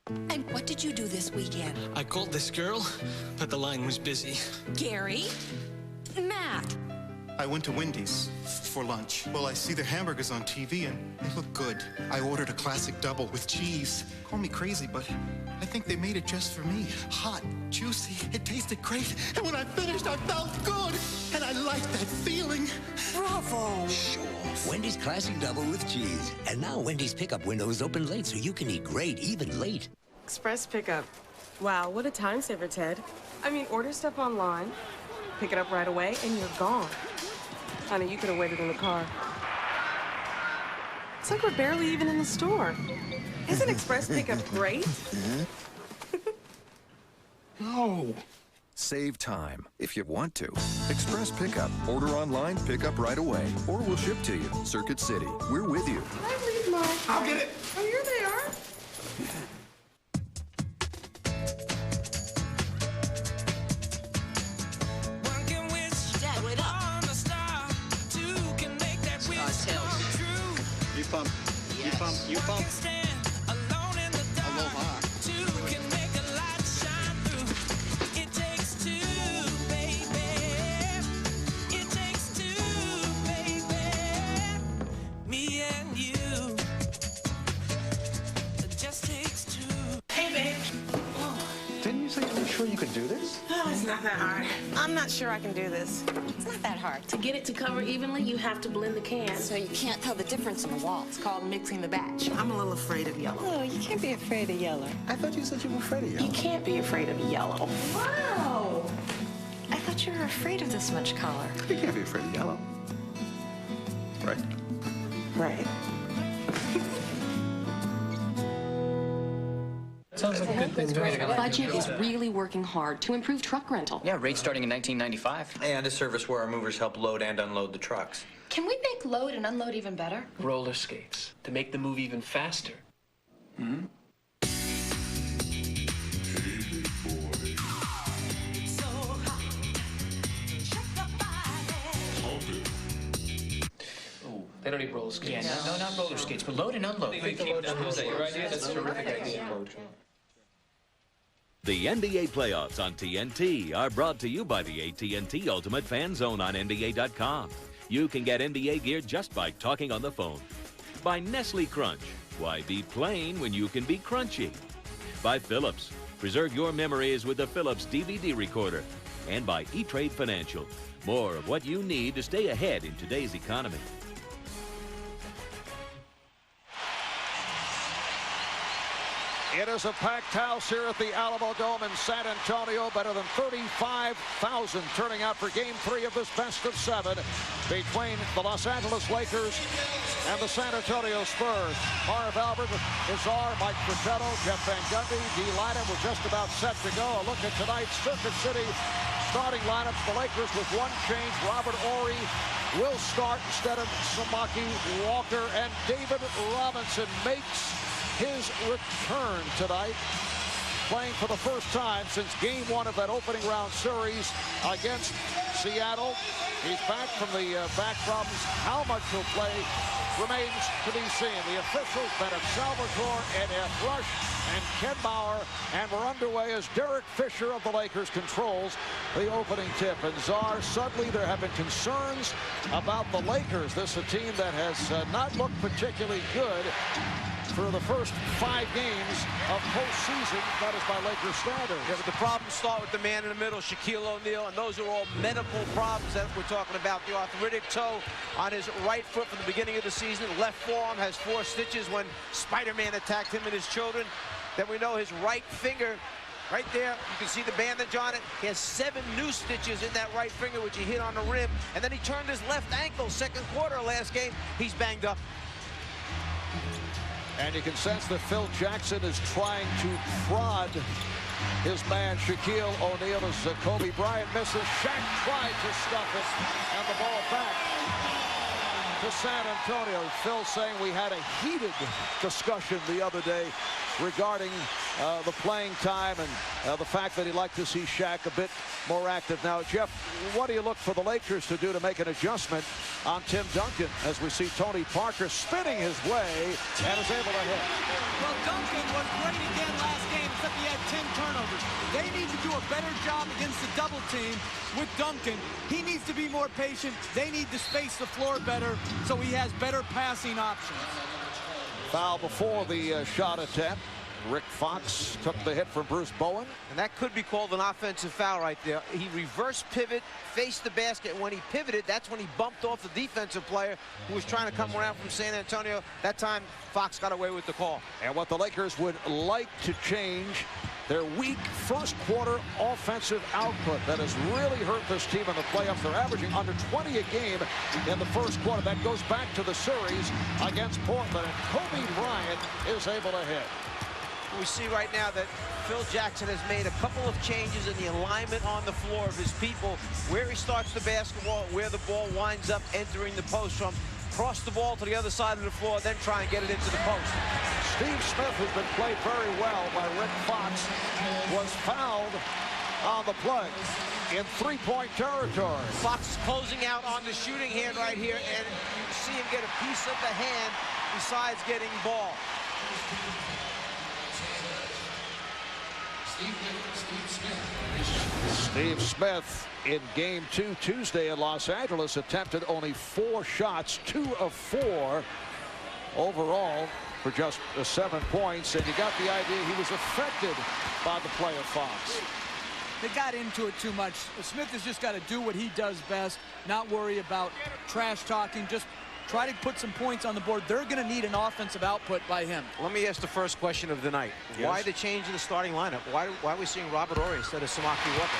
And what did you do this weekend? I called this girl, but the line was busy. Gary? Matt? I went to Wendy's for lunch. Well, I see their hamburgers on TV and they look good. I ordered a classic double with cheese. Call me crazy, but I think they made it just for me. Hot, juicy, it tasted great. And when I finished, I felt good. And I liked that feeling. Bravo! Sure. Wendy's Classic Double with cheese. And now Wendy's pickup window is open late so you can eat great even late. Express pickup. Wow, what a time saver, Ted. I mean, order stuff online, pick it up right away, and you're gone. Honey, you could have waited in the car. It's like we're barely even in the store. Isn't Express pickup great? No. Save time if you want to. Express Pickup. Order online, pick up right away. Or we'll ship to you. Circuit City. We're with you. Can I leave my... I'll get it. Oh, here they are. Dad, wait up. You pump. You pump. You pump. Aloha. Didn't you say you were sure you could do this? Oh, it's not that hard. I'm not sure I can do this. It's not that hard. To get it to cover evenly, you have to blend the can. So you can't tell the difference in the walls. It's called mixing the batch. I'm a little afraid of yellow. Oh, you can't be afraid of yellow. I thought you said you were afraid of yellow. You can't be afraid of yellow. Wow! I thought you were afraid of this much color. You can't be afraid of yellow. Right? Right. Sounds like a good thing. Budget is really working hard to improve truck rental. Yeah, rates starting in 1995. And a service where our movers help load and unload the trucks. Can we make load and unload even better? Roller skates to make the move even faster. Hmm? They don't need roller skates. Yeah, no, not roller skates, but load and unload. Is that your idea? That's a terrific idea. The NBA playoffs on TNT are brought to you by the AT&T Ultimate Fan Zone on NBA.com. You can get NBA gear just by talking on the phone. By Nestle Crunch. Why be plain when you can be crunchy? By Philips. Preserve your memories with the Philips DVD recorder. And by E-Trade Financial. More of what you need to stay ahead in today's economy. It is a packed house here at the Alamo Dome in San Antonio. Better than 35,000 turning out for Game 3 of this best-of-7 between the Los Angeles Lakers and the San Antonio Spurs. Marv Albert, Izar, Mike Fratello, Jeff Van Gundy, D. Lynam were just about set to go. A look at tonight's Circuit City starting lineups. The Lakers with one change. Robert Horry will start instead of Samaki, Walker, and David Robinson makes his return tonight, playing for the first time since Game 1 of that opening round series against Seattle. He's back from the back problems. How much he'll play remains to be seen. The officials, Bennett Salvatore, Ed F. Rush, and Ken Bauer, and we're underway as Derek Fisher of the Lakers controls the opening tip. And Czar, suddenly there have been concerns about the Lakers. This is a team that has not looked particularly good for the first 5 games of postseason. That is by Lakers standards. Yeah, but the problems start with the man in the middle, Shaquille O'Neal, and those are all medical problems that we're talking about. The arthritic toe on his right foot from the beginning of the season. Left forearm has 4 stitches when Spider-Man attacked him and his children. Then we know his right finger, right there, you can see the bandage on it. He has 7 new stitches in that right finger, which he hit on the rim. And then he turned his left ankle, second quarter last game. He's banged up. And you can sense that Phil Jackson is trying to prod his man Shaquille O'Neal as Kobe Bryant misses. Shaq tried to stuff it, and the ball back to San Antonio. Phil saying we had a heated discussion the other day regarding the playing time and the fact that he'd like to see Shaq a bit more active. Now, Jeff, what do you look for the Lakers to do to make an adjustment on Tim Duncan as we see Tony Parker spinning his way and is able to hit? Well, Duncan was great again last a better job against the double team with Duncan. He needs to be more patient. They need to space the floor better so he has better passing options. Foul before the shot attempt. Rick Fox took the hit from Bruce Bowen. And that could be called an offensive foul right there. He reverse pivot, faced the basket. And when he pivoted, that's when he bumped off the defensive player who was trying to come around from San Antonio. That time, Fox got away with the call. And what the Lakers would like to change, their weak first quarter offensive output that has really hurt this team in the playoffs. They're averaging under 20 a game in the first quarter. That goes back to the series against Portland. And Kobe Bryant is able to hit. We see right now that Phil Jackson has made a couple of changes in the alignment on the floor of his people, where he starts the basketball, where the ball winds up entering the post from. Cross the ball to the other side of the floor, then try and get it into the post. Steve Smith, who's been played very well by Rick Fox, was fouled on the play in three-point territory. Fox is closing out on the shooting hand right here, and you see him get a piece of the hand besides getting ball. Steve Smith in game 2 Tuesday in Los Angeles attempted only 4 shots, 2 of 4 overall for just 7 points. And you got the idea he was affected by the play of Fox. They got into it too much. Smith has just got to do what he does best, not worry about trash talking, just try to put some points on the board. They're going to need an offensive output by him. Let me ask the first question of the night. Yes. Why the change in the starting lineup? Why are we seeing Robert Horry instead of Samaki Walker?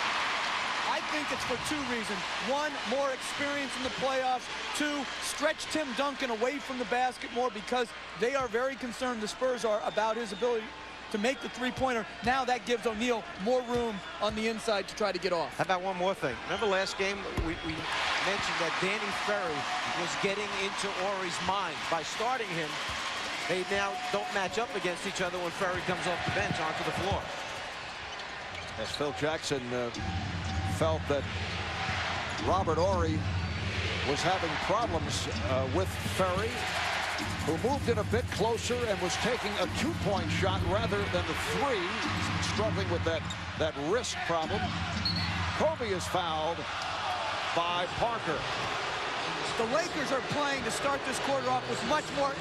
I think it's for 2 reasons. 1, more experience in the playoffs. 2, stretch Tim Duncan away from the basket more because they are very concerned, the Spurs are, about his ability to make the three-pointer. Now that gives O'Neal more room on the inside to try to get off. How about one more thing? Remember last game we mentioned that Danny Ferry was getting into Horry's mind. By starting him, they now don't match up against each other when Ferry comes off the bench onto the floor. As Phil Jackson felt that Robert Horry was having problems with Ferry, who moved in a bit closer and was taking a 2-point shot rather than the 3. He's struggling with that wrist problem. Kobe is fouled by Parker. The Lakers are playing to start this quarter off with much more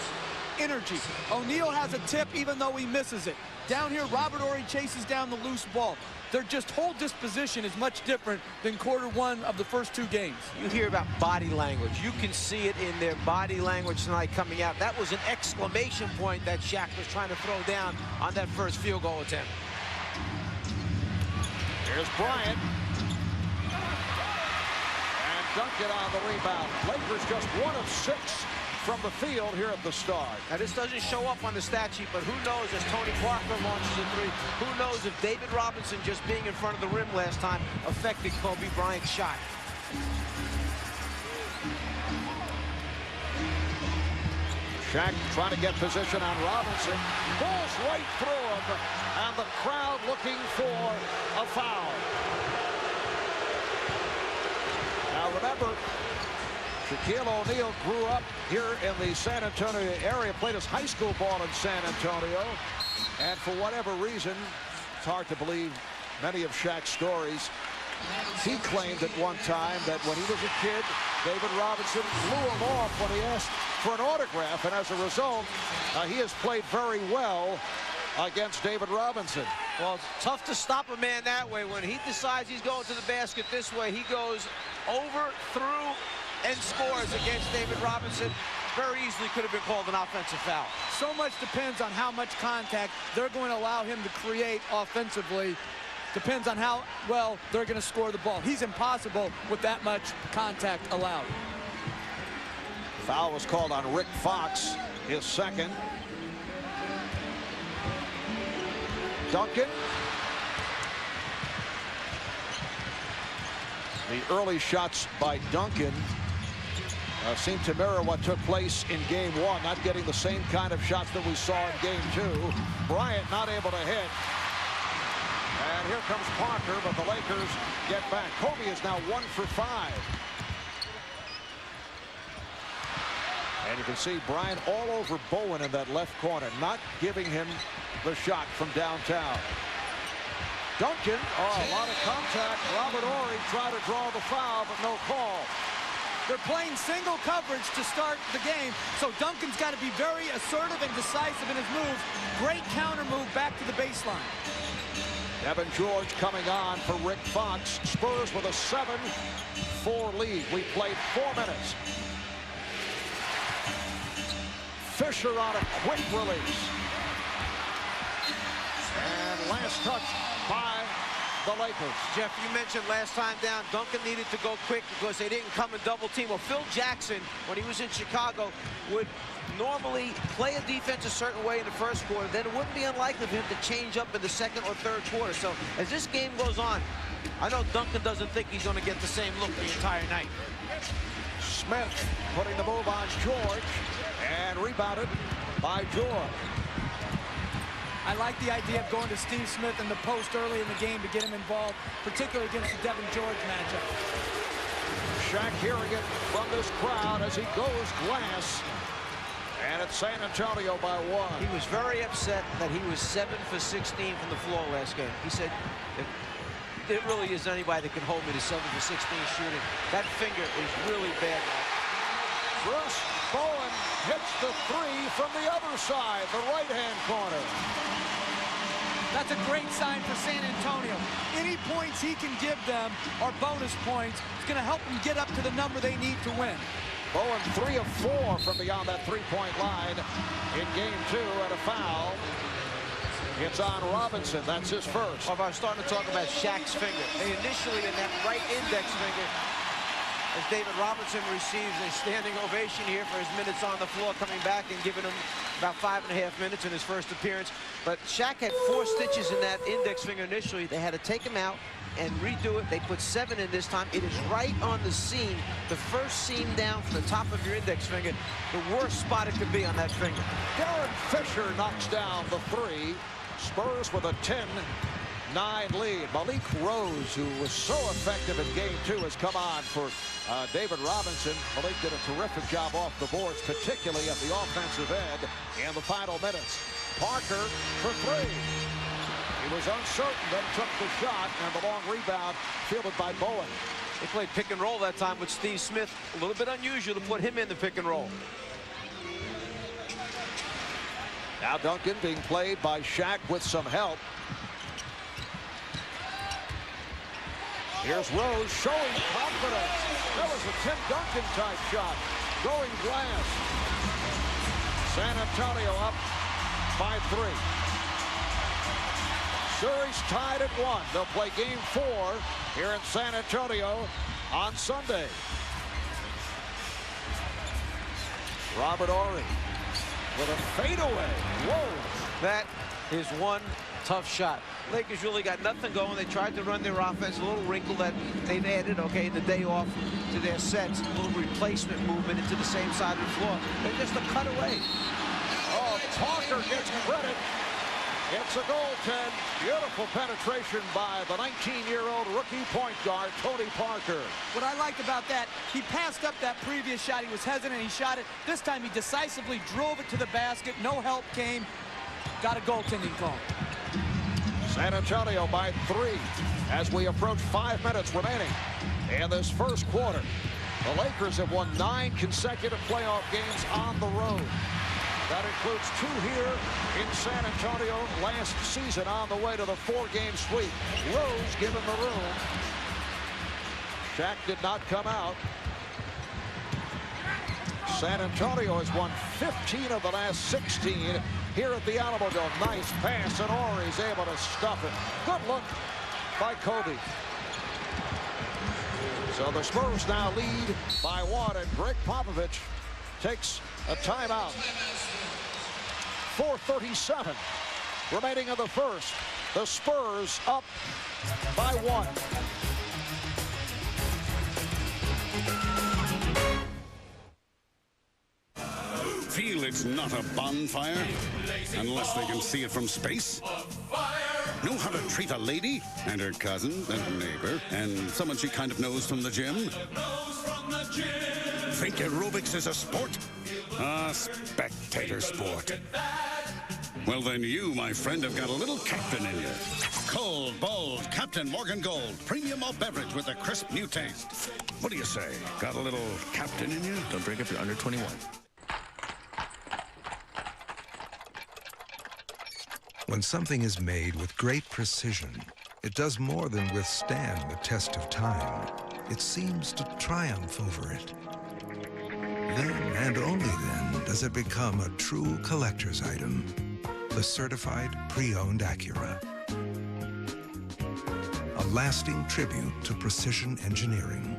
energy. O'Neal has a tip even though he misses it. Down here, Robert Horry chases down the loose ball. Their just whole disposition is much different than quarter 1 of the first 2 games. You hear about body language. You can see it in their body language tonight coming out. That was an exclamation point that Shaq was trying to throw down on that first field goal attempt. Here's Bryant. And Duncan on the rebound. Lakers just 1 of 6 from the field here at the start. Now this doesn't show up on the stat sheet, but who knows as Tony Parker launches a 3, who knows if David Robinson just being in front of the rim last time affected Kobe Bryant's shot. Shaq trying to get position on Robinson. Pulls right through him, and the crowd looking for a foul. Now remember, Shaquille O'Neal grew up here in the San Antonio area, played his high school ball in San Antonio, and for whatever reason, it's hard to believe many of Shaq's stories, he claimed at one time that when he was a kid, David Robinson blew him off when he asked for an autograph, and as a result, he has played very well against David Robinson. Well, it's tough to stop a man that way. When he decides he's going to the basket this way, he goes over, through, and scores against David Robinson. Very easily could have been called an offensive foul. So much depends on how much contact they're going to allow him to create offensively. Depends on how well they're going to score the ball. He's impossible with that much contact allowed. Foul was called on Rick Fox, his second. Duncan. The early shots by Duncan seem to mirror what took place in game 1, not getting the same kind of shots that we saw in game 2. Bryant not able to hit. And here comes Parker, but the Lakers get back. Kobe is now 1 for 5. And you can see Bryant all over Bowen in that left corner, not giving him the shot from downtown. Duncan, a lot of contact. Robert Horry tried to draw the foul, but no call. They're playing single coverage to start the game, so Duncan's got to be very assertive and decisive in his moves. Great counter move back to the baseline. Evan George coming on for Rick Fox. Spurs with a 7-4 lead. We played 4 minutes. Fisher on a quick release. And last touch by the Lakers. Jeff, you mentioned last time down, Duncan needed to go quick because they didn't come and double team. Well, Phil Jackson, when he was in Chicago, would normally play a defense a certain way in the first quarter. Then it wouldn't be unlikely for him to change up in the second or third quarter. So as this game goes on, I know Duncan doesn't think he's going to get the same look the entire night. Smith putting the move on George and rebounded by George. I like the idea of going to Steve Smith in the post early in the game to get him involved, particularly against the Devin George matchup. Shaq hearing it from this crowd as he goes glass. And it's San Antonio by 1. He was very upset that he was 7 for 16 from the floor last game. He said, there really isn't anybody that can hold me to 7 for 16 shooting. That finger is really bad. Bruce Bowen hits the 3 from the other side, the right-hand corner. That's a great sign for San Antonio. Any points he can give them are bonus points. It's going to help them get up to the number they need to win. Bowen 3 of 4 from beyond that three-point line in game 2, and a foul. It's on Robinson. That's his first. I was starting to talk about Shaq's finger. Initially in that right index finger, as David Robinson receives a standing ovation here for his minutes on the floor, coming back and giving him about 5.5 minutes in his first appearance. But Shaq had 4 stitches in that index finger initially. They had to take him out and redo it. They put 7 in this time. It is right on the seam, the first seam down from the top of your index finger, the worst spot it could be on that finger. Darren Fisher knocks down the 3. Spurs with a 10-9 lead. Malik Rose, who was so effective in game 2, has come on for David Robinson. Malik did a terrific job off the boards, particularly at the offensive end in the final minutes. Parker for 3. He was uncertain, then took the shot, and the long rebound fielded by Bowen. They played pick and roll that time with Steve Smith. A little bit unusual to put him in the pick and roll. Now Duncan being played by Shaq with some help. Here's Rose showing confidence. That was a Tim Duncan type shot. Going glass. San Antonio up by 3. Series tied at 1. They'll play game 4 here in San Antonio on Sunday. Robert Horry with a fadeaway. Whoa. That is one tough shot. Lakers really got nothing going. They tried to run their offense, a little wrinkle that they've added, okay, the day off to their sets, a little replacement movement into the same side of the floor. They're just a cut away. Oh, Parker gets credit. It's a goaltend. Beautiful penetration by the 19-year-old rookie point guard, Tony Parker. What I liked about that, he passed up that previous shot. He was hesitant, he shot it. This time he decisively drove it to the basket. No help came. Got a goaltending call. San Antonio by 3 as we approach 5 minutes remaining in this first quarter. The Lakers have won 9 consecutive playoff games on the road. That includes 2 here in San Antonio last season on the way to the 4-game sweep. Rose given the room. Shaq did not come out. San Antonio has won 15 of the last 16 here at the Alamo Dome. Nice pass, and Horry's able to stuff it. Good look by Kobe. So the Spurs now lead by 1, and Greg Popovich takes a timeout. 4:37 remaining in the first. The Spurs up by 1. Feel it's not a bonfire unless they can see it from space? Know how to treat a lady and her cousin and neighbor and someone she kind of knows from the gym? Think aerobics is a sport? A spectator sport. Well, then you, my friend, have got a little captain in you. Cold, bold, Captain Morgan Gold. Premium malt beverage with a crisp new taste. What do you say? Got a little captain in you? Don't drink if you're under 21. When something is made with great precision, it does more than withstand the test of time. It seems to triumph over it. Then, and only then, does it become a true collector's item. The certified pre-owned Acura. A lasting tribute to precision engineering.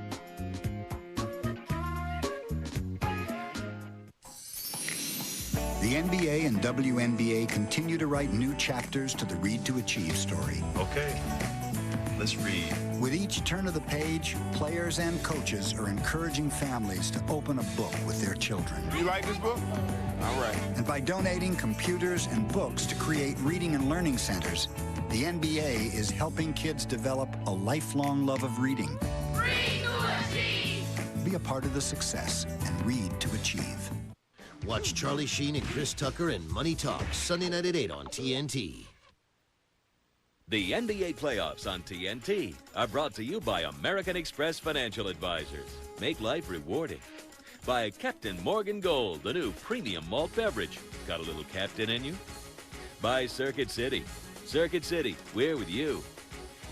The NBA and WNBA continue to write new chapters to the Read to Achieve story. Okay, let's read. With each turn of the page, players and coaches are encouraging families to open a book with their children. You like this book? All right. And by donating computers and books to create reading and learning centers, the NBA is helping kids develop a lifelong love of reading. Read to Achieve! Be a part of the success and read to achieve. Watch Charlie Sheen and Chris Tucker in Money Talks Sunday night at 8 on TNT. The NBA playoffs on TNT are brought to you by American Express Financial Advisors. Make life rewarding. By Captain Morgan Gold, the new premium malt beverage. Got a little captain in you? By Circuit City. Circuit City, we're with you.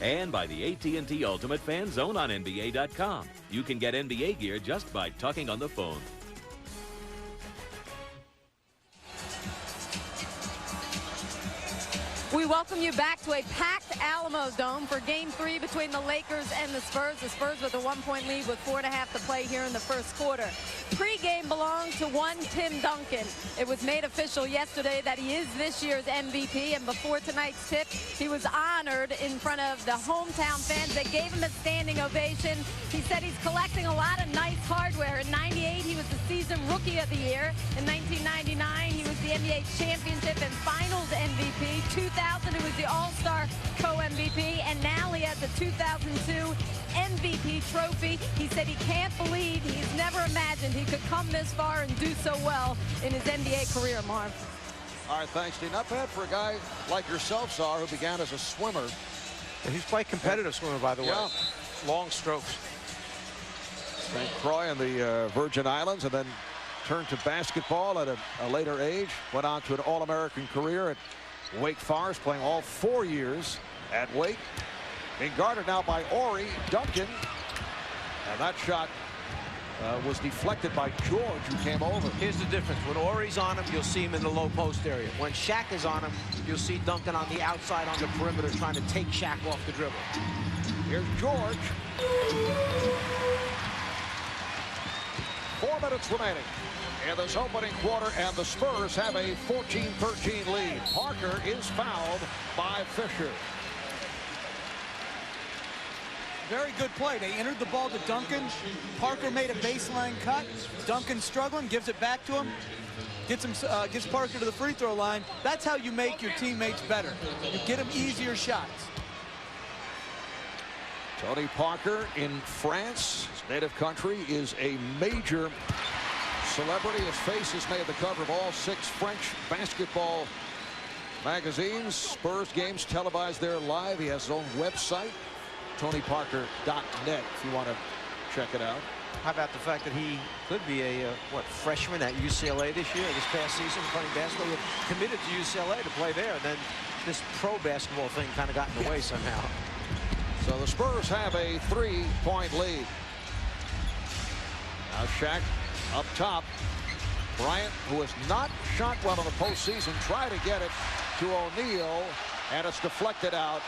And by the AT&T Ultimate Fan Zone on NBA.com. You can get NBA gear just by talking on the phone. We welcome you back to a packed Alamo Dome for Game 3 between the Lakers and the Spurs. The Spurs with a 1-point lead with 4.5 to play here in the first quarter. Pre-game belonged to one Tim Duncan. It was made official yesterday that he is this year's MVP, and before tonight's tip, he was honored in front of the hometown fans. They gave him a standing ovation. He said he's collecting a lot of nice hardware. In '98, he was the season rookie of the year. In 1999, he was the NBA championship and finals MVP. 2000, it was the All-Star co-MVP, and now he has the 2002 MVP trophy. He said he can't believe, he's never imagined he could come this far and do so well in his NBA career, Marv. All right, thanks, Dean. Not bad for a guy like yourself, Czar, who began as a swimmer. And he's quite competitive swimmer, by the way. Yeah. Long strokes. St. Croix in the Virgin Islands, and then turned to basketball at a later age. Went on to an All-American career at Wake Forest, playing all 4 years at Wake. Being guarded now by Ori Duncan. And that shot was deflected by George, who came over. Here's the difference. When Ori's on him, you'll see him in the low post area. When Shaq is on him, you'll see Duncan on the outside on the perimeter trying to take Shaq off the dribble. Here's George. 4 minutes remaining in this opening quarter, and the Spurs have a 14-13 lead. Parker is fouled by Fisher. Very good play. They entered the ball to Duncan. Parker made a baseline cut. Duncan struggling, gives it back to him. Gets Parker to the free throw line. That's how you make your teammates better. You get them easier shots. Tony Parker in France, his native country, is a major celebrity. His face has made the cover of all 6 French basketball magazines. Spurs games televised there live. He has his own website, TonyParker.net, if you want to check it out. How about the fact that he could be a, freshman at UCLA this year, this past season, playing basketball. He committed to UCLA to play there, and then this pro basketball thing kind of got in the way somehow. So the Spurs have a 3-point lead. Now Shaq up top. Bryant, who has not shot well in the postseason, tried to get it to O'Neal, and it's deflected out.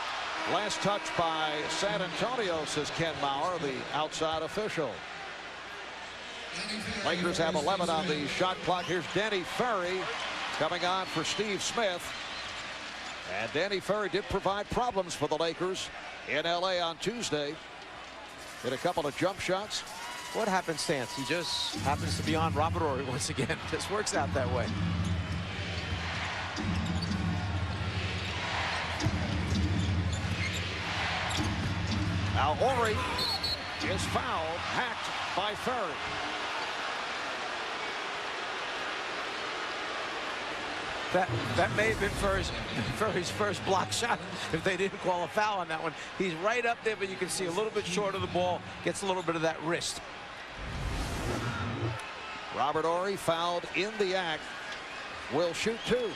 Last touch by San Antonio, says Ken Maurer, the outside official. Lakers have 11 on the shot clock. Here's Danny Ferry coming on for Steve Smith. And Danny Ferry did provide problems for the Lakers in LA on Tuesday. Hit a couple of jump shots. What happenstance? He just happens to be on Robert Horry once again. Just works out that way. Now Horry is fouled, hacked by Ferry. That may have been for his first block shot if they didn't call a foul on that one. He's right up there, but you can see a little bit short of the ball. Gets a little bit of that wrist. Robert Horry fouled in the act. Will shoot 2.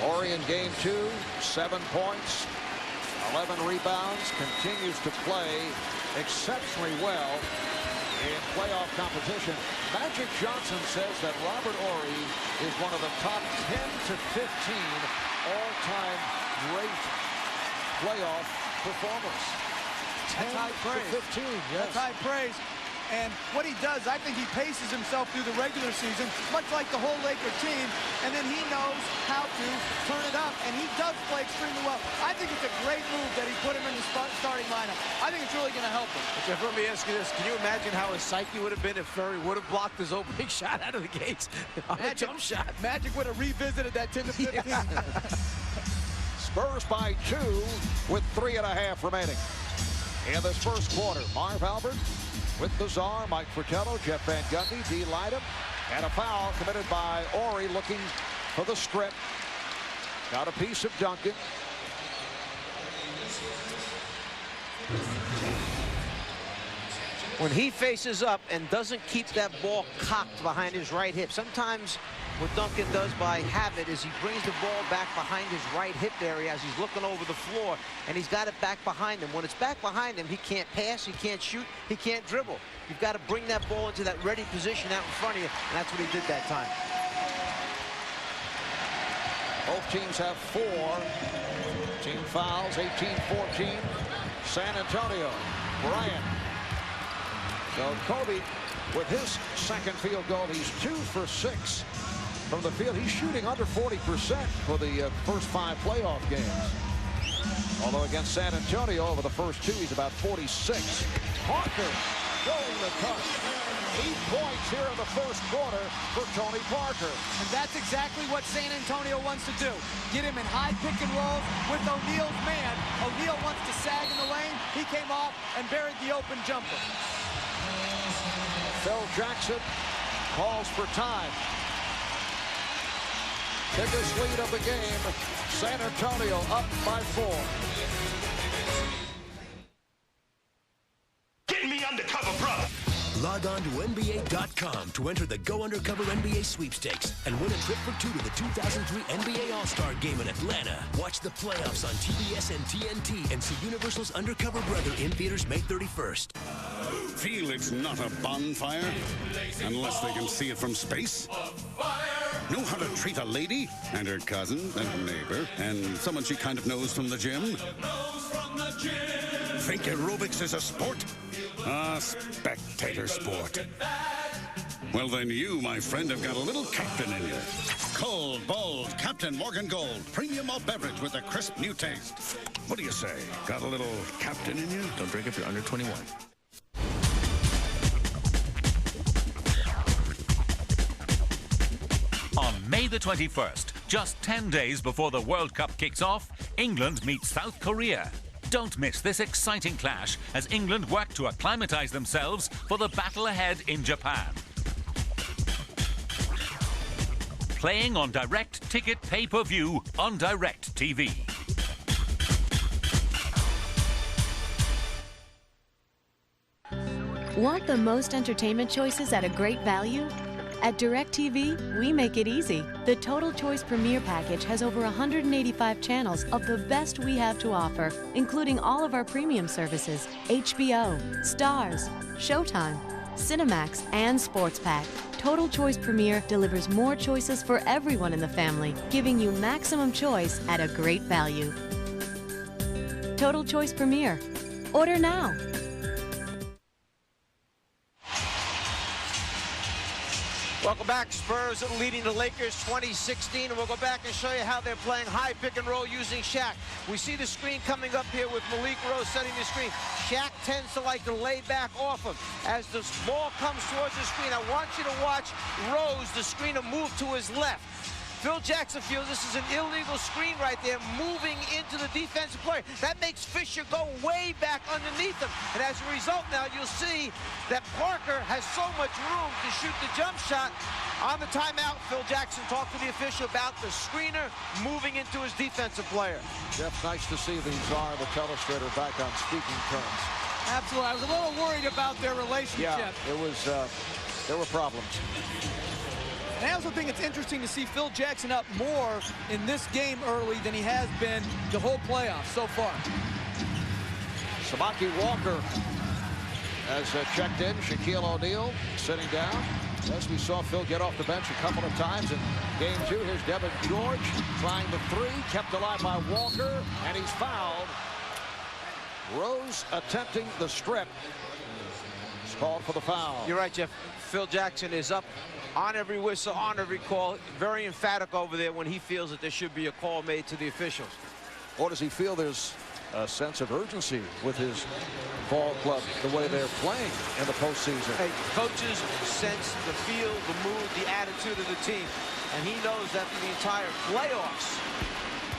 Horry in game 2, 7 points, 11 rebounds, continues to play exceptionally well in playoff competition. Magic Johnson says that Robert Horry is one of the top 10 to 15 all-time great playoff performers. 10 to 15, yes. That's high praise. And what he does, I think he paces himself through the regular season, much like the whole Laker team, and then he knows how to turn it up, and he does play extremely well. I think it's a great move that he put him in the starting lineup. I think it's really going to help him. Jeff, let me ask you this. Can you imagine how his psyche would have been if Ferry would have blocked his opening shot out of the gates on a jump shot? Magic would have revisited that 10 to 15. Spurs by 2 with 3.5 remaining. In this first quarter, Marv Albert with the czar, Mike Fratello, Jeff Van Gundy, D. Lydom, and a foul committed by Horry looking for the strip. Got a piece of Duncan. When he faces up and doesn't keep that ball cocked behind his right hip, sometimes what Duncan does by habit is he brings the ball back behind his right hip area as he's looking over the floor, and he's got it back behind him. When it's back behind him, he can't pass, he can't shoot, he can't dribble. You've got to bring that ball into that ready position out in front of you, and that's what he did that time. Both teams have 4 team fouls, 18-14. San Antonio. Bryant. So Kobe, with his second field goal, he's 2 for 6 from the field. He's shooting under 40% for the first 5 playoff games. Although against San Antonio over the first 2, he's about 46. Parker going the touch. 8 points here in the first quarter for Tony Parker. And that's exactly what San Antonio wants to do. Get him in high pick and rolls with O'Neal's man. O'Neal wants to sag in the lane. He came off and buried the open jumper. Phil Jackson calls for time. Biggest lead of the game. San Antonio up by 4. Get me undercover, brother. Log on to NBA.com to enter the Go Undercover NBA sweepstakes and win a trip for 2 to the 2003 NBA All-Star Game in Atlanta. Watch the playoffs on TBS and TNT and see Universal's Undercover Brother in theaters May 31st. Feel it's not a bonfire unless they can see it from space? Know how to treat a lady and her cousin and neighbor and someone she kind of knows from the gym? Think aerobics is a sport? A spectator sport. Well, then you, my friend, have got a little captain in you. Cold, bold, Captain Morgan Gold. Premium malt beverage with a crisp new taste. What do you say? Got a little captain in you? Don't drink if you're under 21. On May the 21st, just 10 days before the World Cup kicks off, England meets South Korea. Don't miss this exciting clash as England work to acclimatise themselves for the battle ahead in Japan. Playing on direct ticket pay-per-view on Direct TV. Want the most entertainment choices at a great value? At DirecTV, we make it easy. The Total Choice Premier Package has over 185 channels of the best we have to offer, including all of our premium services, HBO, Stars, Showtime, Cinemax, and Sports Pack. Total Choice Premier delivers more choices for everyone in the family, giving you maximum choice at a great value. Total Choice Premier. Order now. Welcome back. Spurs leading the Lakers 2016, and we'll go back and show you how they're playing high pick and roll using Shaq. We see the screen coming up here with Malik Rose setting the screen. Shaq tends to like to lay back off him. As the ball comes towards the screen, I want you to watch Rose, the screener, move to his left. Phil Jackson feels this is an illegal screen right there, moving into the defensive player. That makes Fisher go way back underneath him. And as a result now, you'll see that Parker has so much room to shoot the jump shot. On the timeout, Phil Jackson talked to the official about the screener moving into his defensive player. Jeff, nice to see the Czar and the telestrator back on speaking terms. Absolutely. I was a little worried about their relationship. Yeah, it was, there were problems. And I also think it's interesting to see Phil Jackson up more in this game early than he has been the whole playoffs so far. Samaki Walker has checked in. Shaquille O'Neal sitting down. As we saw Phil get off the bench a couple of times in game 2. Here's Devin George trying the 3, kept alive by Walker, and he's fouled. Rose attempting the strip. It's called for the foul. You're right, Jeff. Phil Jackson is up on every whistle, on every call. Very emphatic over there when he feels that there should be a call made to the officials. Or does he feel there's a sense of urgency with his ball club, the way they're playing in the postseason? Hey, coaches sense the feel, the mood, the attitude of the team. And he knows that for the entire playoffs,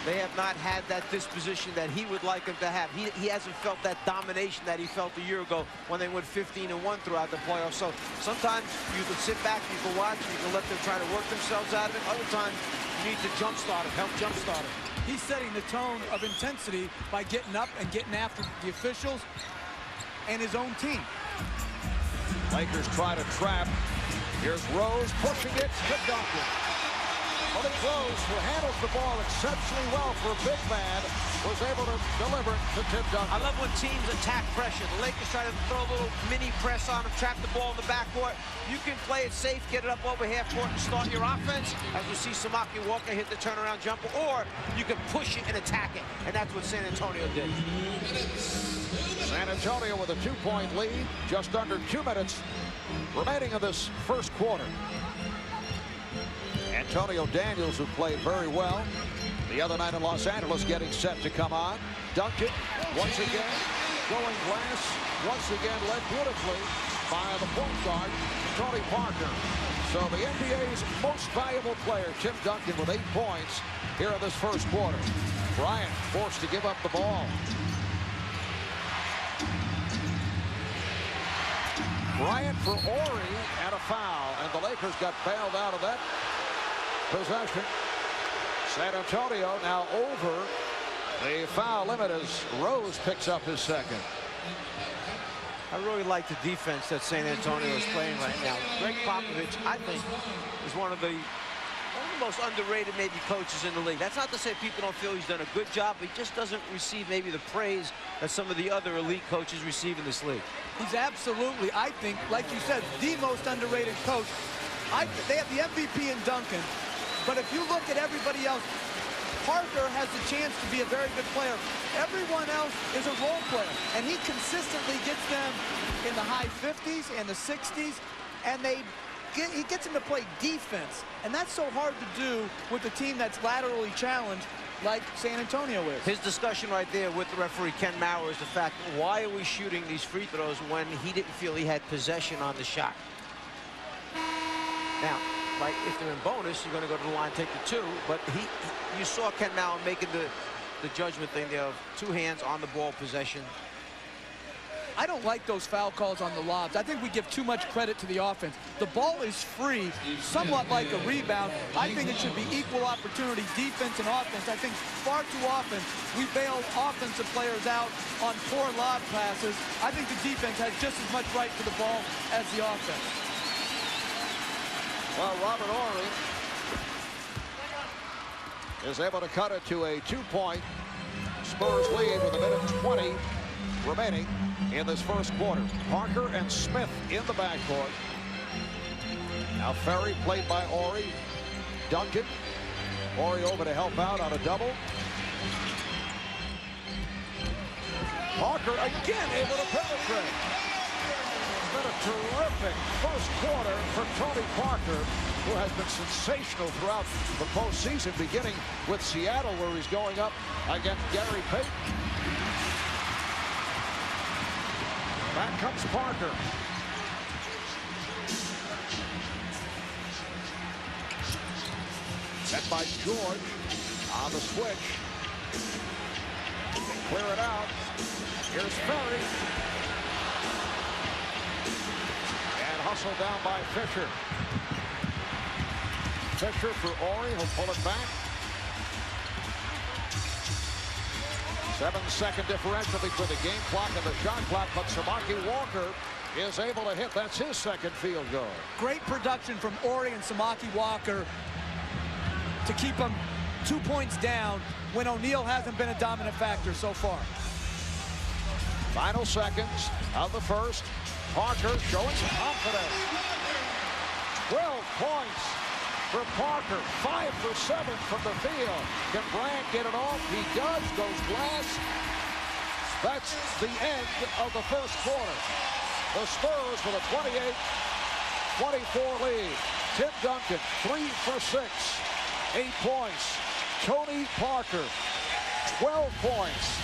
they have not had that disposition that he would like them to have. He hasn't felt that domination that he felt a year ago when they went 15-1 throughout the playoffs. So sometimes you can sit back, you can watch, you can let them try to work themselves out of it. Other times you need to jumpstart them, help jumpstart them. He's setting the tone of intensity by getting up and getting after the officials and his own team. Lakers try to trap. Here's Rose pushing it to Duncan. Well, Rose, who handles the ball exceptionally well for a big man, was able to deliver it to Tim Duncan. I love when teams attack pressure. The Lakers try to throw a little mini press on him, trap the ball in the backcourt. You can play it safe, get it up over half court and start your offense, as you see Samaki Walker hit the turnaround jumper, or you can push it and attack it, and that's what San Antonio did. San Antonio with a 2-point lead, just under 2 minutes remaining in this first quarter. Antonio Daniels, who played very well the other night in Los Angeles, getting set to come on. Duncan, once again, going glass, once again led beautifully by the point guard, Tony Parker. So the NBA's most valuable player, Tim Duncan, with 8 points here in this first quarter. Bryant forced to give up the ball. Bryant for Ori and a foul, and the Lakers got bailed out of that possession. San Antonio now over the foul limit as Rose picks up his second. I really like the defense that San Antonio is playing right now. Greg Popovich, I think, is one of the most underrated maybe coaches in the league. That's not to say people don't feel he's done a good job, but he just doesn't receive maybe the praise that some of the other elite coaches receive in this league. He's absolutely, I think, like you said, the most underrated coach. They have the MVP in Duncan, but if you look at everybody else, Parker has the chance to be a very good player. Everyone else is a role player, and he consistently gets them in the high 50s and the 60s, and he gets them to play defense, and that's so hard to do with a team that's laterally challenged like San Antonio is. His discussion right there with the referee, Ken Maurer, is the fact, why are we shooting these free throws when he didn't feel he had possession on the shot? Now, like if they're in bonus, you're going to go to the line, take the 2, but you saw Ken Maurer making the judgment thing there of 2 hands on the ball possession. I don't like those foul calls on the lobs. I think we give too much credit to the offense. The ball is free, somewhat like a rebound. I think it should be equal opportunity, defense and offense. I think far too often we bail offensive players out on poor lob passes. I think the defense has just as much right to the ball as the offense. Well, Robert Horry is able to cut it to a 2-point Spurs lead with 1:20 remaining in this first quarter. Parker and Smith in the backcourt. Now Ferry played by Ori. Duncan. Ori over to help out on a double. Parker again able to penetrate. It's been a terrific first quarter for Tony Parker, who has been sensational throughout the postseason, beginning with Seattle, where he's going up against Gary Payton. Back comes Parker. Set by George on the switch. Clear it out. Here's Ferry. And hustled down by Fisher. Fisher for Ori. He'll pull it back. 7-second differential between the game clock and the shot clock, but Samaki Walker is able to hit. That's his second field goal. Great production from Ori and Samaki Walker to keep them 2 points down when O'Neal hasn't been a dominant factor so far. Final seconds of the first. Parker showing some confidence. 12 points for Parker. 5 for 7 from the field. Can Bryant get it off? He does. Goes glass. That's the end of the first quarter. The Spurs with a 28-24 lead. Tim Duncan, 3 for 6. 8 points. Tony Parker, 12 points.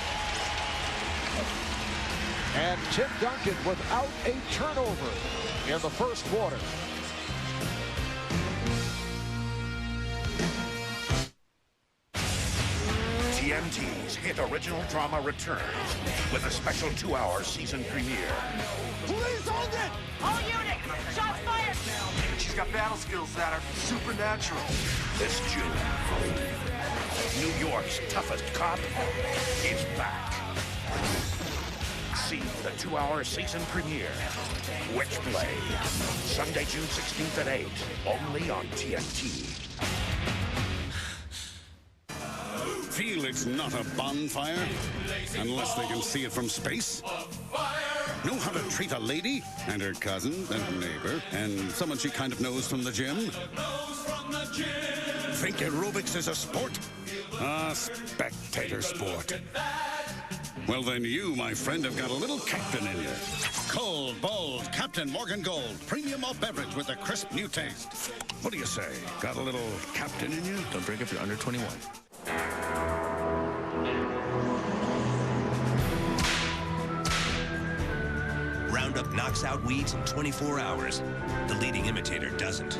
And Tim Duncan without a turnover in the first quarter. TNT's hit original drama returns with a special 2-hour season premiere. Police, hold it! All units, shots fired! She's got battle skills that are supernatural. This June, New York's toughest cop is back. See the 2-hour season premiere, Witchblade, Sunday, June 16th at 8, only on TNT. Feel it's not a bonfire unless they can see it from space? Know how to treat a lady and her cousin and neighbor and someone she kind of knows from the gym? Think aerobics is a sport? A spectator sport. Well, then you, my friend, have got a little captain in you. Cold, bold, Captain Morgan Gold. Premium malt beverage with a crisp new taste. What do you say? Got a little captain in you? Don't drink if you're under 21. Roundup knocks out weeds in 24 hours. The leading imitator doesn't.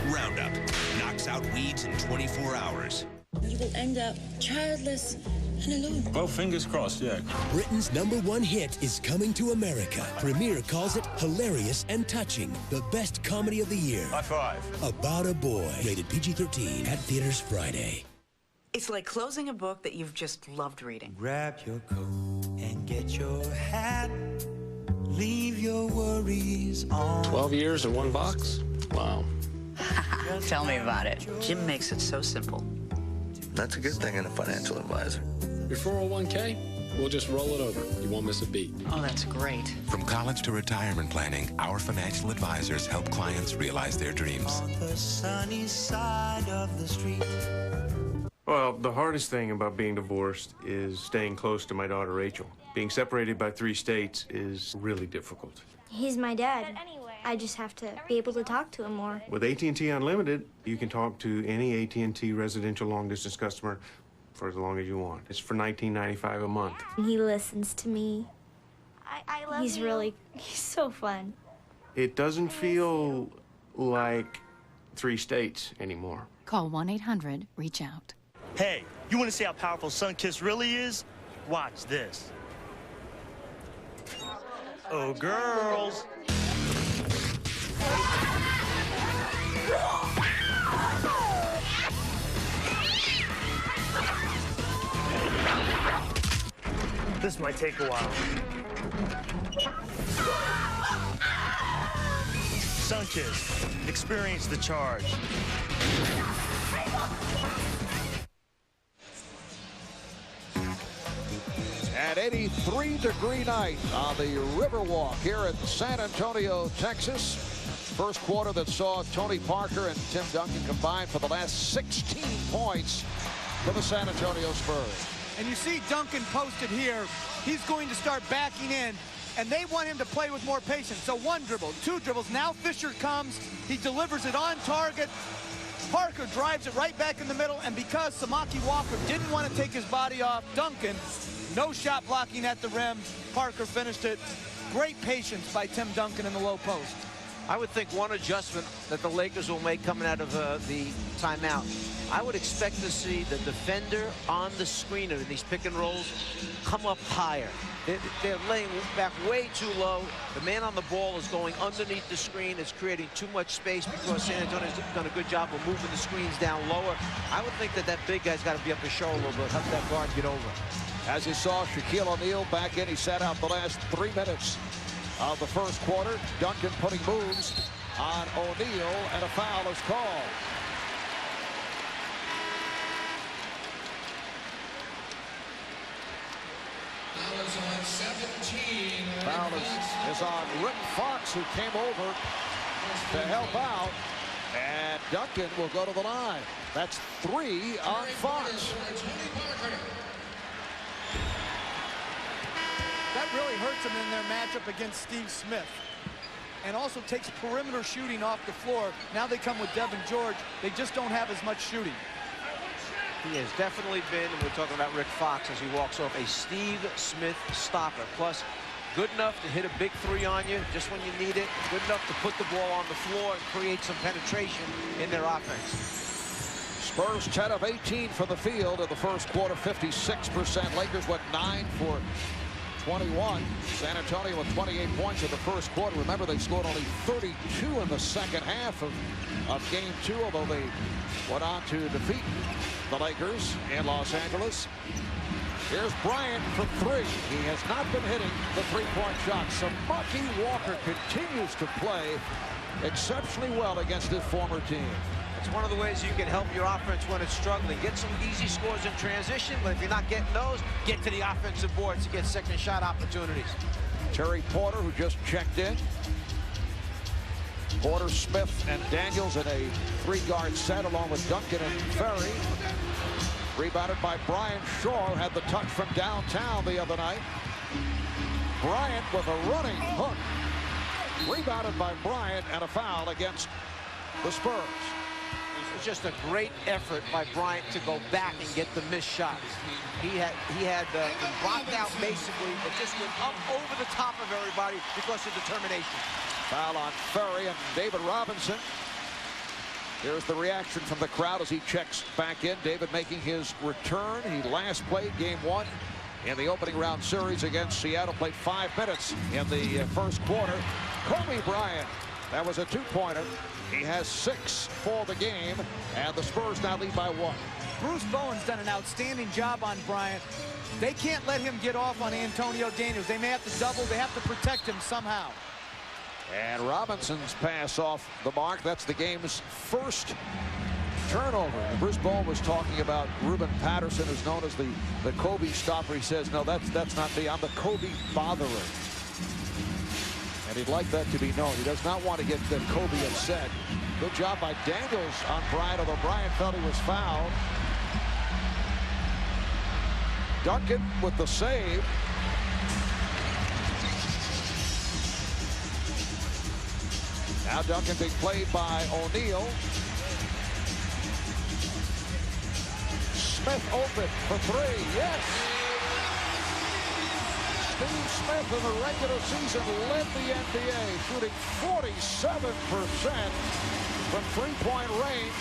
Roundup knocks out weeds in 24 hours. You will end up childless and alone. Well, fingers crossed, yeah. Britain's #1 hit is coming to America. Premiere calls it hilarious and touching. The best comedy of the year. High five. About a Boy. Rated PG-13 at theaters Friday. It's like closing a book that you've just loved reading. Grab your coat and get your hat. Leave your worries on. 12 years in one box? Wow. Tell me about it. Jim makes it so simple. That's a good thing in a financial advisor. Your 401k? We'll just roll it over. You won't miss a beat. Oh, that's great. From college to retirement planning, our financial advisors help clients realize their dreams. On the sunny side of the street. Well, the hardest thing about being divorced is staying close to my daughter, Rachel. Being separated by 3 states is really difficult. He's my dad. I just have to be able to talk to him more. With AT&T Unlimited, you can talk to any AT&T residential long-distance customer for as long as you want. It's for $19.95 a month. He listens to me. I love he's so fun. It doesn't feel like 3 states anymore. Call 1-800-REACH-OUT. Hey, you want to see how powerful Sunkiss really is? Watch this. Oh, girls. This might take a while. Sunkiss, experience the charge. An 83-degree night on the Riverwalk here in San Antonio, Texas. First quarter that saw Tony Parker and Tim Duncan combine for the last 16 points for the San Antonio Spurs. And you see Duncan posted here. He's going to start backing in, and they want him to play with more patience. So 1 dribble, 2 dribbles. Now Fisher comes. He delivers it on target. Parker drives it right back in the middle, and because Samaki Walker didn't want to take his body off Duncan, no shot blocking at the rim. Parker finished it. Great patience by Tim Duncan in the low post. I would think one adjustment that the Lakers will make coming out of the timeout, I would expect to see the defender on the screener in these pick and rolls come up higher. They're laying back way too low. The man on the ball is going underneath the screen. It's creating too much space because San Antonio's done a good job of moving the screens down lower. I would think that big guy's got to be up his shoulder a little bit, help that guard get over. As you saw, Shaquille O'Neal back in. He sat out the last 3 minutes of the first quarter. Duncan putting moves on O'Neal, and a foul is called. Foul is on Rick Fox, who came over to help out, and Duncan will go to the line. That's 3 on Fox. That really hurts them in their matchup against Steve Smith, and also takes perimeter shooting off the floor. Now they come with Devin George. They just don't have as much shooting. He has definitely been, and we're talking about Rick Fox as he walks off, a Steve Smith stopper. Plus, good enough to hit a big 3 on you just when you need it. Good enough to put the ball on the floor and create some penetration in their offense. Spurs 10 of 18 from the field in the first quarter, 56%. Lakers went 9 for 21. San Antonio with 28 points in the first quarter. Remember, they scored only 32 in the second half of game 2, although they went on to defeat the Lakers in Los Angeles. Here's Bryant from 3. He has not been hitting the three-point shot. So Bucky Walker continues to play exceptionally well against his former team. It's one of the ways you can help your offense when it's struggling. Get some easy scores in transition, but if you're not getting those, get to the offensive boards to get second shot opportunities. Terry Porter, who just checked in. Porter, Smith, and Daniels in a 3-guard set along with Duncan and Ferry. Rebounded by Brian Shaw, had the touch from downtown the other night. Bryant with a running hook. Rebounded by Bryant, and a foul against the Spurs. It was just a great effort by Bryant to go back and get the missed shots. He had been blocked out basically, but just went up over the top of everybody because of determination. Foul on Ferry and David Robinson. Here's the reaction from the crowd as he checks back in. David making his return. He last played game 1 in the opening round series against Seattle. Played 5 minutes in the first quarter. Kobe Bryant, that was a 2-pointer. He has 6 for the game, and the Spurs now lead by 1. Bruce Bowen's done an outstanding job on Bryant. They can't let him get off on Antonio Daniels. They may have to double. They have to protect him somehow. And Robinson's pass off the mark. That's the game's first turnover. And Bruce Bowen was talking about Ruben Patterson, who's known as the Kobe stopper. He says, no, that's not me. I'm the Kobe botherer. And he'd like that to be known. He does not want to get Kobe upset. Good job by Daniels on Bryant, although Bryant felt he was fouled. Duncan with the save. Now Duncan being played by O'Neal. Smith open for 3. Yes! Steve Smith in the regular season led the NBA, shooting 47% from three-point range.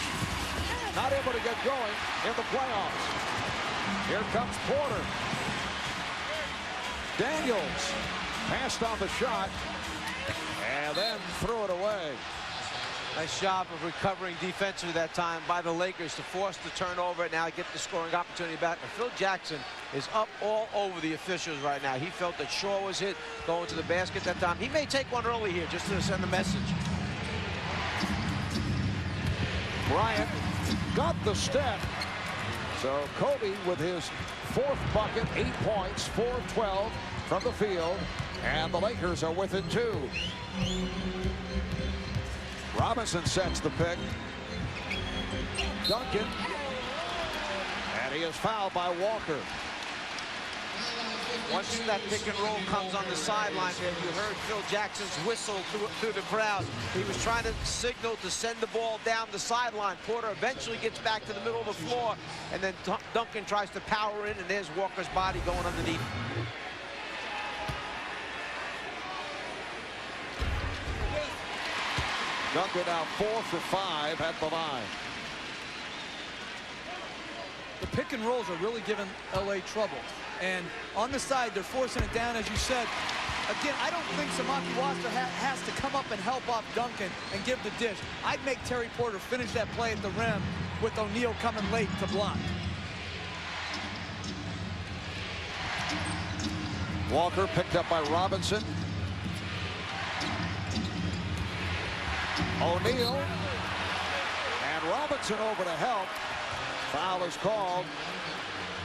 Not able to get going in the playoffs. Here comes Porter. Daniels passed on the shot and then threw it away. Nice job of recovering defensively that time by the Lakers to force the turnover and now get the scoring opportunity back. And Phil Jackson is up all over the officials right now. He felt that Shaw was hit going to the basket that time. He may take one early here just to send a message. Bryant got the step. So Kobe with his 4th bucket, 8 points, 4-12 from the field. And the Lakers are within 2. Robinson sets the pick. Duncan. And he is fouled by Walker. Once that pick and roll comes on the sideline, you heard Phil Jackson's whistle through the crowd. He was trying to signal to send the ball down the sideline. Porter eventually gets back to the middle of the floor, and then Duncan tries to power in, and there's Walker's body going underneath. Duncan now 4 for 5 at the line. The pick and rolls are really giving LA trouble. And on the side, they're forcing it down, as you said. Again, I don't think Samaki Wasser has to come up and help off Duncan and give the dish. I'd make Terry Porter finish that play at the rim with O'Neal coming late to block. Walker picked up by Robinson. O'Neal. And Robinson over to help. Foul is called.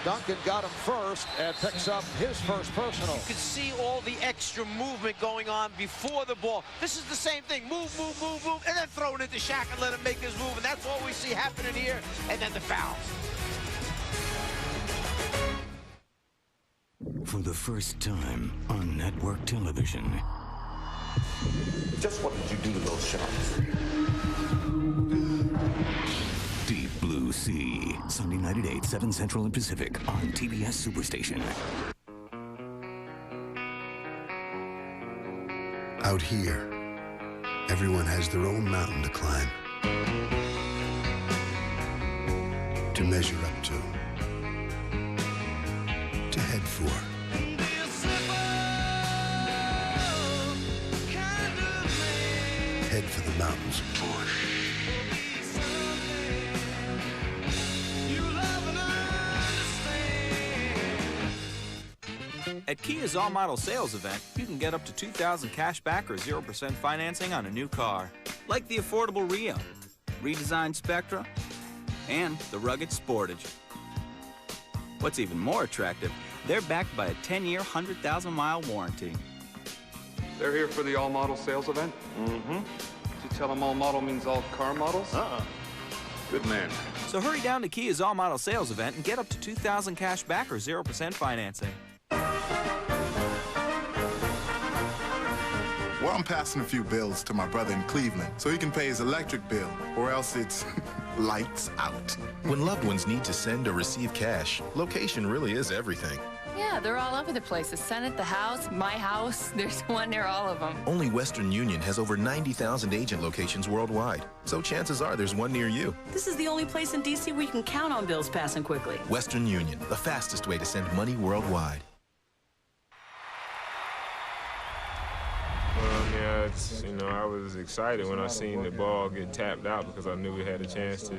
Duncan got him first and picks up his first personal. You can see all the extra movement going on before the ball. This is the same thing. Move, move, move, move, and then throw it into Shaq and let him make his move. And that's what we see happening here. And then the fouls. For the first time on network television. Just what did you do to those shots? Deep Blue Sea. Sunday night at 8, 7 Central and Pacific on TBS Superstation. Out here, everyone has their own mountain to climb. To measure up to head for. Head for the mountains. At Kia's all-model sales event, you can get up to $2,000 cash back or 0% financing on a new car. Like the affordable Rio, redesigned Spectra, and the rugged Sportage. What's even more attractive, they're backed by a 10-year, 100,000-mile warranty. They're here for the all-model sales event? Mm-hmm. Did you tell them all-model means all car models? Good man. So hurry down to Kia's all-model sales event and get up to $2,000 cash back or 0% financing. Well, I'm passing a few bills to my brother in Cleveland so he can pay his electric bill, or else it's lights out. When loved ones need to send or receive cash, location really is everything. Yeah, they're all over the place. The Senate, the House, my house. There's one near all of them. Only Western Union has over 90,000 agent locations worldwide, so chances are there's one near you. This is the only place in D.C. where you can count on bills passing quickly. Western Union, the fastest way to send money worldwide. Yeah, I was excited when I seen the ball get tapped out because I knew we had a chance to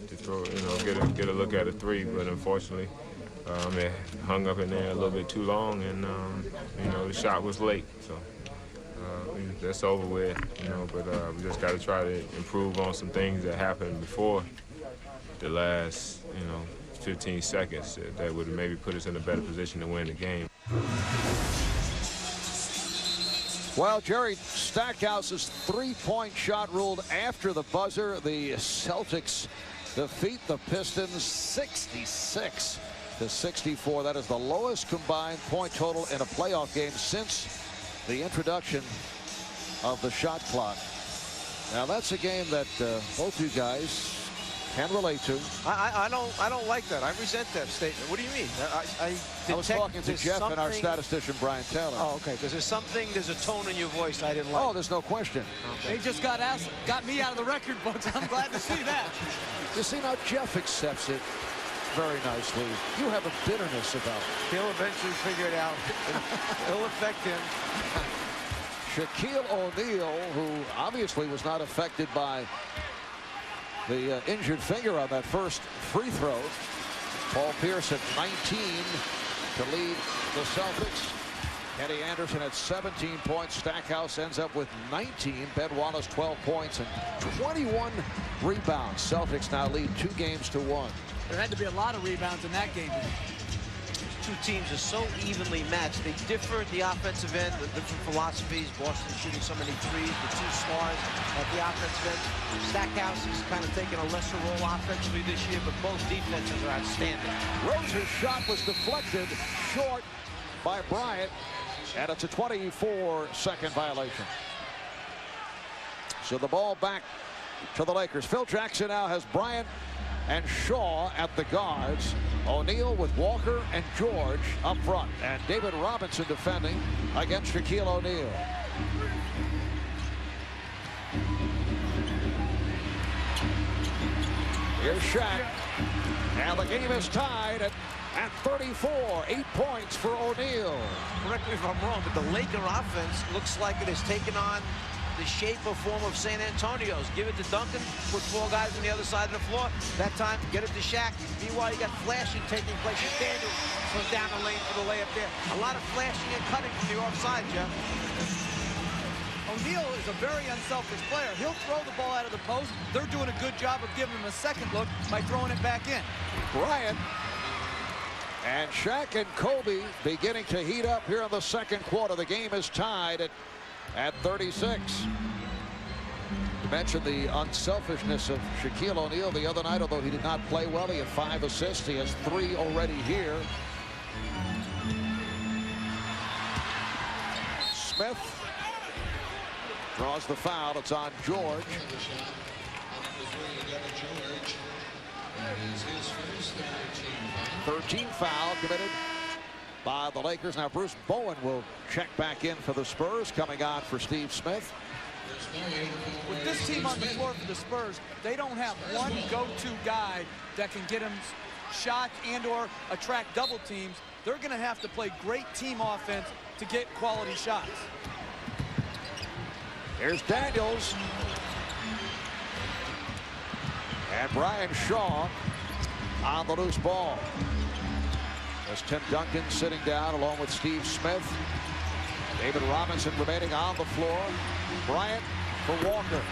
throw, get a look at a three, but unfortunately, it hung up in there a little bit too long, and the shot was late, so that's over with, but we just got to try to improve on some things that happened before the last, 15 seconds that would have maybe put us in a better position to win the game. Well, Jerry Stackhouse's three-point shot ruled after the buzzer. The Celtics defeat the Pistons 66-64. That is the lowest combined point total in a playoff game since the introduction of the shot clock. Now, that's a game that both you guys can relate to. I don't like that. I resent that statement. What do you mean? I was talking to Jeff and our statistician Brian Taylor. Oh, okay. Because there's a tone in your voice I didn't like. Oh, there's no question. Okay. They just got me out of the record books. I'm glad to see that. You see, now Jeff accepts it very nicely. You have a bitterness about it. He'll eventually figure it out. It'll affect him. Shaquille O'Neal, who obviously was not affected by the injured finger on that first free throw. Paul Pierce at 19 to lead the Celtics. Kenny Anderson at 17 points. Stackhouse ends up with 19. Ben Wallace 12 points and 21 rebounds. Celtics now lead 2-1. There had to be a lot of rebounds in that game. Two teams are so evenly matched. They differ at the offensive end, the different philosophies. Boston shooting so many threes, the two stars at the offensive end. Stackhouse is kind of taking a lesser role offensively this year, but both defenses are outstanding. Rose's shot was deflected short by Bryant, and it's a 24-second violation. So the ball back to the Lakers. Phil Jackson now has Bryant and Shaw at the guards. O'Neal with Walker and George up front. And David Robinson defending against Shaquille O'Neal. Here's Shaq. And the game is tied at 34. 8 points for O'Neal. Correct me if I'm wrong, but the Laker offense looks like it has taken on the shape or form of San Antonio's. Give it to Duncan, put 4 guys on the other side of the floor. That time, get it to Shaq. Meanwhile, you got flashing taking place. Daniels from down the lane for the layup there. A lot of flashing and cutting from the offside, Jeff. O'Neal is a very unselfish player. He'll throw the ball out of the post. They're doing a good job of giving him a second look by throwing it back in. Bryant and Shaq and Kobe beginning to heat up here in the second quarter. The game is tied at 36. You mentioned the unselfishness of Shaquille O'Neal the other night, although he did not play well. He had 5 assists. He has 3 already here. Smith draws the foul. It's on George. 13th foul committed by the Lakers. Now Bruce Bowen will check back in for the Spurs, coming on for Steve Smith. With this team on the floor for the Spurs, they don't have one go-to guy that can get them shots and or attract double teams. They're going to have to play great team offense to get quality shots. Here's Daniels. And Brian Shaw on the loose ball. There's Tim Duncan sitting down along with Steve Smith. David Robinson remaining on the floor. Bryant for Walker.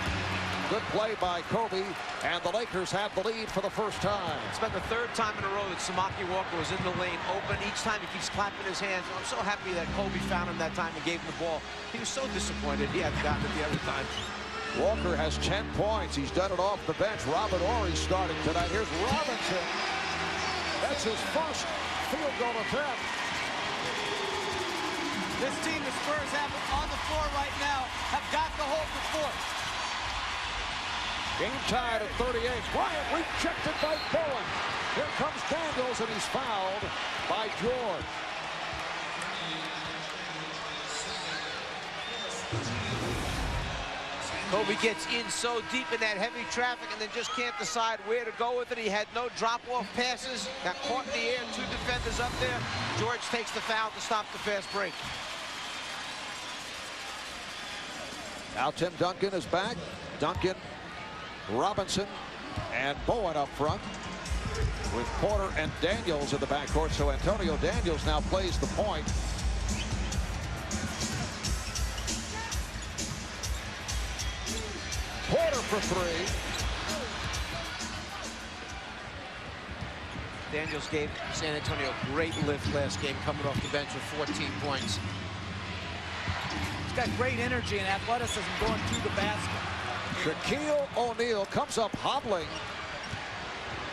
Good play by Kobe, and the Lakers have the lead for the first time. It's been the 3rd time in a row that Samaki Walker was in the lane open. Each time he keeps clapping his hands. I'm so happy that Kobe found him that time and gave him the ball. He was so disappointed he hadn't gotten it the other time. Walker has 10 points. He's done it off the bench. Robert Horry starting tonight. Here's Robinson. That's his first field goal attempt. This team the Spurs have on the floor right now have got to hold the fort. Game tied at 38. Bryant rejected by Bowen. Here comes Daniels, and he's fouled by George. Kobe gets in so deep in that heavy traffic and then just can't decide where to go with it. He had no drop-off passes. Got caught in the air, 2 defenders up there. George takes the foul to stop the fast break. Now Tim Duncan is back. Duncan, Robinson, and Bowen up front with Porter and Daniels in the backcourt. So Antonio Daniels now plays the point. Porter for 3. Daniels gave San Antonio a great lift last game, coming off the bench with 14 points. He's got great energy and athleticism going through the basket. Shaquille O'Neal comes up hobbling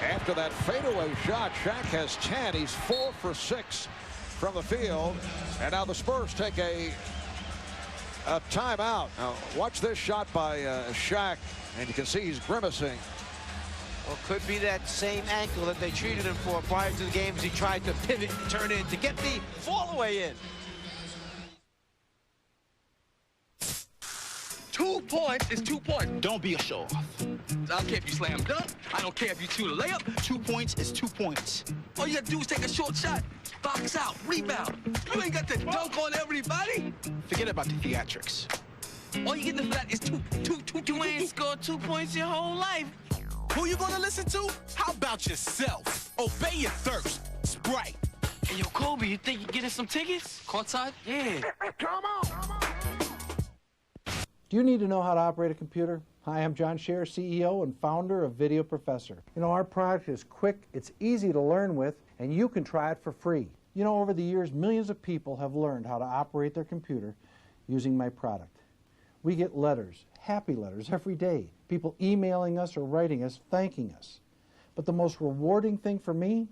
after that fadeaway shot. Shaq has 10. He's 4 for 6 from the field. And now the Spurs take a timeout. Now watch this shot by Shaq, and you can see he's grimacing. Well, could be that same ankle that they treated him for prior to the games. He tried to pivot and turn in to get the fall-away in. 2 points is 2 points. Don't be a show-off. I don't care if you slam dunk. I don't care if you shoot a layup. 2 points is 2 points. All you got to do is take a short shot, box out, rebound. You ain't got to dunk on everybody. Forget about the theatrics. All you get for that is two. You ain't scored 2 points your whole life. Who you gonna listen to? How about yourself? Obey your thirst. Sprite. Hey, yo, Kobe, you think you getting some tickets? Courtside? Yeah. Come on. Do you need to know how to operate a computer? Hi, I'm John Scherer, CEO and founder of Video Professor. You know, our product is quick, it's easy to learn with, and you can try it for free. You know, over the years, millions of people have learned how to operate their computer using my product. We get letters, happy letters, every day. People emailing us or writing us, thanking us. But the most rewarding thing for me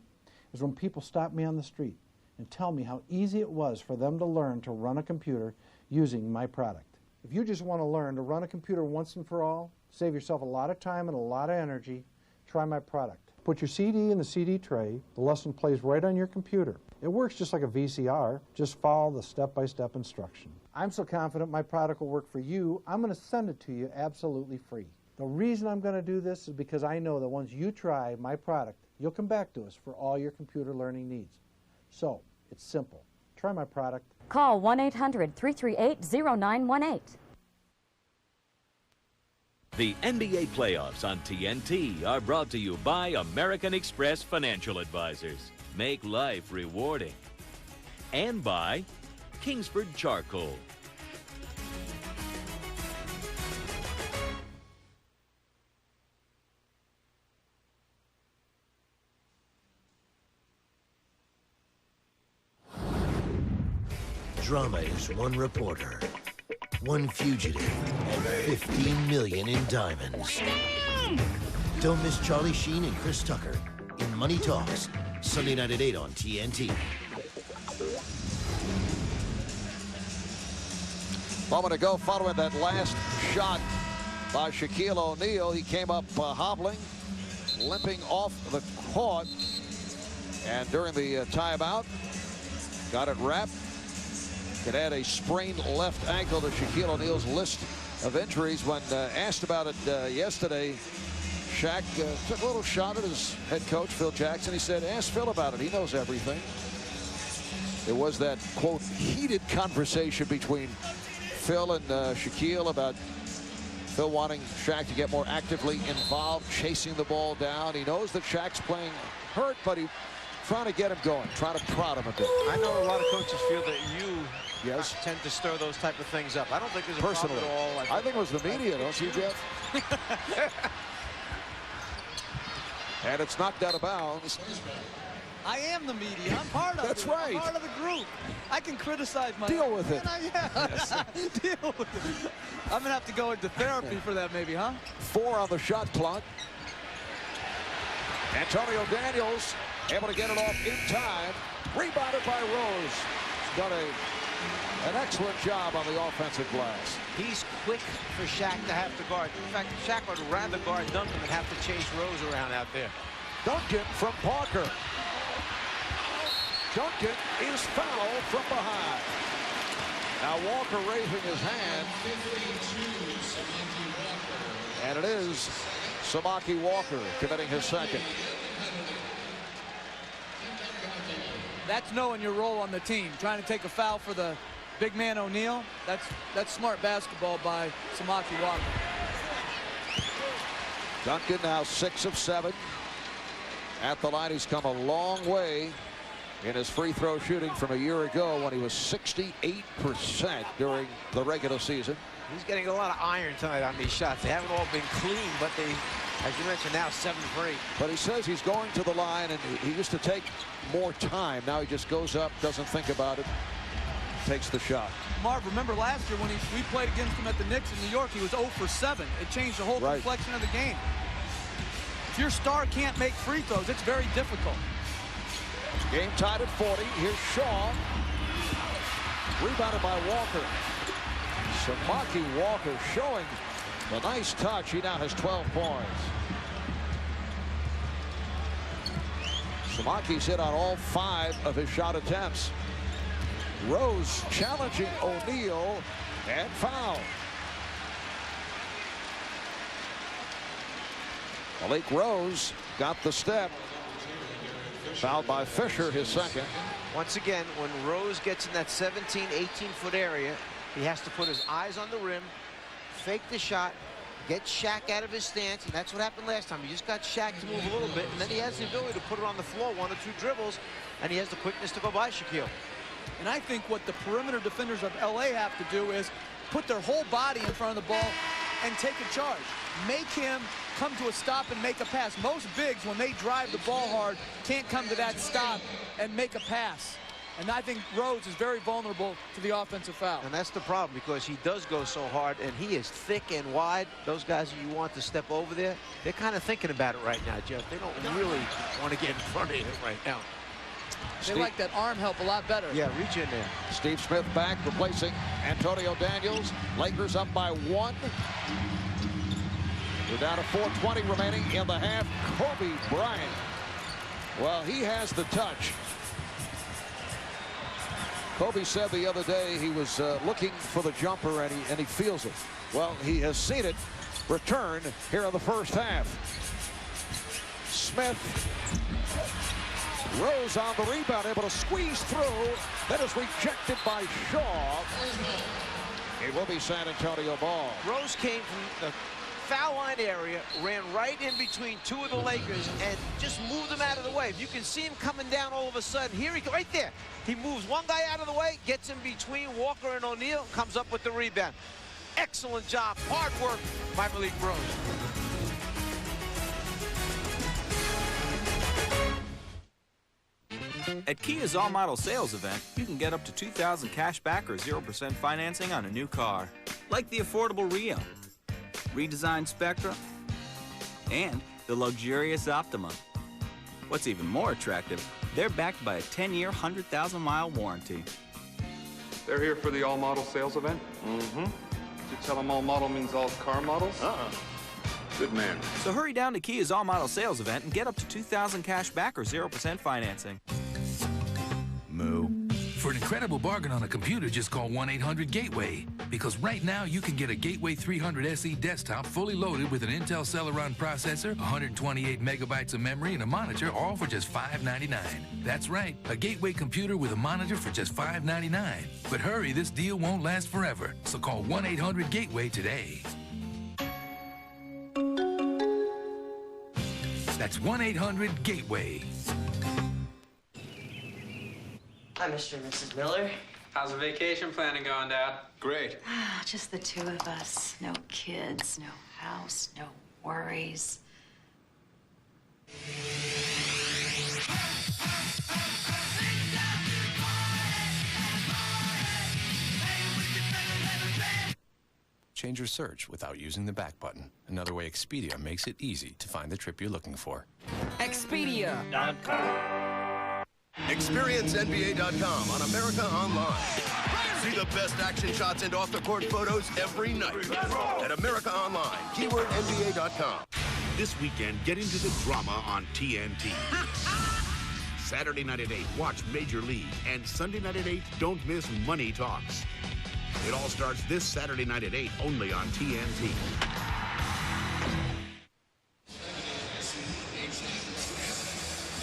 is when people stop me on the street and tell me how easy it was for them to learn to run a computer using my product. If you just want to learn to run a computer once and for all, save yourself a lot of time and a lot of energy, try my product. Put your CD in the CD tray, the lesson plays right on your computer. It works just like a VCR, just follow the step-by-step instruction. I'm so confident my product will work for you, I'm going to send it to you absolutely free. The reason I'm going to do this is because I know that once you try my product, you'll come back to us for all your computer learning needs. So, it's simple. Try my product. Call 1-800-338-0918. The NBA playoffs on TNT are brought to you by American Express Financial Advisors. Make life rewarding. And by Kingsford Charcoal. Drama is one reporter, one fugitive, and 15 million in diamonds. Don't miss Charlie Sheen and Chris Tucker in Money Talks, Sunday night at 8 on TNT. Moment ago, following that last shot by Shaquille O'Neal, he came up hobbling, limping off the court, and during the timeout, got it wrapped. Could add a sprained left ankle to Shaquille O'Neal's list of injuries. When asked about it yesterday, Shaq took a little shot at his head coach, Phil Jackson. He said, ask Phil about it. He knows everything. There was that, quote, heated conversation between Phil and Shaquille about Phil wanting Shaq to get more actively involved, chasing the ball down. He knows that Shaq's playing hurt, but he's trying to get him going, trying to prod him a bit. I know a lot of coaches feel that you tend to stir those type of things up. I don't think there's a problem at all. I think it was the media, don't you, Jeff? And it's knocked out of bounds. I am the media. I'm part of it. That's right. I'm part of the group. I can criticize my Deal with it. Deal with it. I'm going to have to go into therapy for that maybe, huh? 4 on the shot clock. Antonio Daniels able to get it off in time. Rebounded by Rose. He's done an excellent job on the offensive glass. He's quick for Shaq to have to guard. In fact, Shaq would rather guard Duncan than have to chase Rose around out there. Duncan from Parker. Duncan is fouled from behind. Now Walker raising his hand. And it is Samaki Walker committing his second. That's knowing your role on the team. Trying to take a foul for the big man O'Neal. That's smart basketball by Samaki Walker. Duncan now 6 of 7. At the line, he's come a long way in his free throw shooting from a year ago when he was 68% during the regular season. He's getting a lot of iron tonight on these shots. They haven't all been clean, but they, as you mentioned, now 7 for 8. But he says he's going to the line, and he used to take more time. Now he just goes up, doesn't think about it, takes the shot. Marv, remember last year when we played against him at the Knicks in New York, he was 0 for 7. It changed the whole complexion of the game. If your star can't make free throws, it's very difficult. Game tied at 40. Here's Shaw. Rebounded by Walker. Samaki Walker showing the nice touch. He now has 12 points. Samaki's hit on all 5 of his shot attempts. Rose challenging O'Neal and foul. Malik Rose got the step. Fouled by Fisher, his second. Once again, when Rose gets in that 17, 18-foot area, he has to put his eyes on the rim, fake the shot, get Shaq out of his stance, and that's what happened last time. He just got Shaq to move a little bit, and then he has the ability to put it on the floor, 1 or 2 dribbles, and he has the quickness to go by Shaquille. And I think what the perimeter defenders of LA have to do is put their whole body in front of the ball and take a charge. Make him come to a stop and make a pass. Most bigs, when they drive the ball hard, can't come to that stop and make a pass. And I think Rose is very vulnerable to the offensive foul. And that's the problem, because he does go so hard, and he is thick and wide. Those guys that you want to step over there, they're kind of thinking about it right now, Jeff. They don't really want to get in front of him right now. They like that arm help a lot better. Yeah, reach in there. Steve Smith back, replacing Antonio Daniels. Lakers up by 1. We're down to 4:20 remaining in the half. Kobe Bryant. Well, he has the touch. Kobe said the other day he was looking for the jumper, and he feels it. Well, he has seen it, return here in the first half. Smith. Rose on the rebound, able to squeeze through. That is rejected by Shaw. It will be San Antonio ball. Rose came from the foul line area, ran right in between two of the Lakers, and just moved them out of the way. If you can see him coming down all of a sudden, here he goes, right there. He moves one guy out of the way, gets in between Walker and O'Neal, comes up with the rebound. Excellent job, hard work by Malik Rose. At Kia's all-model sales event, you can get up to $2,000 cash back or 0% financing on a new car, like the affordable Rio, redesigned Spectra, and the luxurious Optima. What's even more attractive, they're backed by a 10-year, 100,000-mile warranty. They're here for the all-model sales event? Mm-hmm. Did you tell them all model means all car models? Good man. So hurry down to Kia's all-model sales event and get up to $2,000 cash back or 0% financing. Moo. For an incredible bargain on a computer, just call 1-800-GATEWAY. Because right now, you can get a Gateway 300 SE desktop fully loaded with an Intel Celeron processor, 128 megabytes of memory, and a monitor, all for just $599. That's right, a Gateway computer with a monitor for just $599. But hurry, this deal won't last forever. So call 1-800-GATEWAY today. That's 1-800-GATEWAY. Hi, Mr. and Mrs. Miller. How's the vacation planning going, Dad? Great. Just the two of us. No kids, no house, no worries. Change your search without using the back button. Another way Expedia makes it easy to find the trip you're looking for. Expedia.com. Experience NBA.com on America Online. See the best action shots and off-the-court photos every night at America Online. Keyword NBA.com. This weekend, get into the drama on TNT. Saturday night at 8, watch Major League. And Sunday night at 8, don't miss Money Talks. It all starts this Saturday night at 8, only on TNT.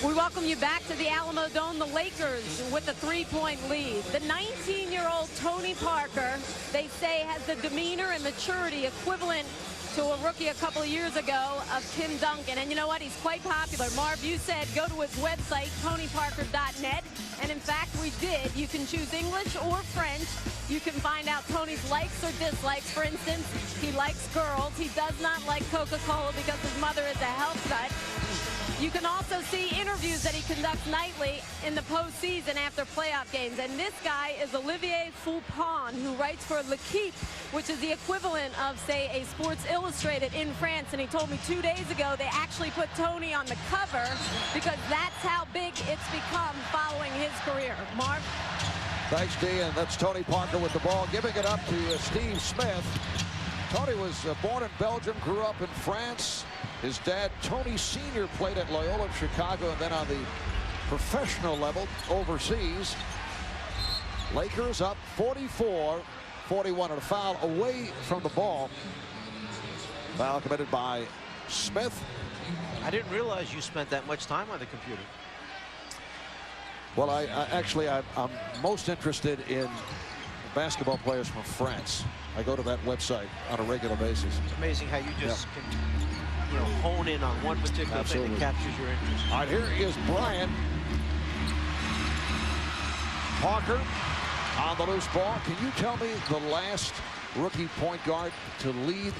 We welcome you back to the Alamo Dome. The Lakers with a 3-point lead. The 19-year-old Tony Parker, they say, has the demeanor and maturity equivalent to a rookie a couple of years ago of Tim Duncan. And you know what? He's quite popular. Marv, you said go to his website, tonyparker.net. And in fact, we did. You can choose English or French. You can find out Tony's likes or dislikes. For instance, he likes girls. He does not like Coca-Cola because his mother is a health nut. You can also see interviews that he conducts nightly in the postseason after playoff games. And this guy is Olivier Foupon, who writes for L'Equipe, which is the equivalent of, say, a Sports Illustrated in France. And he told me 2 days ago they actually put Tony on the cover because that's how big it's become following his career. Mark? Thanks, Dee, and that's Tony Parker with the ball, giving it up to Steve Smith. Tony was born in Belgium, grew up in France. His dad, Tony Sr., played at Loyola of Chicago and then on the professional level overseas. Lakers up 44-41 and a foul away from the ball. Foul committed by Smith. I didn't realize you spent that much time on the computer. Well, I'm most interested in basketball players from France. I go to that website on a regular basis. It's amazing how you just can, hone in on one particular thing that captures your interest. All right, here is Bryant. Parker on the loose ball. Can you tell me the last rookie point guard to lead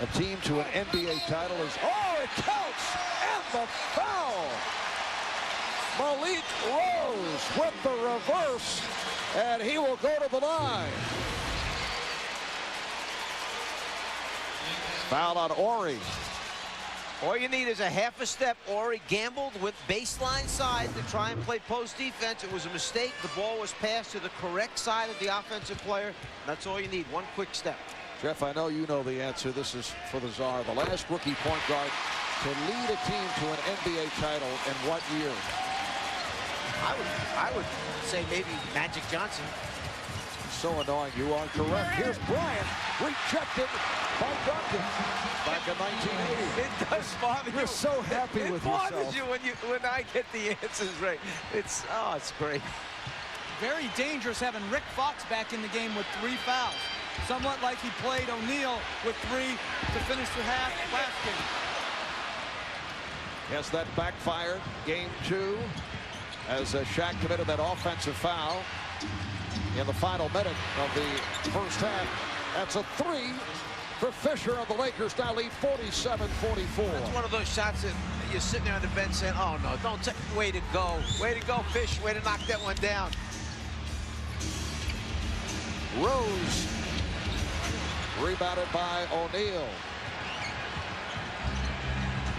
a team to an NBA title is... Oh, it counts! And the foul! Malik Rose with the reverse, and he will go to the line. Foul on Ori. All you need is a half a step. Ori gambled with baseline side to try and play post defense. It was a mistake. The ball was passed to the correct side of the offensive player. That's all you need, one quick step. Jeff, I know you know the answer. This is for the Czar. The last rookie point guard to lead a team to an NBA title in what year? I would say maybe Magic Johnson. So annoying. You are correct. Here's Bryant, rejected by Duncan back in 1980. It does bother you. You're so happy with yourself. It bothers you when I get the answers right. It's great. Very dangerous having Rick Fox back in the game with 3 fouls. Somewhat like he played O'Neal with 3 to finish the half last game. Yes, that backfired. Game 2 as Shaq committed that offensive foul in the final minute of the first half. That's a 3 for Fisher, and the Lakers now lead 47-44. That's one of those shots that you're sitting there on the bench saying, oh no, don't take, way to go, Fish, way to knock that one down. Rose rebounded by O'Neal.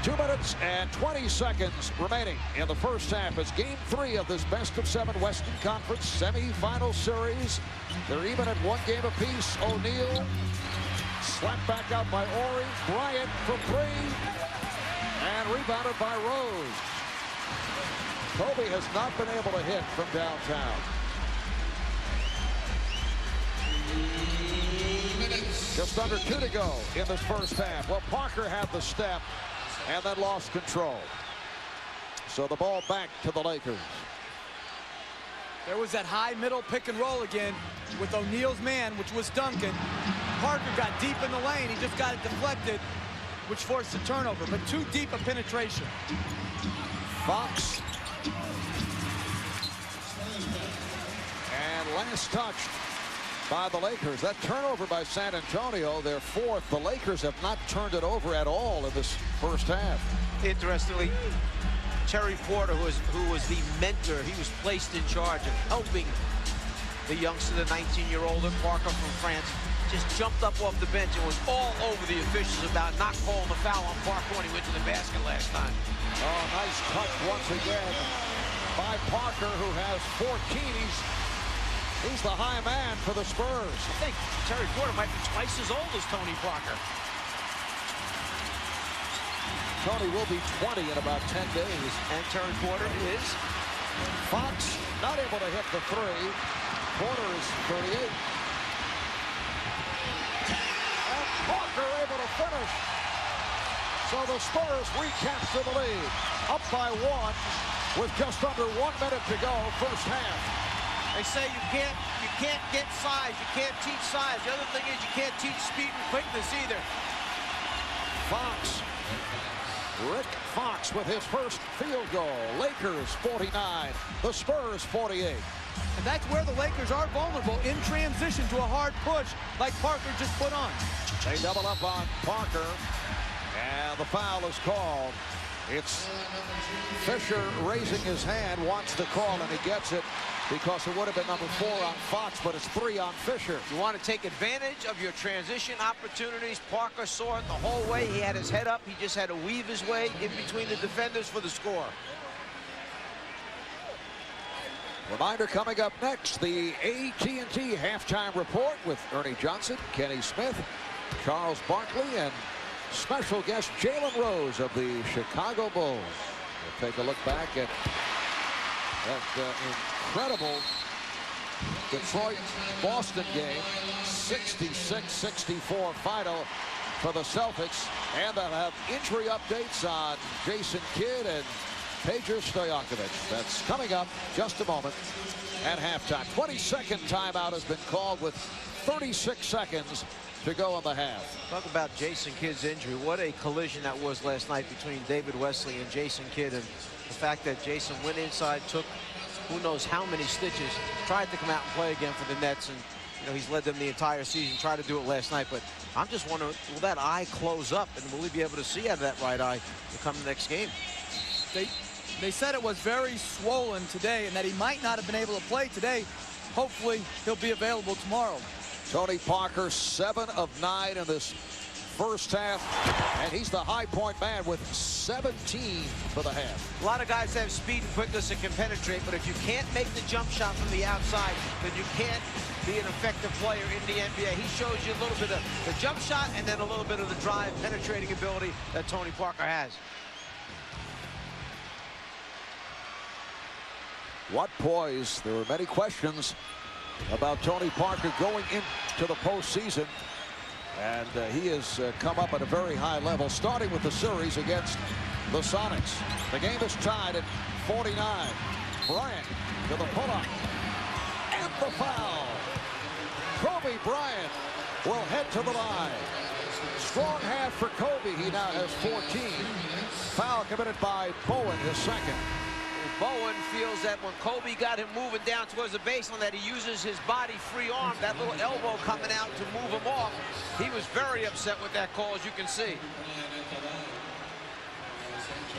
2 minutes and 20 seconds remaining in the first half as game 3 of this best-of-7 Western Conference semifinal series. They're even at 1 game apiece. O'Neal slapped back out by Ori. Bryant for 3 and rebounded by Rose. Kobe has not been able to hit from downtown. Just under 2 to go in this first half. Well, Parker had the step and then lost control. So the ball back to the Lakers. There was that high middle pick and roll again with O'Neal's man, which was Duncan. Parker got deep in the lane. He just got it deflected, which forced a turnover, but too deep a penetration. Fox. And last touch by the Lakers. That turnover by San Antonio, their 4th. The Lakers have not turned it over at all in this first half. Interestingly, Terry Porter, who was the mentor, he was placed in charge of helping the youngster, the 19-year-old Parker from France, just jumped up off the bench and was all over the officials about not calling the foul on Parker when he went to the basket last time. Oh, nice touch once again by Parker, who has 14. He's the high man for the Spurs. I think Terry Porter might be twice as old as Tony Parker. Tony will be 20 in about 10 days. And Terry Porter is? Fox not able to hit the 3. Porter is 38. And Parker able to finish. So the Spurs recapture the lead. Up by 1 with just under 1 minute to go, first half. They say you can't get size, you can't teach size. The other thing is you can't teach speed and quickness either. Fox. Rick Fox with his first field goal. Lakers 49, the Spurs 48. And that's where the Lakers are vulnerable in transition to a hard push like Parker just put on. They double up on Parker, and the foul is called. It's Fisher raising his hand, wants the call, and he gets it because it would have been number 4 on Fox, but it's 3 on Fisher. You want to take advantage of your transition opportunities. Parker saw it the whole way. He had his head up. He just had to weave his way in between the defenders for the score. Reminder coming up next, the AT&T halftime report with Ernie Johnson, Kenny Smith, Charles Barkley, and special guest Jalen Rose of the Chicago Bulls. We'll take a look back at that incredible Detroit-Boston game, 66-64 final for the Celtics. And they'll have injury updates on Jason Kidd and Peja Stojakovic. That's coming up just a moment at halftime. 22nd timeout has been called with 36 seconds to go in the half. Talk about Jason Kidd's injury. What a collision that was last night between David Wesley and Jason Kidd. And the fact that Jason went inside, took who knows how many stitches, tried to come out and play again for the Nets. And, you know, he's led them the entire season, tried to do it last night. But I'm just wondering, will that eye close up? And will he be able to see out of that right eye to come the next game? They said it was very swollen today and that he might not have been able to play today. Hopefully, he'll be available tomorrow. Tony Parker, 7 of 9 in this first half, and he's the high point man with 17 for the half. A lot of guys have speed and quickness that can penetrate, but if you can't make the jump shot from the outside, then you can't be an effective player in the NBA. He shows you a little bit of the jump shot and then a little bit of the drive, penetrating ability that Tony Parker has. What poise. There were many questions about Tony Parker going into the postseason. And he has come up at a very high level, starting with the series against the Sonics. The game is tied at 49. Bryant to the pull-up. And the foul. Kobe Bryant will head to the line. Strong half for Kobe. He now has 14. Foul committed by Bowen, his second. Bowen feels that when Kobe got him moving down towards the baseline, that he uses his body free arm, that little elbow coming out to move him off. He was very upset with that call, as you can see.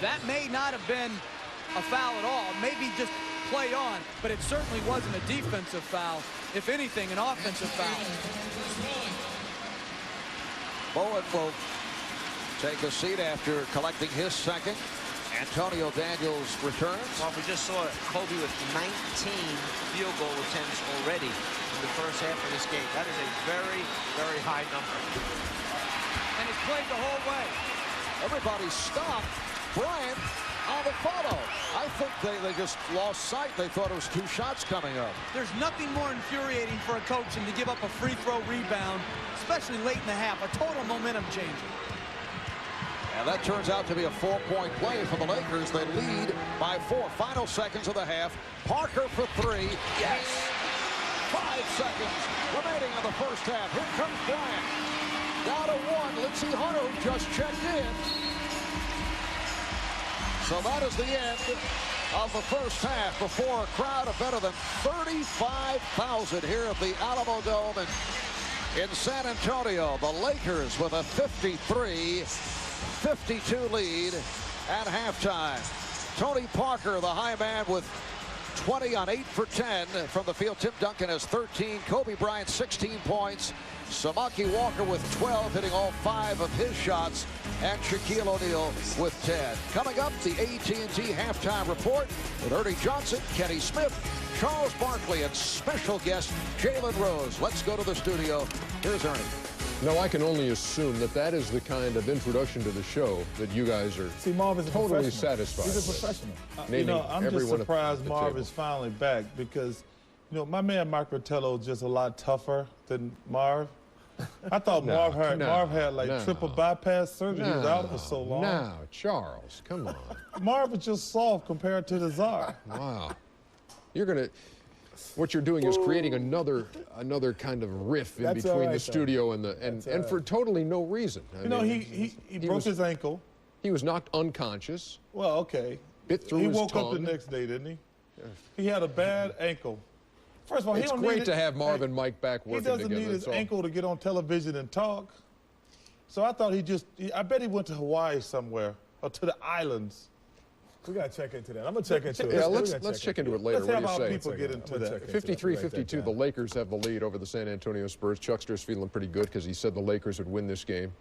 That may not have been a foul at all, maybe just play on, but it certainly wasn't a defensive foul. If anything, an offensive foul. Bowen will take a seat after collecting his second. Antonio Daniels returns. Well, we just saw Kobe with 19 field goal attempts already in the first half of this game. That is a very, very high number. And it's played the whole way. Everybody stopped Bryant on the photo. I think they just lost sight. They thought it was 2 shots coming up. There's nothing more infuriating for a coach than to give up a free throw rebound, especially late in the half, a total momentum changer. And that turns out to be a 4-point play for the Lakers. They lead by 4. Final seconds of the half. Parker for 3. Yes! 5 seconds remaining in the first half. Here comes Bryant. Down to 1. Lindsey Hunter, who just checked in. So that is the end of the first half before a crowd of better than 35,000 here at the Alamo Dome in San Antonio. The Lakers with a 53-52 lead at halftime. Tony Parker, the high man, with 20 on 8 for 10 from the field. Tim Duncan has 13. Kobe Bryant 16 points. Samaki Walker with 12, hitting all 5 of his shots. And Shaquille O'Neal with 10. Coming up, the AT&T halftime report with Ernie Johnson, Kenny Smith, Charles Barkley, and special guest Jalen Rose. Let's go to the studio. Here's Ernie. No, I can only assume that that is the kind of introduction to the show that you guys are totally satisfied with. He's a professional. I'm just surprised Marv is finally back because, my man Mike Rotello is just a lot tougher than Marv. I thought Marv had like triple bypass surgery. He was out for so long. Now, Charles, come on. Marv is just soft compared to the Czar. Wow. What you're doing is creating another kind of riff in between the studio and for totally no reason. He broke his ankle. He was knocked unconscious. Well, okay. Bit through his tongue. He woke up the next day, didn't he? He had a bad ankle. First of all, it's great to have Marv and Mike back working together. He doesn't need his ankle to get on television and talk. So I thought I bet he went to Hawaii somewhere or to the islands. We got to check into that. I'm going to check into it. Yeah, let's check into it later. Let's have our people get into that. 53-52, the Lakers have the lead over the San Antonio Spurs. Chuckster's feeling pretty good because he said the Lakers would win this game.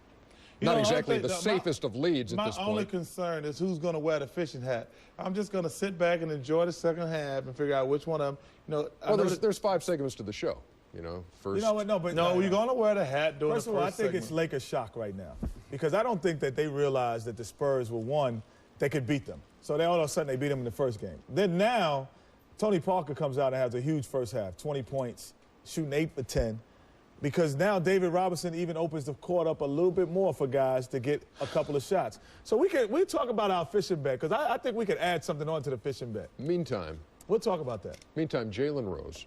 Not exactly the safest of leads at this point. My only concern is who's going to wear the fishing hat. I'm just going to sit back and enjoy the second half and figure out which one of them. Well, there's 5 segments to the show. First. You know what? No, you're going to wear the hat during the first segment. First of all, I think it's Lakers shock right now because I don't think that they realized that the Spurs were one they could beat them. So all of a sudden they beat them in the first game. Then now, Tony Parker comes out and has a huge first half, 20 points, shooting 8 for 10. Because now David Robinson even opens the court up a little bit more for guys to get a couple of shots. So we talk about our fishing bet, because I think we could add something on to the fishing bet. Meantime. We'll talk about that. Meantime, Jalen Rose,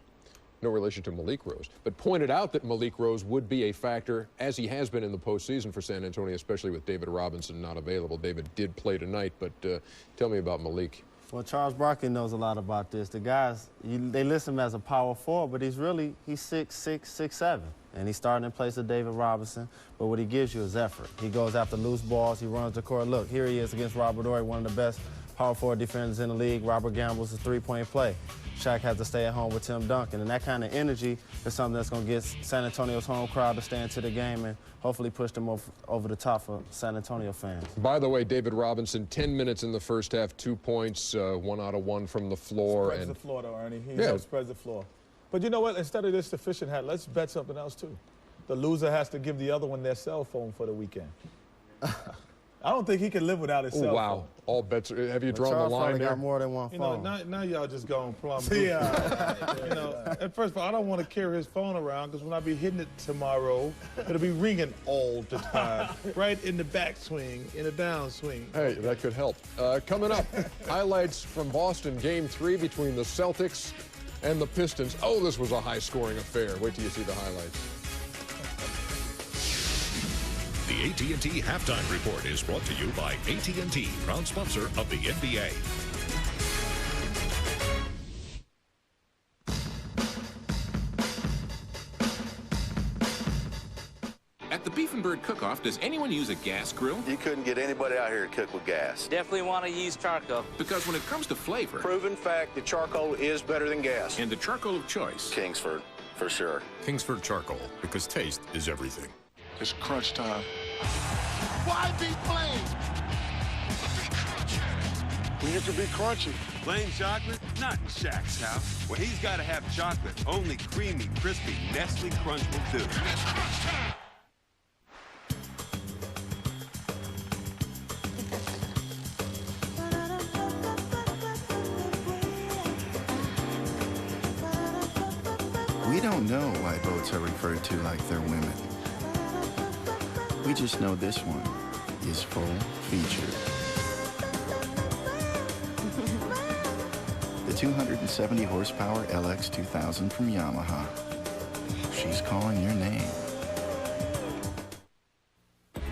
no relation to Malik Rose, but pointed out that Malik Rose would be a factor, as he has been in the postseason for San Antonio, especially with David Robinson not available. David did play tonight, but tell me about Malik. Well, Charles Barkley knows a lot about this. The guys, they list him as a power forward, but he's 6'6", 6'7". And he's starting in place of David Robinson, but what he gives you is effort. He goes after loose balls. He runs the court. Look, here he is against Robert Horry, one of the best power forward defenders in the league. Robert gambles a 3-point play. Shaq has to stay at home with Tim Duncan, and that kind of energy is something that's going to get San Antonio's home crowd to stay into the game and hopefully push them over the top for San Antonio fans. By the way, David Robinson, 10 minutes in the first half, 2 points, 1 out of 1 from the floor. Spreads the floor, though, Ernie. He spreads the floor. But you know what? Instead of this efficient hat, let's bet something else, too. The loser has to give the other one their cell phone for the weekend. I don't think he can live without his cell phone. Wow. All bets are, have you drawn the line there? Got more than one phone. Now y'all just going plumb. Yeah. And first of all, I don't want to carry his phone around because when I be hitting it tomorrow, it'll be ringing all the time. Right in the backswing, in the downswing. Hey, that could help. Coming up, highlights from Boston, Game 3 between the Celtics and the Pistons. Oh, this was a high-scoring affair. Wait till you see the highlights. The AT&T Halftime Report is brought to you by AT&T, proud sponsor of the NBA. At the Beef and Bird Cook-Off, does anyone use a gas grill? You couldn't get anybody out here to cook with gas. Definitely want to use charcoal. Because when it comes to flavor... Proven fact, the charcoal is better than gas. And the charcoal of choice? Kingsford, for sure. Kingsford Charcoal, because taste is everything. It's crunch time. Why be plain? We need to be crunchy. Plain chocolate? Not in Shaq's house. Well, he's got to have chocolate. Only creamy, crispy Nestle Crunch will do. It's crunch time. We don't know why boats are referred to like they're women. We just know this one is full-featured. The 270 horsepower LX 2000 from Yamaha. She's calling your name.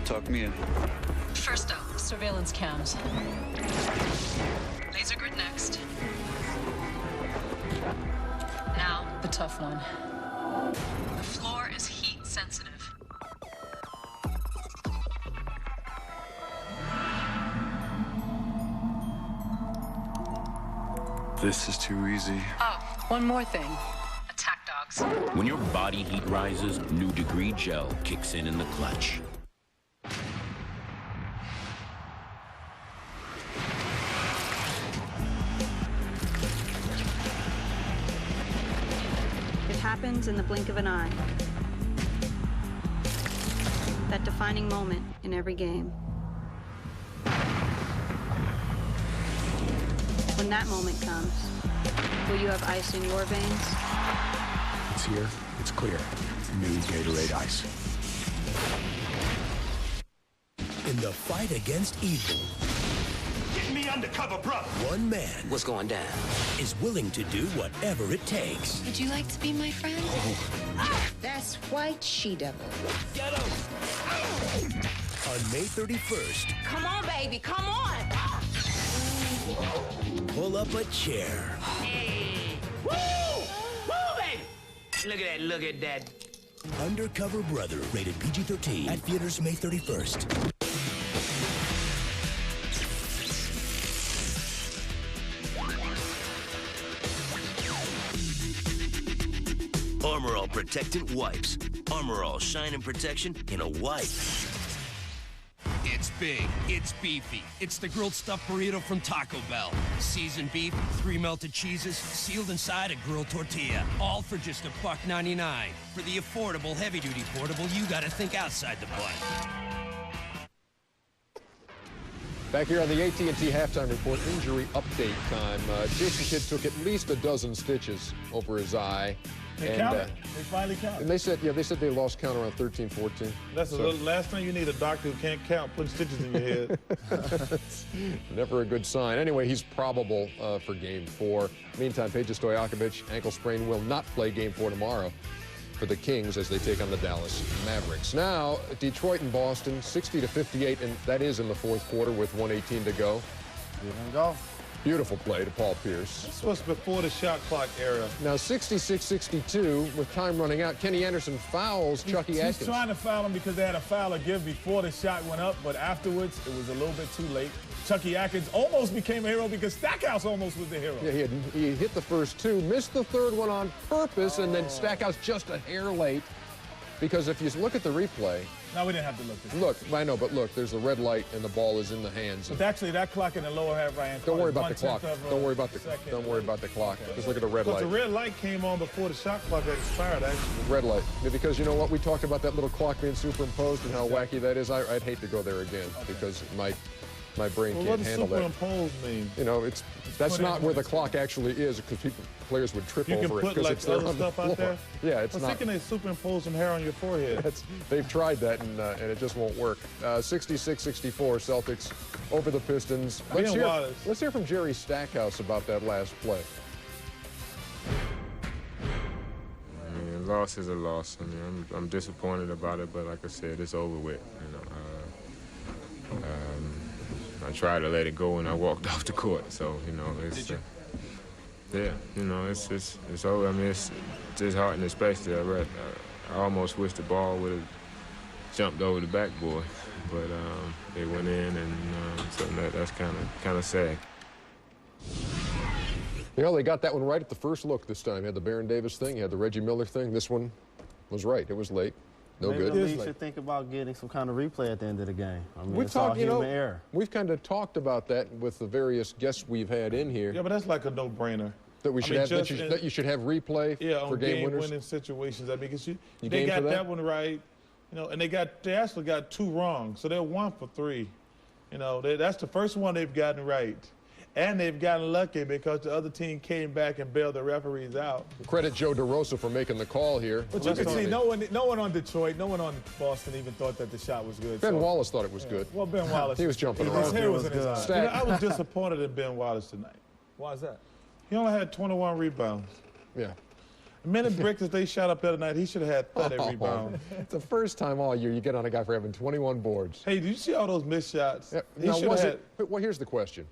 Talk me in. First up, surveillance cams. Laser grid next. Now, the tough one. The floor is heat sensitive. This is too easy. Oh, one more thing. Attack dogs. When your body heat rises, New Degree Gel kicks in the clutch. It happens in the blink of an eye. That defining moment in every game. When that moment comes, will you have ice in your veins? It's here. It's clear. New Gatorade Ice. In the fight against evil, Get me undercover, brother. one man What's going down? is willing to do whatever it takes. Would you like to be my friend? That's White She-Devil. Get him! On May 31st, Come on, baby, come on! pull up a chair. Hey! Woo! Woo, baby! Look at that. Undercover Brother, rated PG-13, at theaters May 31st. Armor All Protectant Wipes. Armor All Shine and Protection in a wipe. It's big, it's beefy. It's the grilled stuffed burrito from Taco Bell. Seasoned beef, 3 melted cheeses, sealed inside a grilled tortilla. All for just $1.99. For the affordable, heavy-duty portable, you gotta think outside the bun. Back here on the AT&T Halftime Report, injury update time. Jason Kidd took at least a dozen stitches over his eye. They counted. They finally counted. And they said they lost count around 13, 14. That's the last thing you need, a doctor who can't count, putting stitches in your head. Never a good sign. Anyway, he's probable for Game 4. Meantime, Peja Stojakovic, ankle sprain, will not play Game 4 tomorrow for the Kings as they take on the Dallas Mavericks. Now, Detroit and Boston, 60-58, and that is in the fourth quarter with 1:18 to go. Give and go. Beautiful play to Paul Pierce. This was before the shot clock era. Now 66-62 with time running out. Kenny Anderson fouls Chucky Atkins. He's trying to foul him because they had a foul to give before the shot went up, but afterwards it was a little bit too late. Chucky Atkins almost became a hero because Stackhouse almost was the hero. Yeah, he hit the first two, missed the third one on purpose, and then Stackhouse just a hair late. Because if you look at the replay... No, we didn't have to look. Look, I know, but look, there's the red light and the ball is in the hands. But actually, that clock in the lower half right hand. Don't worry about the clock. Don't worry about the clock. Okay. Just look at the red light. Because the red light came on before the shot clock expired, actually. Red light. Because you know what? We talked about that little clock being superimposed and how wacky that is. I'd hate to go there again because my brain can't handle that. What does superimposed mean? You know, that's not where the clock actually is because players would trip over it because it's there on the floor. Out there? Yeah, it's not. I was thinking they superimpose some hair on your forehead. They've tried that and it just won't work. 66-64 Celtics over the Pistons. Let's hear from Jerry Stackhouse about that last play. I mean, a loss is a loss. I mean, I'm disappointed about it, but like I said, it's over with. You know, I tried to let it go when I walked off the court. So you know, it's yeah, you know, it's over. I mean, it's disheartening, especially. I almost wish the ball would have jumped over the backboard, but it went in, and so that's kind of sad. You know, they got that one right at the first look this time. You had the Baron Davis thing, you had the Reggie Miller thing. This one was right. It was late. Maybe good. The league should think about getting some kind of replay at the end of the game. I mean, we've talked, all human error. We've kind of talked about that with the various guests we've had in here. Yeah, but that's like a no-brainer. That we should that you should have replay for game winners. Winning situations. I mean, because they got that one right, you know, and they actually got 2 wrong, so they're 1 for 3. You know, that's the first one they've gotten right. And they've gotten lucky because the other team came back and bailed the referees out. Credit Joe DeRosa for making the call here. But you can see no one on Detroit, no one on Boston even thought that the shot was good. Ben Wallace thought it was good. Well, Ben Wallace. He was jumping around. His hair was in his eyes. You know, I was disappointed in Ben Wallace tonight. Why is that? He only had 21 rebounds. Yeah. The minute bricks that they shot up the other night, he should have had 30 rebounds. It's the first time all year you get on a guy for having 21 boards. Hey, did you see all those missed shots? Yeah. Well, here's the question.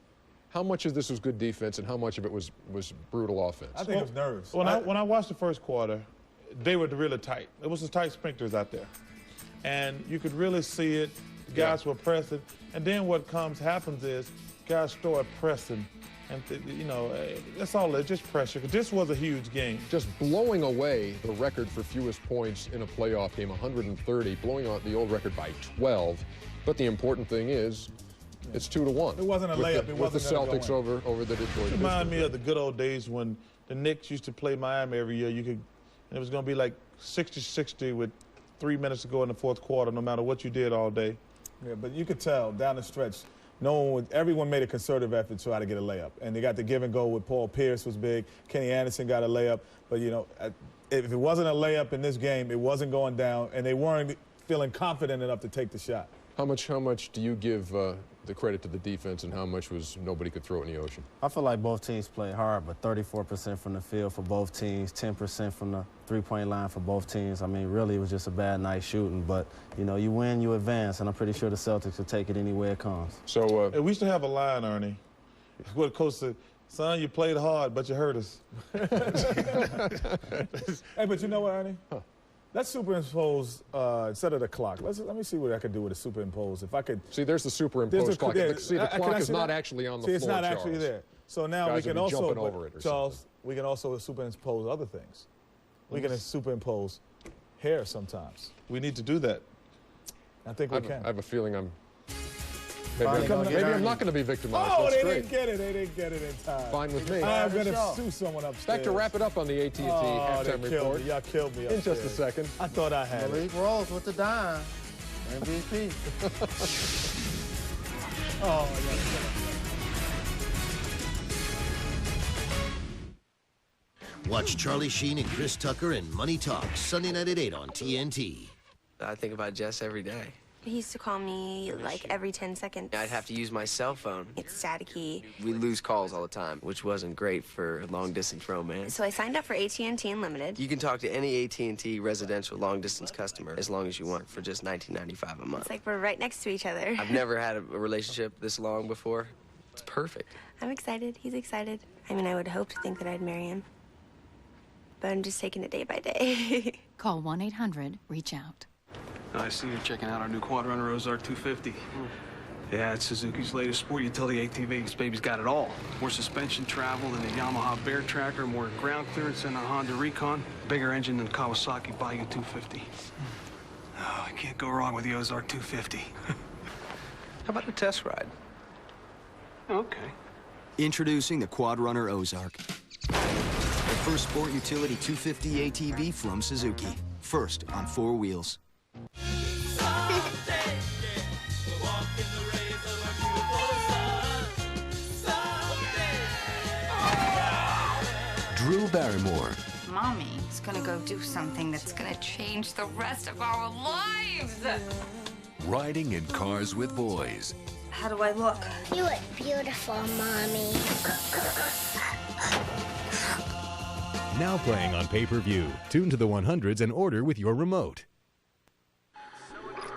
How much of this was good defense and how much of it was brutal offense? I think it was nerves. When I watched the first quarter, they were really tight. It was some tight sprinters out there. And you could really see it. The guys were pressing. And then what happens is guys start pressing. And, you know, that's all it is, just pressure. This was a huge game. Just blowing away the record for fewest points in a playoff game, 130, blowing out the old record by 12. But the important thing is, it's 2-1. It wasn't a layup. It wasn't the Celtics over the Detroit Pistons. It reminded me of the good old days when the Knicks used to play Miami every year. And it was going to be like 60-60 with 3 minutes to go in the fourth quarter, no matter what you did all day. Yeah, but you could tell down the stretch, everyone made a concerted effort to try to get a layup. And they got the give and go with Paul Pierce was big. Kenny Anderson got a layup. But, you know, if it wasn't a layup in this game, it wasn't going down. And they weren't feeling confident enough to take the shot. How much do you give the credit to the defense and how much was nobody could throw it in the ocean? I feel like both teams played hard, but 34% from the field for both teams, 10% from the three-point line for both teams. I mean, really, it was just a bad night shooting. But, you know, you win, you advance, and I'm pretty sure the Celtics will take it any way it comes. So we used to have a line, Ernie. What Coach said, son, you played hard, but you hurt us. Hey, but you know what, Ernie? Huh. Let's superimpose instead of the clock. Let me see what I could do with a superimpose. If I could see, there's the superimposed clock. See, the clock is not actually on the floor. It's not actually there. So now guys we can also, over it Charles, we can also superimpose other things. We can superimpose hair sometimes. We need to do that. I think we can. I have a feeling maybe I'm not going to be victimized. Oh, That's they great. didn't get it. They didn't get it in time. Fine with me. I'm going to sue someone upstairs. Back to wrap it up on the AT&T halftime report. Y'all killed me in just a second. I thought I had Malik Rose with the dime. MVP. Oh, yeah. Watch Charlie Sheen and Chris Tucker in Money Talks Sunday night at 8 on TNT. I think about Jess every day. He used to call me like every 10 seconds. I'd have to use my cell phone. It's staticky. We lose calls all the time, which wasn't great for long-distance romance. So I signed up for AT&T Unlimited. You can talk to any AT&T residential long-distance customer as long as you want for just $19.95 a month. It's like we're right next to each other. I've never had a relationship this long before. It's perfect. I'm excited. He's excited. I mean, I would hope to think that I'd marry him. But I'm just taking it day by day. Call 1-800-REACH-OUT. I see you're checking out our new Quadrunner R2G3. Yeah, it's Suzuki's latest sport utility ATV. This baby's got it all. More suspension travel than the Yamaha Bear Tracker, more ground clearance than a Honda Recon, bigger engine than Kawasaki Bayou 250. Oh, I can't go wrong with the Ozark 250. How about a test ride? Okay. Introducing the Quad Runner Ozark. The first sport utility 250 ATV from Suzuki. First on 4 wheels. Drew Barrymore. Mommy is gonna go do something that's gonna change the rest of our lives. Riding in cars with boys. How do I look? You look beautiful, Mommy. Now playing on pay-per-view. Tune to the 100s and order with your remote.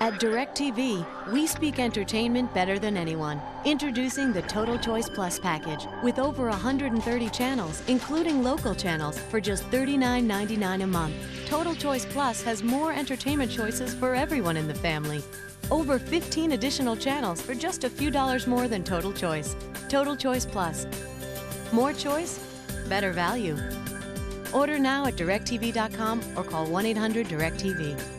At DirecTV, we speak entertainment better than anyone. Introducing the Total Choice Plus package with over 130 channels, including local channels, for just $39.99 a month. Total Choice Plus has more entertainment choices for everyone in the family. Over 15 additional channels for just a few dollars more than Total Choice. Total Choice Plus. More choice, better value. Order now at directtv.com or call 1-800-DIRECTV.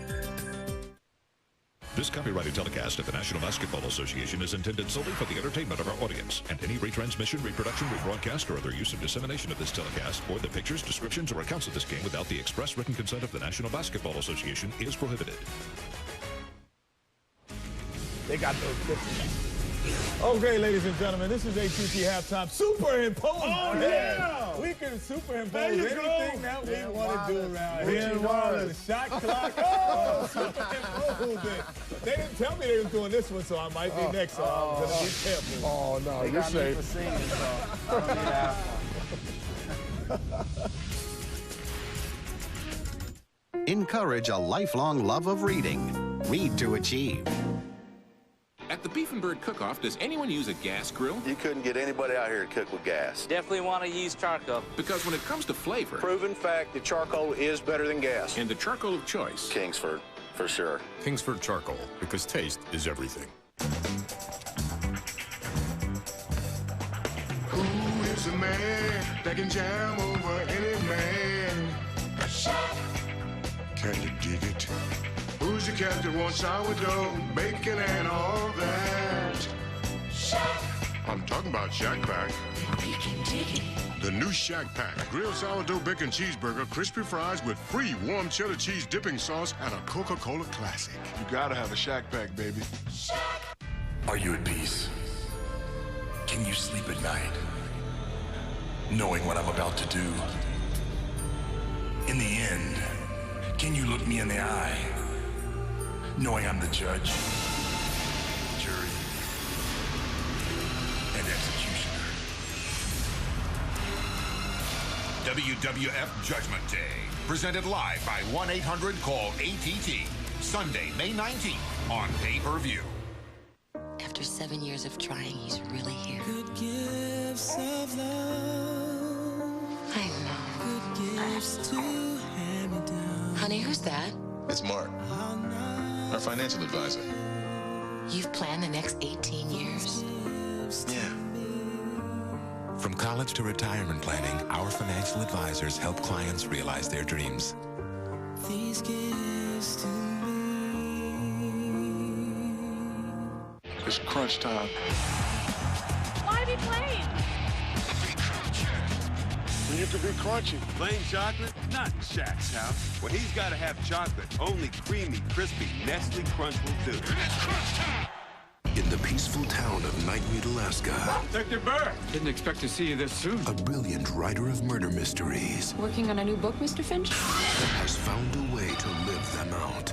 This copyrighted telecast of the National Basketball Association is intended solely for the entertainment of our audience, and any retransmission, reproduction, rebroadcast, or other use or dissemination of this telecast, or the pictures, descriptions, or accounts of this game without the express written consent of the National Basketball Association is prohibited. They got those clips. Okay, ladies and gentlemen, this is ATT halftime. Superimpose. Oh, yeah. We can superimpose anything that we want to do around here. The shot clock. Oh, superimpose it. They didn't tell me they were doing this one, so I might be next. So I'm going to be careful. Oh, no, you're safe. Encourage a lifelong love of reading. Read to achieve. At the Beef and Bird Cook-Off, does anyone use a gas grill? You couldn't get anybody out here to cook with gas. Definitely want to use charcoal. Because when it comes to flavor... Proven fact that charcoal is better than gas. And the charcoal of choice? Kingsford, for sure. Kingsford Charcoal, because taste is everything. Who is the man that can jam over any man? Can you dig it? Who's the cat that wants sourdough, bacon, and all that? I'm talking about Shack Pack. The new Shack Pack. Grilled sourdough bacon cheeseburger, crispy fries with free warm cheddar cheese dipping sauce, and a Coca-Cola Classic. You gotta have a Shack Pack, baby. Are you at peace? Can you sleep at night, knowing what I'm about to do? In the end, can you look me in the eye, knowing I'm the judge, jury, and executioner? WWF Judgment Day, presented live by 1-800-CALL-ATT, Sunday, May 19th on pay-per-view. After 7 years of trying, he's really here. Good gifts of love. I know. Good gifts to hand me down. Honey, who's that? It's Mark, our financial advisor. You've planned the next 18 years? Yeah. From college to retirement planning, our financial advisors help clients realize their dreams. These gifts to me. It's crunch time. Why be plain? You can be crunchy. Plain chocolate? Not in Shaq's house. Well, he's got to have chocolate. Only creamy, crispy Nestle Crunch will do. It's crunch time! In the peaceful town of Nightmead, Alaska. Detective Burr! Didn't expect to see you this soon. A brilliant writer of murder mysteries Working on a new book, Mr. Finch? has found a way to live them out.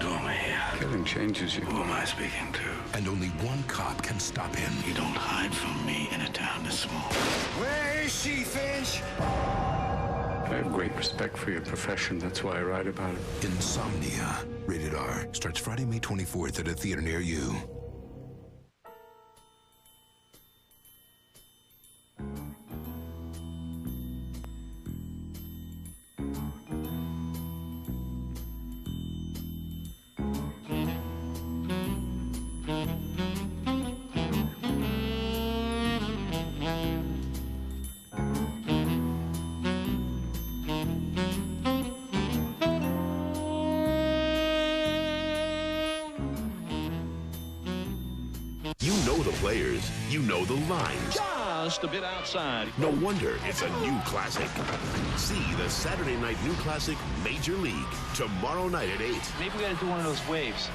Killing changes you. Who am I speaking to? And only one cop can stop him. You don't hide from me in a town this small. Where is she, Finch? I have great respect for your profession. That's why I write about it. Insomnia. Rated R. Starts Friday, May 24th at a theater near you. players, you know the lines. Just a bit outside. No wonder it's a new classic. See the Saturday night new classic Major League tomorrow night at 8. Maybe we got to do one of those waves.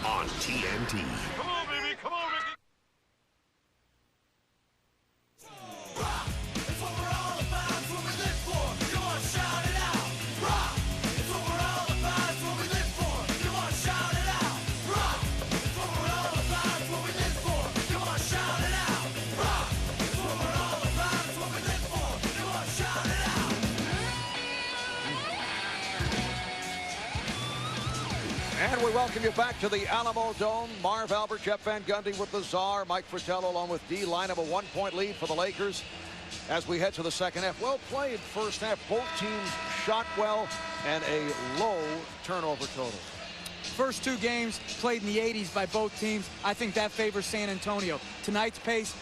On TNT. Come on, baby. Come on, Ricky. And we welcome you back to the Alamo Dome. Marv Albert, Jeff Van Gundy with the Czar, Mike Fratello along with D. Line of a 1-point lead for the Lakers as we head to the second half. Well played first half. Both teams shot well and a low turnover total. First two games played in the 80s by both teams. I think that favors San Antonio. Tonight's pace,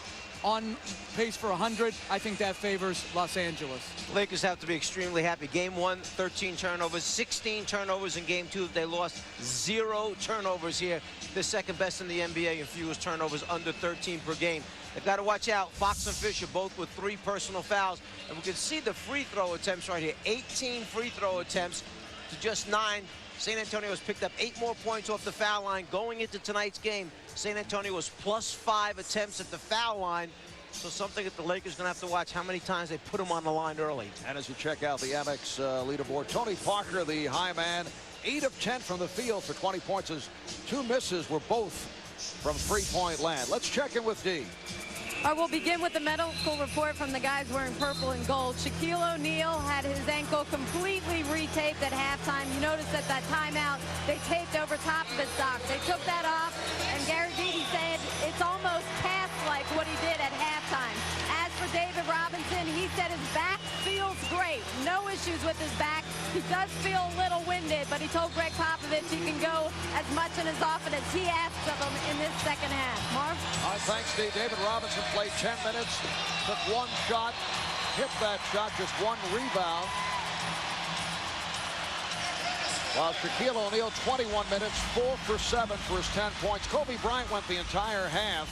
on pace for 100, I think that favors Los Angeles. Lakers have to be extremely happy. Game 1, 13 turnovers, 16 turnovers in game 2. They lost 0 turnovers here. They're second best in the NBA in fewest turnovers, under 13 per game. They've got to watch out. Fox and Fisher both with 3 personal fouls. And we can see the free throw attempts right here. 18 free throw attempts to just 9. San Antonio has picked up 8 more points off the foul line. Going into tonight's game, San Antonio was +5 attempts at the foul line. So something that the Lakers going to have to watch how many times they put him on the line early. And as you check out the Amex leaderboard, Tony Parker, the high man, 8 of 10 from the field for 20 points. His 2 misses were both from three-point land. Let's check in with D. All right, we'll begin with the medical report from the guys wearing purple and gold. Shaquille O'Neal had his ankle completely retaped at halftime. You notice that timeout, they taped over top of his socks. They took that off, and Gary Beatty said it's almost cast-like what he did at halftime. As for David Robinson, he said his back feels great. No issues with his back. He does feel a little winded, but he told Greg Popovich he can go as much and as often as he asks of him in this second half. Marv? All right, thanks, Steve. David Robinson played 10 minutes, took 1 shot, hit that shot, just 1 rebound. While Shaquille O'Neal, 21 minutes, 4 for 7 for his 10 points. Kobe Bryant went the entire half,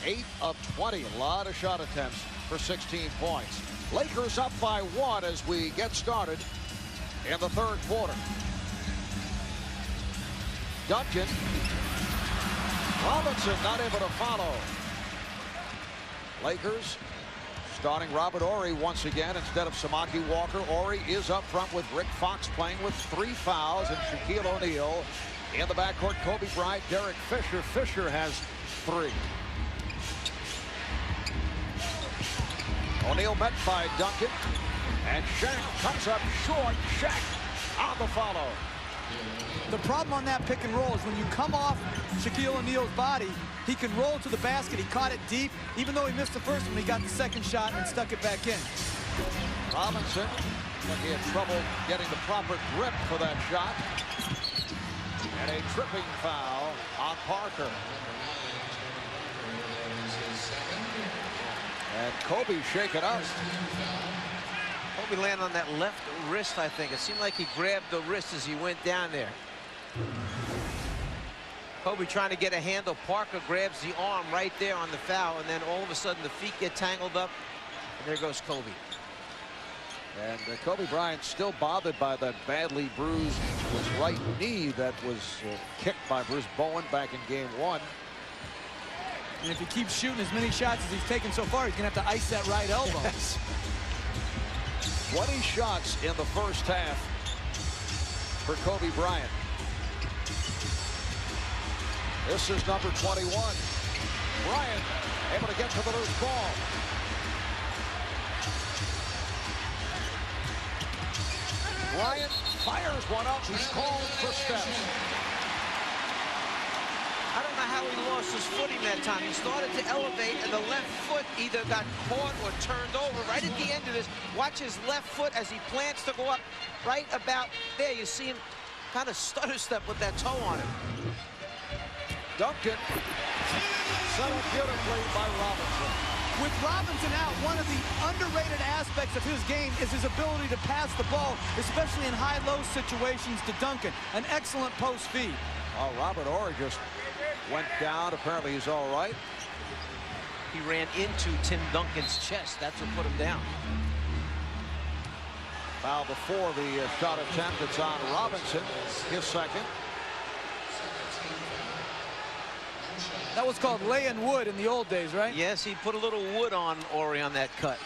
8 of 20. A lot of shot attempts for 16 points. Lakers up by 1 as we get started in the third quarter. Duncan. Robinson not able to follow. Lakers starting Robert Horry once again instead of Samaki Walker. Horry is up front with Rick Fox playing with 3 fouls and Shaquille O'Neal in the backcourt. Kobe Bryant, Derek Fisher. Fisher has 3. O'Neal met by Duncan, and Shaq comes up short. Shaq on the follow. The problem on that pick and roll is when you come off Shaquille O'Neal's body, he can roll to the basket. He caught it deep. Even though he missed the first one, he got the second shot and stuck it back in. Robinson, but he had trouble getting the proper grip for that shot. And a tripping foul on Parker. And Kobe shaken up. Kobe landed on that left wrist, I think. It seemed like he grabbed the wrist as he went down there. Kobe trying to get a handle. Parker grabs the arm right there on the foul, and then all of a sudden the feet get tangled up, and there goes Kobe. And Kobe Bryant still bothered by that badly bruised his right knee that was kicked by Bruce Bowen back in game 1. And if he keeps shooting as many shots as he's taken so far, he's going to have to ice that right elbow. Yes. 20 shots in the first half for Kobe Bryant. This is number 21. Bryant able to get to the loose ball. Bryant fires one up. He's called for steps. I don't know how he lost his footing that time. He started to elevate, and the left foot either got caught or turned over. Right at the end of this, watch his left foot as he plants to go up right about there. You see him kind of stutter step with that toe on him. Duncan set up beautifully by Robinson. With Robinson out, one of the underrated aspects of his game is his ability to pass the ball, especially in high-low situations to Duncan. An excellent post feed. Robert Horry just went down. Apparently he's all right. He ran into Tim Duncan's chest. That's what put him down. Foul before the shot attempt. It's on Robinson, his second. That was called laying wood in the old days, right? Yes, he put a little wood on Ori on that cut.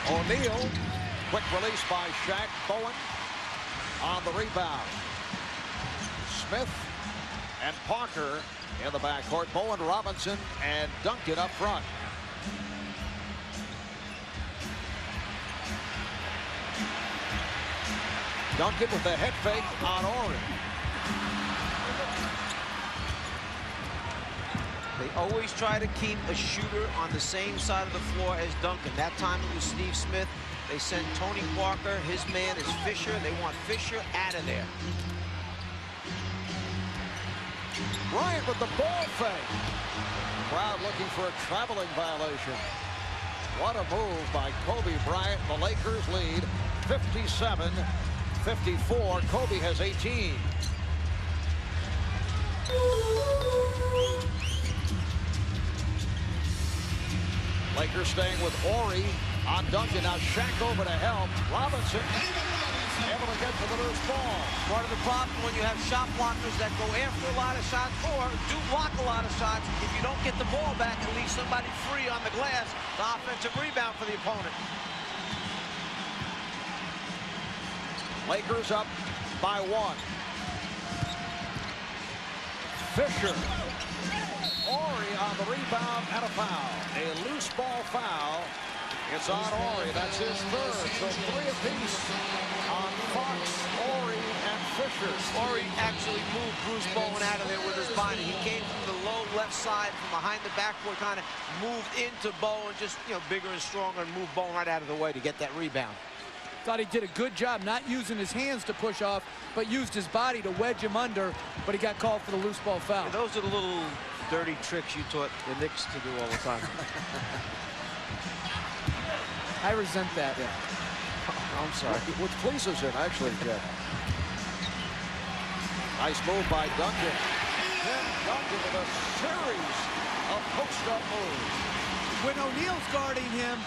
O'Neal, quick release by Shaq. Bowen on the rebound. Smith and Parker in the backcourt. Bowen, Robinson, and Duncan up front. Duncan with the head fake on Ori. They always try to keep a shooter on the same side of the floor as Duncan. That time it was Steve Smith. They sent Tony Parker. His man is Fisher. They want Fisher out of there. Bryant with the ball fake. Crowd looking for a traveling violation. What a move by Kobe Bryant. The Lakers lead 57-54. Kobe has 18. Lakers staying with Ori on Duncan. Now Shaq over to help. Robinson able to get to the loose ball. Part of the problem when you have shot blockers that go after a lot of shots or do block a lot of shots, if you don't get the ball back and leave somebody free on the glass, the offensive rebound for the opponent. Lakers up by 1. Fisher. Ori on the rebound and a foul. A loose ball foul. It's on Ori. That's his third. So 3 apiece on Fox, Ori, and Fisher. Ori actually moved Bruce Bowen out of there with his body. He came from the low left side, from behind the backboard, kind of moved into Bowen, just, you know, bigger and stronger, and moved Bowen right out of the way to get that rebound. Thought he did a good job not using his hands to push off, but used his body to wedge him under, but he got called for the loose ball foul. And those are the little dirty tricks you taught the Knicks to do all the time. I resent that. Yeah. I'm sorry. Which pleases him, actually, Jeff. Nice move by Duncan. Then Duncan with a series of post-up moves. When O'Neal's guarding him,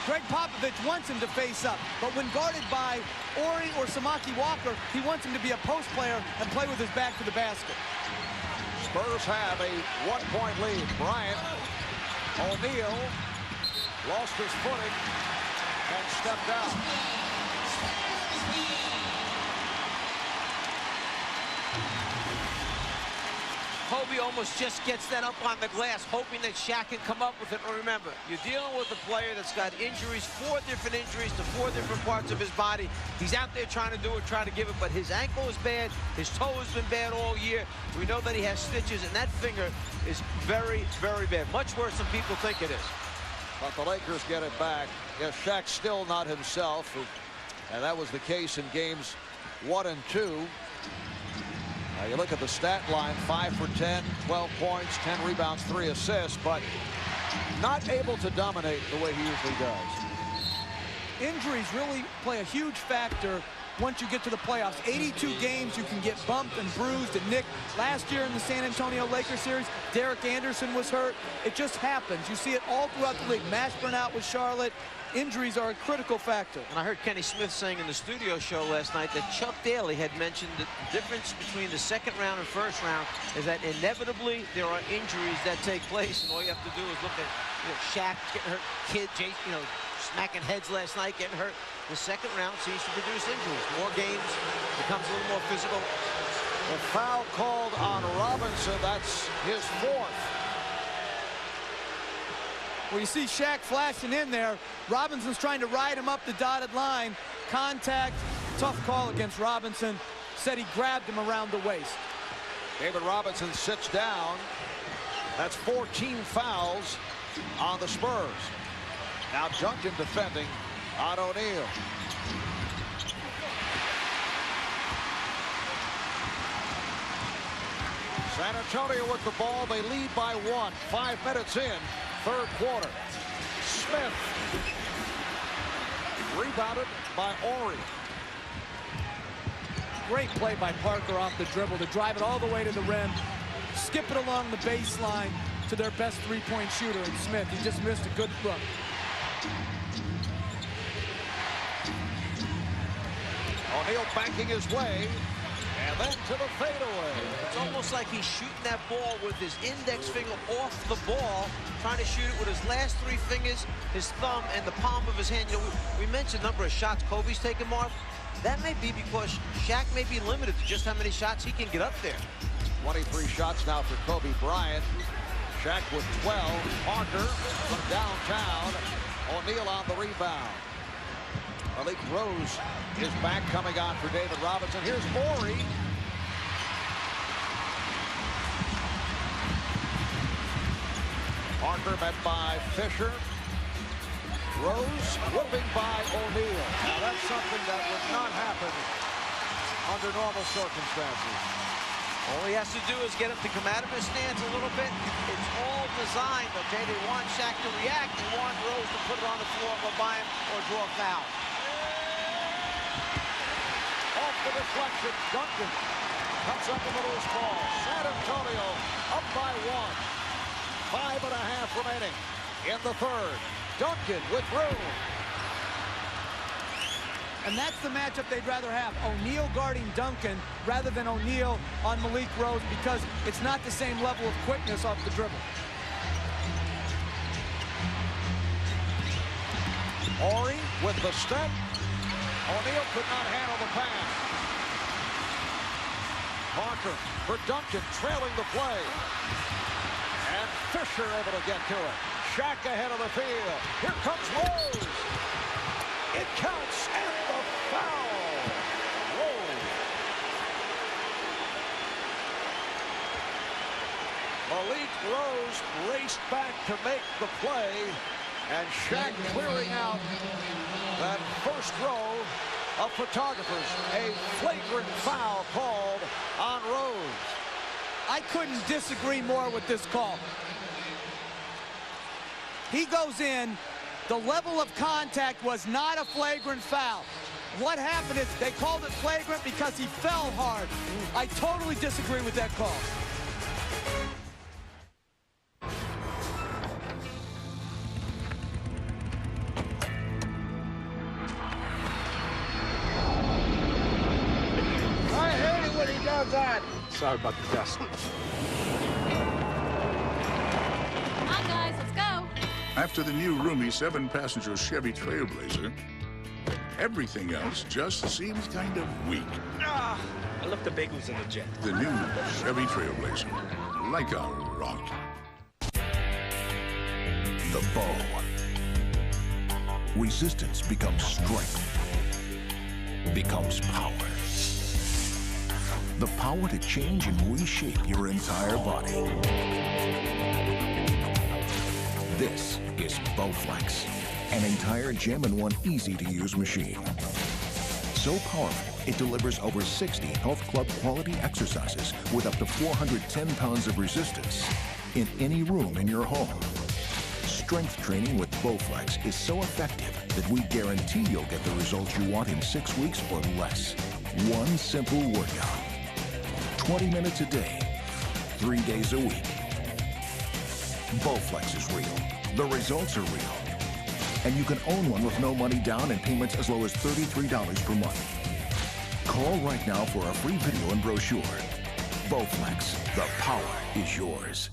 Greg Popovich wants him to face up, but when guarded by Ori or Samaki Walker, he wants him to be a post player and play with his back to the basket. Spurs have a 1-point lead. Bryant, O'Neal lost his footing and stepped out. Kobe almost just gets that up on the glass, hoping that Shaq can come up with it. But remember, you're dealing with a player that's got injuries, 4 different injuries to 4 different parts of his body. He's out there trying to do it, trying to give it, but his ankle is bad. His toe has been bad all year. We know that he has stitches, and that finger is very, very bad. Much worse than people think it is. But the Lakers get it back. Yes, Shaq's still not himself, and that was the case in games 1 and 2. Now you look at the stat line, 5 for 10, 12 points, 10 rebounds, 3 assists, but not able to dominate the way he usually does. Injuries really play a huge factor once you get to the playoffs. 82 games, you can get bumped and bruised and nicked. Last year in the San Antonio Lakers series, Derek Anderson was hurt. It just happens. You see it all throughout the league. Mashburn out with Charlotte. Injuries are a critical factor. And I heard Kenny Smith saying in the studio show last night that Chuck Daly had mentioned the difference between the second round and first round is that inevitably there are injuries that take place, and all you have to do is look at, you know, Shaq getting hurt, Kid, you know, smacking heads last night, getting hurt. The second round seems to produce injuries. More games, becomes a little more physical. The foul called on Robinson. That's his 4th. Well, you see Shaq flashing in there. Robinson's trying to ride him up the dotted line. Contact, tough call against Robinson. Said he grabbed him around the waist. David Robinson sits down. That's 14 fouls on the Spurs. Now Duncan defending on O'Neal. San Antonio with the ball. They lead by 1. 5 minutes in. 3rd quarter. Smith rebounded by Ori. great play by Parker off the dribble to drive it all the way to the rim, skip it along the baseline to their best three-point shooter in Smith. He just missed a good look. O'Neal banking his way, and then to the fadeaway. It's almost like he's shooting that ball with his index finger off the ball, trying to shoot it with his last three fingers, his thumb, and the palm of his hand. You know, we mentioned the number of shots Kobe's taken, Marv. That may be because Shaq may be limited to just how many shots he can get up there. 23 shots now for Kobe Bryant. Shaq with 12. Parker from downtown. O'Neal on the rebound. Malik Rose is back, coming on for David Robinson. Here's Morey. Parker met by Fisher. Rose whipping by O'Neal. Now that's something that would not happen under normal circumstances. All he has to do is get him to come out of his stance a little bit. It's all designed, okay? They want Shaq to react. They want Rose to put it on the floor, go by him, or draw a foul. Off the deflection, Duncan cuts up the middle of his ball. San Antonio up by 1. 5.5 remaining in the third. Duncan with room. And that's the matchup they'd rather have. O'Neal guarding Duncan rather than O'Neal on Malik Rose, because it's not the same level of quickness off the dribble. Morey with the step. O'Neal could not handle the pass. Parker for Duncan, trailing the play. And Fisher able to get to it. Shaq ahead of the field. Here comes Rose. It counts, and the foul. Rose. Malik Rose raced back to make the play, and Shaq clearing out that first row of photographers. A flagrant foul called on Rose. I couldn't disagree more with this call. He goes in. The level of contact was not a flagrant foul. What happened is they called it flagrant because he fell hard. I totally disagree with that call. I hate it when he does that. Sorry about the dust. Come on, guys, let's go. After the new roomy 7-passenger Chevy Trailblazer, everything else just seems kind of weak. I left the bagels in the jet. The new Chevy Trailblazer, like a rock. The bow. Resistance becomes strength. Becomes power. The power to change and reshape your entire body. This is Bowflex, an entire gem-in-one easy-to-use machine. So powerful, it delivers over 60 health club quality exercises with up to 410 pounds of resistance in any room in your home. Strength training with Bowflex is so effective that we guarantee you'll get the results you want in 6 weeks or less. One simple workout. 20 minutes a day, 3 days a week. Bowflex is real. The results are real. And you can own one with no money down and payments as low as $33 per month. Call right now for a free video and brochure. Bowflex, the power is yours.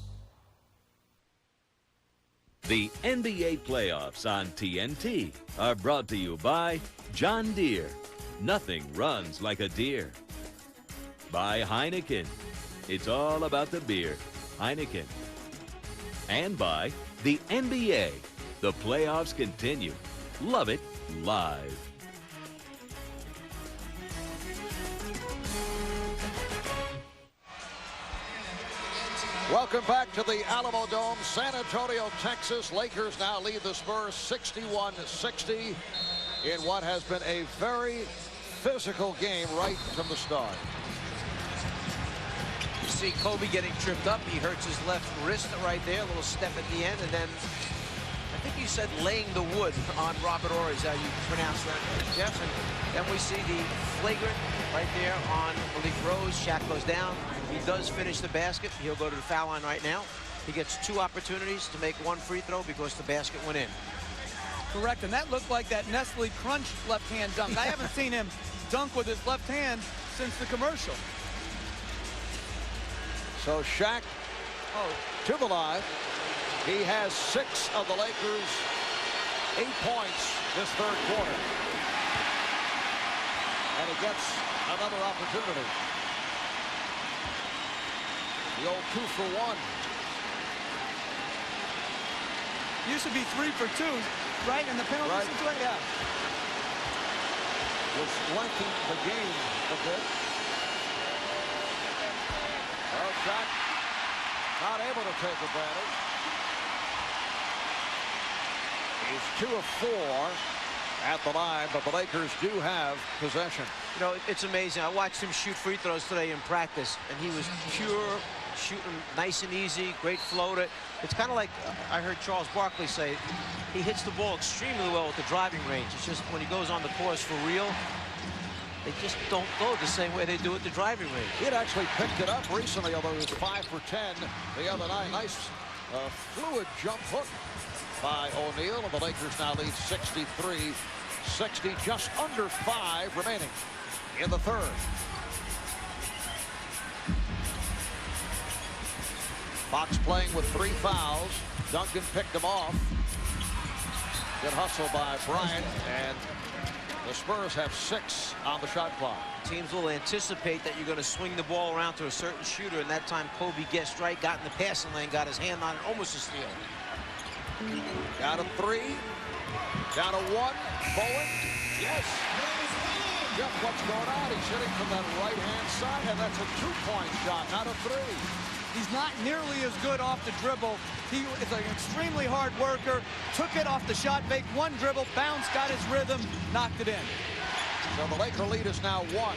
The NBA playoffs on TNT are brought to you by John Deere. Nothing runs like a deer. By Heineken. It's all about the beer. Heineken. And by the NBA. The playoffs continue. Love it live. Welcome back to the Alamo Dome, San Antonio, Texas. Lakers now lead the Spurs 61-60 in what has been a very physical game right from the start. You see Kobe getting tripped up. He hurts his left wrist right there. A little step at the end, and then I think think you said laying the wood on Robert Horry is how you pronounce that, Jeff. And then we see the flagrant right there on Malik Rose. Shaq goes down. He does finish the basket. He'll go to the foul line right now. He gets 2 opportunities to make 1 free throw because the basket went in. Correct, and that looked like that Nestle Crunch left-hand dunk. I haven't seen him dunk with his left hand since the commercial. So Shaq to the line. He has 6 of the Lakers' 8 points this third quarter. And he gets another opportunity. The old 2 for 1. Used to be 3 for 2, right? In the penalty situation? Yeah. Which lengthened the game a bit. Well, Shaq not able to take advantage. He's 2 of 4 at the line, but the Lakers do have possession. You know, it's amazing. I watched him shoot free throws today in practice, and he was pure shooting, nice and easy, great floater. It's kind of like I heard Charles Barkley say, he hits the ball extremely well with the driving range. It's just when he goes on the course for real, they just don't go the same way they do at the driving range. He had actually picked it up recently, although he was 5 for 10 the other night. Nice fluid jump hook by O'Neal, and the Lakers now lead 63-60, just under 5 remaining in the third. Fox playing with 3 fouls. Duncan picked him off. Good hustle by Bryant, and the Spurs have 6 on the shot clock. Teams will anticipate that you're going to swing the ball around to a certain shooter, and that time Kobe guessed right, got in the passing lane, got his hand on it, almost a steal. Down to 3. Down to 1. Bowen. Yes. Jeff, what's going on? He's hitting from that right-hand side, and that's a 2-point shot, not a 3. He's not nearly as good off the dribble. He is an extremely hard worker. Took it off the shot fake. 1 dribble, bounced, got his rhythm, knocked it in. So the Laker lead is now 1.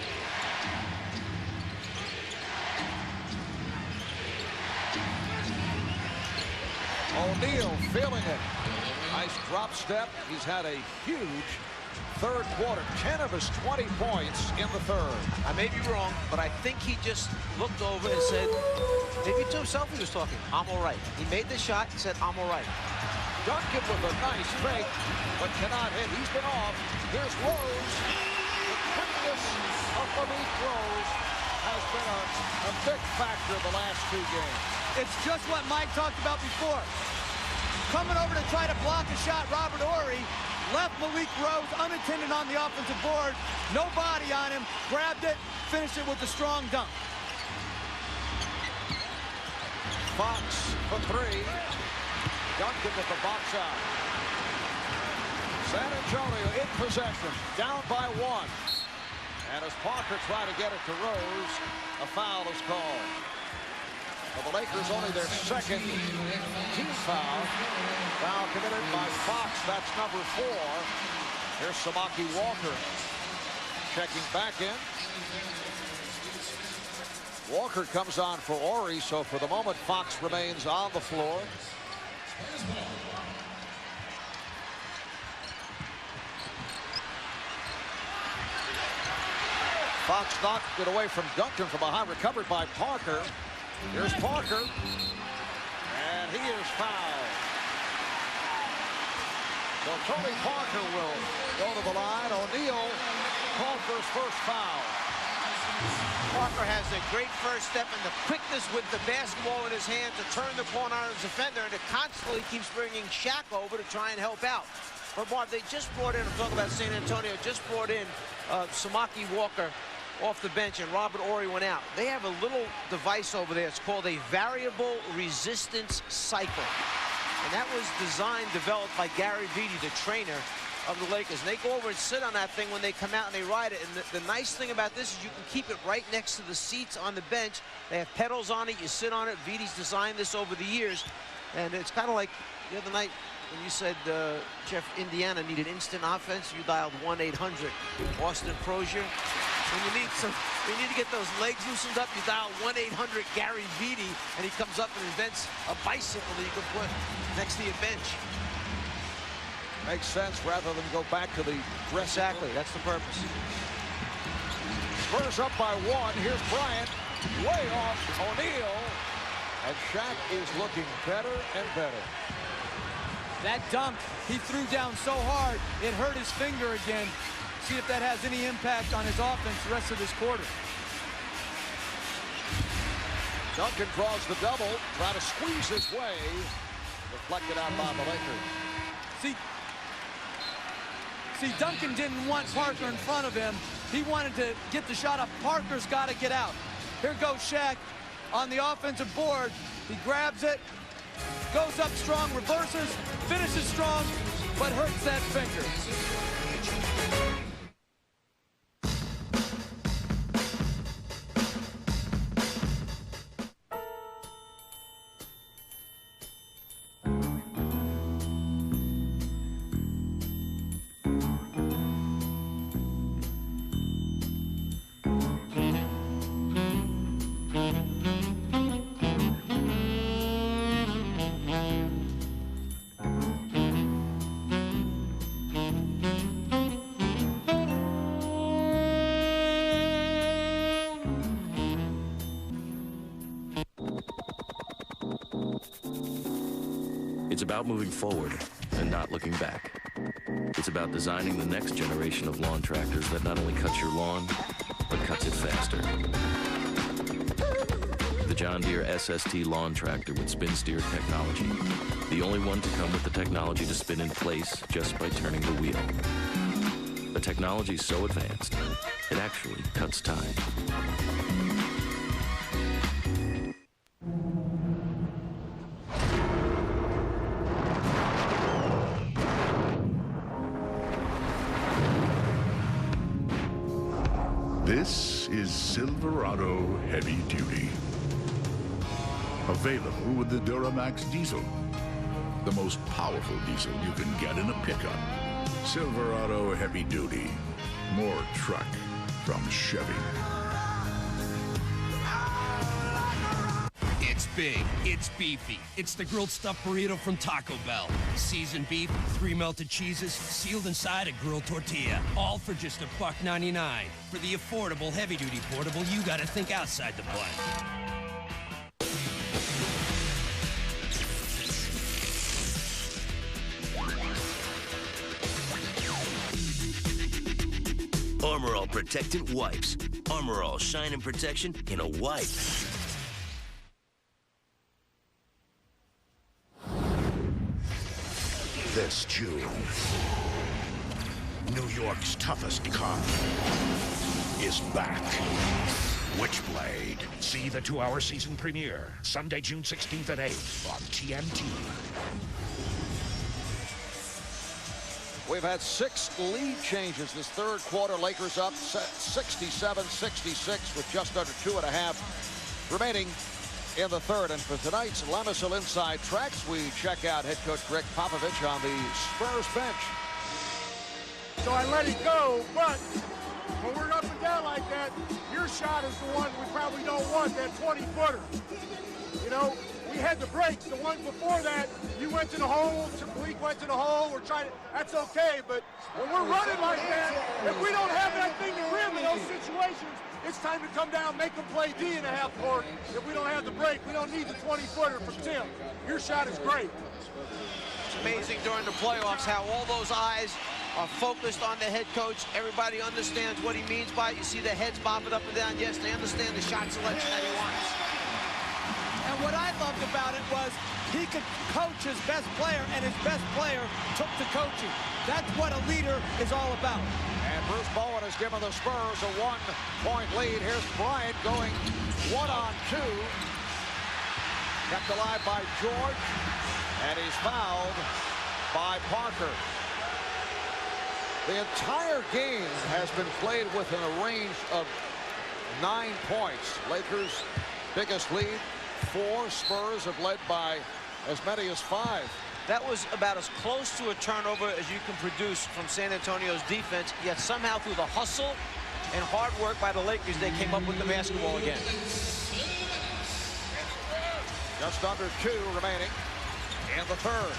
O'Neal feeling it. Nice drop step. He's had a huge third quarter. 10 of his 20 points in the third. I may be wrong, but I think he just looked over and said, maybe to himself he was talking, I'm all right. He made the shot and said, I'm all right. Duncan with a nice fake, but cannot hit. He's been off. Here's Rose. The quickness of Malik Rose has been a big factor the last 2 games. It's just what Mike talked about before. Coming over to try to block a shot, Robert Horry left Malik Rose unattended on the offensive board. No body on him. Grabbed it, finished it with a strong dunk. Fox for 3. Duncan with the box out. San Antonio in possession, down by 1. And as Parker tried to get it to Rose, a foul is called. Well, the Lakers only their 2nd team foul. Foul committed by Fox. That's number 4. Here's Samaki Walker checking back in. Walker comes on for Horry, so for the moment Fox remains on the floor. Fox knocked it away from Duncan from behind, recovered by Parker. Here's Parker, and he is fouled. So Tony Parker will go to the line. O'Neal called for his first foul. Parker has a great first step and the quickness with the basketball in his hand to turn the corner on his defender, and it constantly keeps bringing Shaq over to try and help out. But Bob, they just brought in, I'm talking about San Antonio, just brought in Samaki Walker off the bench, and Robert Horry went out. They have a little device over there. It's called a variable resistance cycle. And that was designed, developed by Gary Vitti, the trainer of the Lakers. And they go over and sit on that thing when they come out and they ride it. And the nice thing about this is you can keep it right next to the seats on the bench. They have pedals on it. You sit on it. Vitti's designed this over the years. And it's kind of like the other night when you said, Jeff, Indiana needed instant offense. You dialed 1-800 Austin Crozier. When you need to get those legs loosened up, you dial 1-800 Gary Vitti, and he comes up and invents a bicycle that you can put next to your bench. Makes sense rather than go back to the dress. Exactly, that's the purpose. Spurs up by 1. Here's Bryant, way off O'Neal, and Shaq is looking better and better. That dunk he threw down so hard it hurt his finger again. See if that has any impact on his offense the rest of this quarter. Duncan draws the double, trying to squeeze his way. Deflected out by the Lakers. See, Duncan didn't want Parker in front of him. He wanted to get the shot up. Parker's got to get out. Here goes Shaq on the offensive board. He grabs it, goes up strong, reverses, finishes strong, but hurts that finger. It's about moving forward and not looking back. It's about designing the next generation of lawn tractors that not only cuts your lawn, but cuts it faster. The John Deere SST lawn tractor with spin steer technology. The only one to come with the technology to spin in place just by turning the wheel. The technology's so advanced, it actually cuts time. This is Silverado Heavy Duty. Available with the Duramax diesel. The most powerful diesel you can get in a pickup. Silverado Heavy Duty. More truck from Chevy. It's big, it's beefy. It's the grilled stuffed burrito from Taco Bell. Seasoned beef, 3 melted cheeses, sealed inside a grilled tortilla. All for just $1.99. For the affordable, heavy-duty portable, you gotta think outside the bun. Armor All Protectant Wipes. Armor All Shine and Protection in a wipe. This June, New York's toughest cop is back. Witchblade. See the 2-hour season premiere, Sunday, June 16th at 8 on TNT. We've had 6 lead changes this third quarter. Lakers up 67-66 with just under 2.5 remaining in the third. And for tonight's Lemisel Inside Tracks, we check out head coach Greg Popovich on the Spurs bench. So I let it go, but when we're up and down like that, your shot is the one we probably don't want, that 20-footer. You know, we had the breaks. The ones before that, you went to the hole, Malik went to the hole. We're trying to, that's okay, but when we're running like that, if we don't have that thing to rim in those situations, it's time to come down, make them play D in the half court. If we don't have the break, we don't need the 20-footer from Tim. Your shot is great. It's amazing during the playoffs how all those eyes are focused on the head coach. Everybody understands what he means by it. You see the heads bobbing up and down. Yes, they understand the shot selection that he wants. And what I loved about it was he could coach his best player, and his best player took to coaching. That's what a leader is all about. And Bruce Bowen has given the Spurs a 1-point lead. Here's Bryant going 1-on-2. Kept alive by George, and he's fouled by Parker. The entire game has been played within a range of 9 points. Lakers' biggest lead, 4. Spurs have led by as many as 5. That was about as close to a turnover as you can produce from San Antonio's defense, yet somehow through the hustle and hard work by the Lakers, they came up with the basketball again. Just under 2 remaining in the third.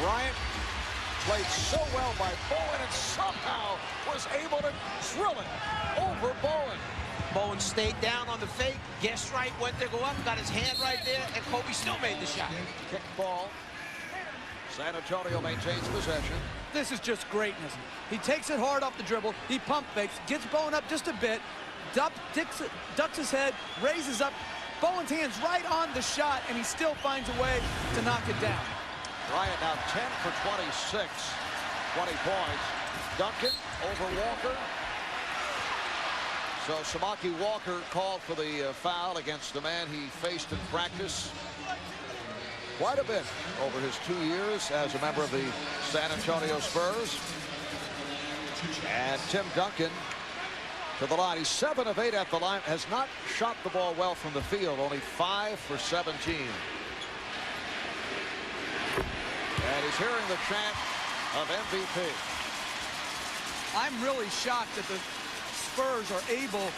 Bryant Played so well by Bowen and somehow was able to drill it over Bowen. Bowen stayed down on the fake, guessed right, went to go up, got his hand right there, and Kobe still made the shot. Kick ball. San Antonio maintains possession. This is just greatness. He takes it hard off the dribble. He pump fakes, gets Bowen up just a bit, ducks his head, raises up. Bowen's hand's right on the shot, and he still finds a way to knock it down. Bryant now 10 for 26, 20 points. Duncan over Walker. So Samaki Walker called for the foul against the man he faced in practice quite a bit over his 2 years as a member of the San Antonio Spurs. And Tim Duncan to the line. He's 7 of 8 at the line. Has not shot the ball well from the field. Only 5 for 17. And he's hearing the chant of MVP. I'm really shocked that the Spurs are able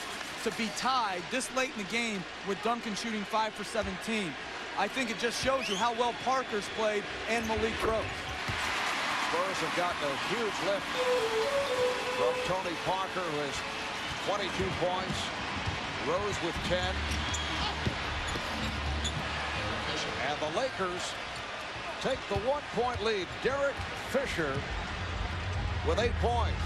to be tied this late in the game with Duncan shooting 5 for 17. I think it just shows you how well Parker's played and Malik Rose. Spurs have gotten a huge lift from Tony Parker, who has 22 points. Rose with 10. And the Lakers take the 1-point lead. Derek Fisher with 8 points.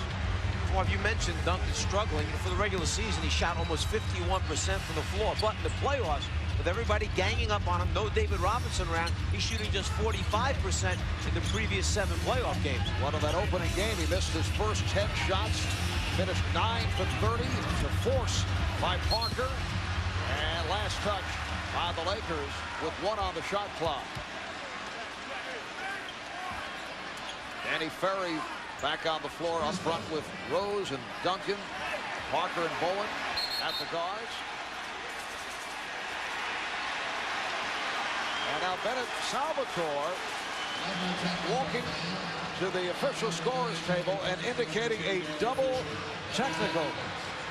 Well, you mentioned Duncan struggling. For the regular season, he shot almost 51% from the floor. But in the playoffs, with everybody ganging up on him, no David Robinson around, he's shooting just 45% in the previous 7 playoff games. One of that opening game, he missed his first 10 shots, finished 9 for 30 to force by Parker. And last touch by the Lakers with 1 on the shot clock. Danny Ferry back on the floor up front with Rose and Duncan. Parker and Bowen at the guards. And now Bennett Salvatore walking to the official scorers table and indicating a double technical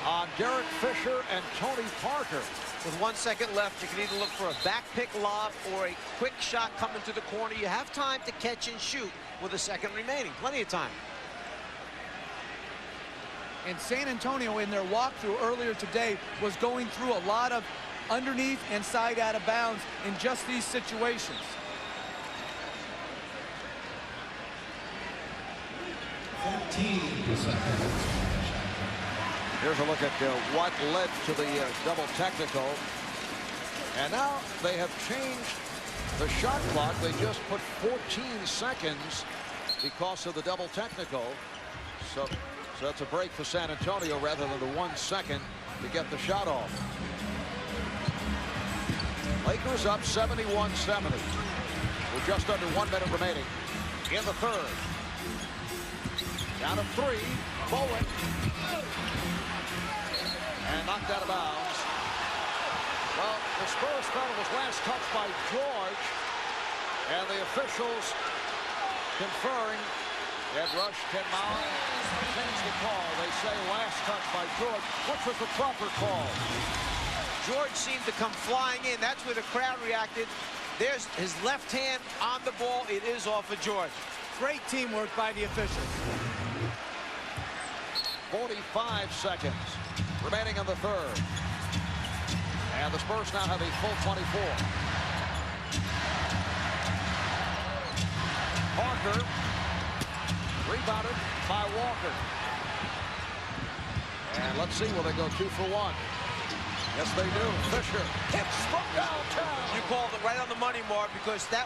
on Derek Fisher and Tony Parker. With 1 second left, you can either look for a back pick lob or a quick shot coming to the corner. You have time to catch and shoot with a second remaining. Plenty of time. And San Antonio in their walkthrough earlier today was going through a lot of underneath and side out of bounds in just these situations. Here's a look at what led to the double technical. And now they have changed the shot clock. They just put 14 seconds because of the double technical. So that's a break for San Antonio rather than the 1 second to get the shot off. Lakers up 71-70. With just under 1 minute remaining in the third. Down to 3. Bowen. And knocked out of bounds. Well, the Spurs foul was last touched by George. And the officials conferring. Ed Rush, Ken Mauer changed the call. They say last touch by George, which was the proper call. George seemed to come flying in. That's where the crowd reacted. There's his left hand on the ball. It is off of George. Great teamwork by the officials. 45 seconds remaining in the third. And the Spurs now have a full 24. Parker rebounded by Walker. And let's see, will they go 2 for 1? Yes, they do. Fisher hits from downtown. You called it right on the money, Mark, because they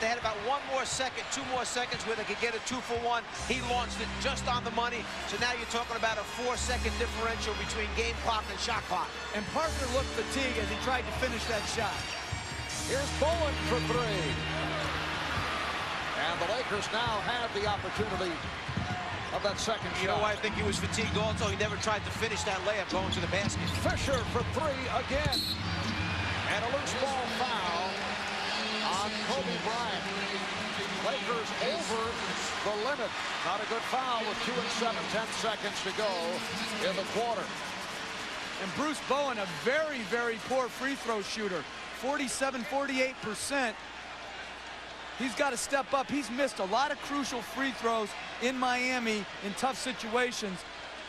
had about 1 more second, 2 more seconds where they could get a 2 for 1. He launched it just on the money. So now you're talking about a 4-second differential between game clock and shot clock. And Parker looked fatigued as he tried to finish that shot. Here's Bowen for 3. And the Lakers now have the opportunity of that second shot. You know why I think he was fatigued also? He never tried to finish that layup going to the basket. Fisher for 3 again. And a loose ball foul on Kobe Bryant. Lakers over the limit. Not a good foul with 2 and 7/10 seconds to go in the quarter. And Bruce Bowen, a very, very poor free throw shooter. 47, 48%. He's got to step up. He's missed a lot of crucial free throws in Miami in tough situations.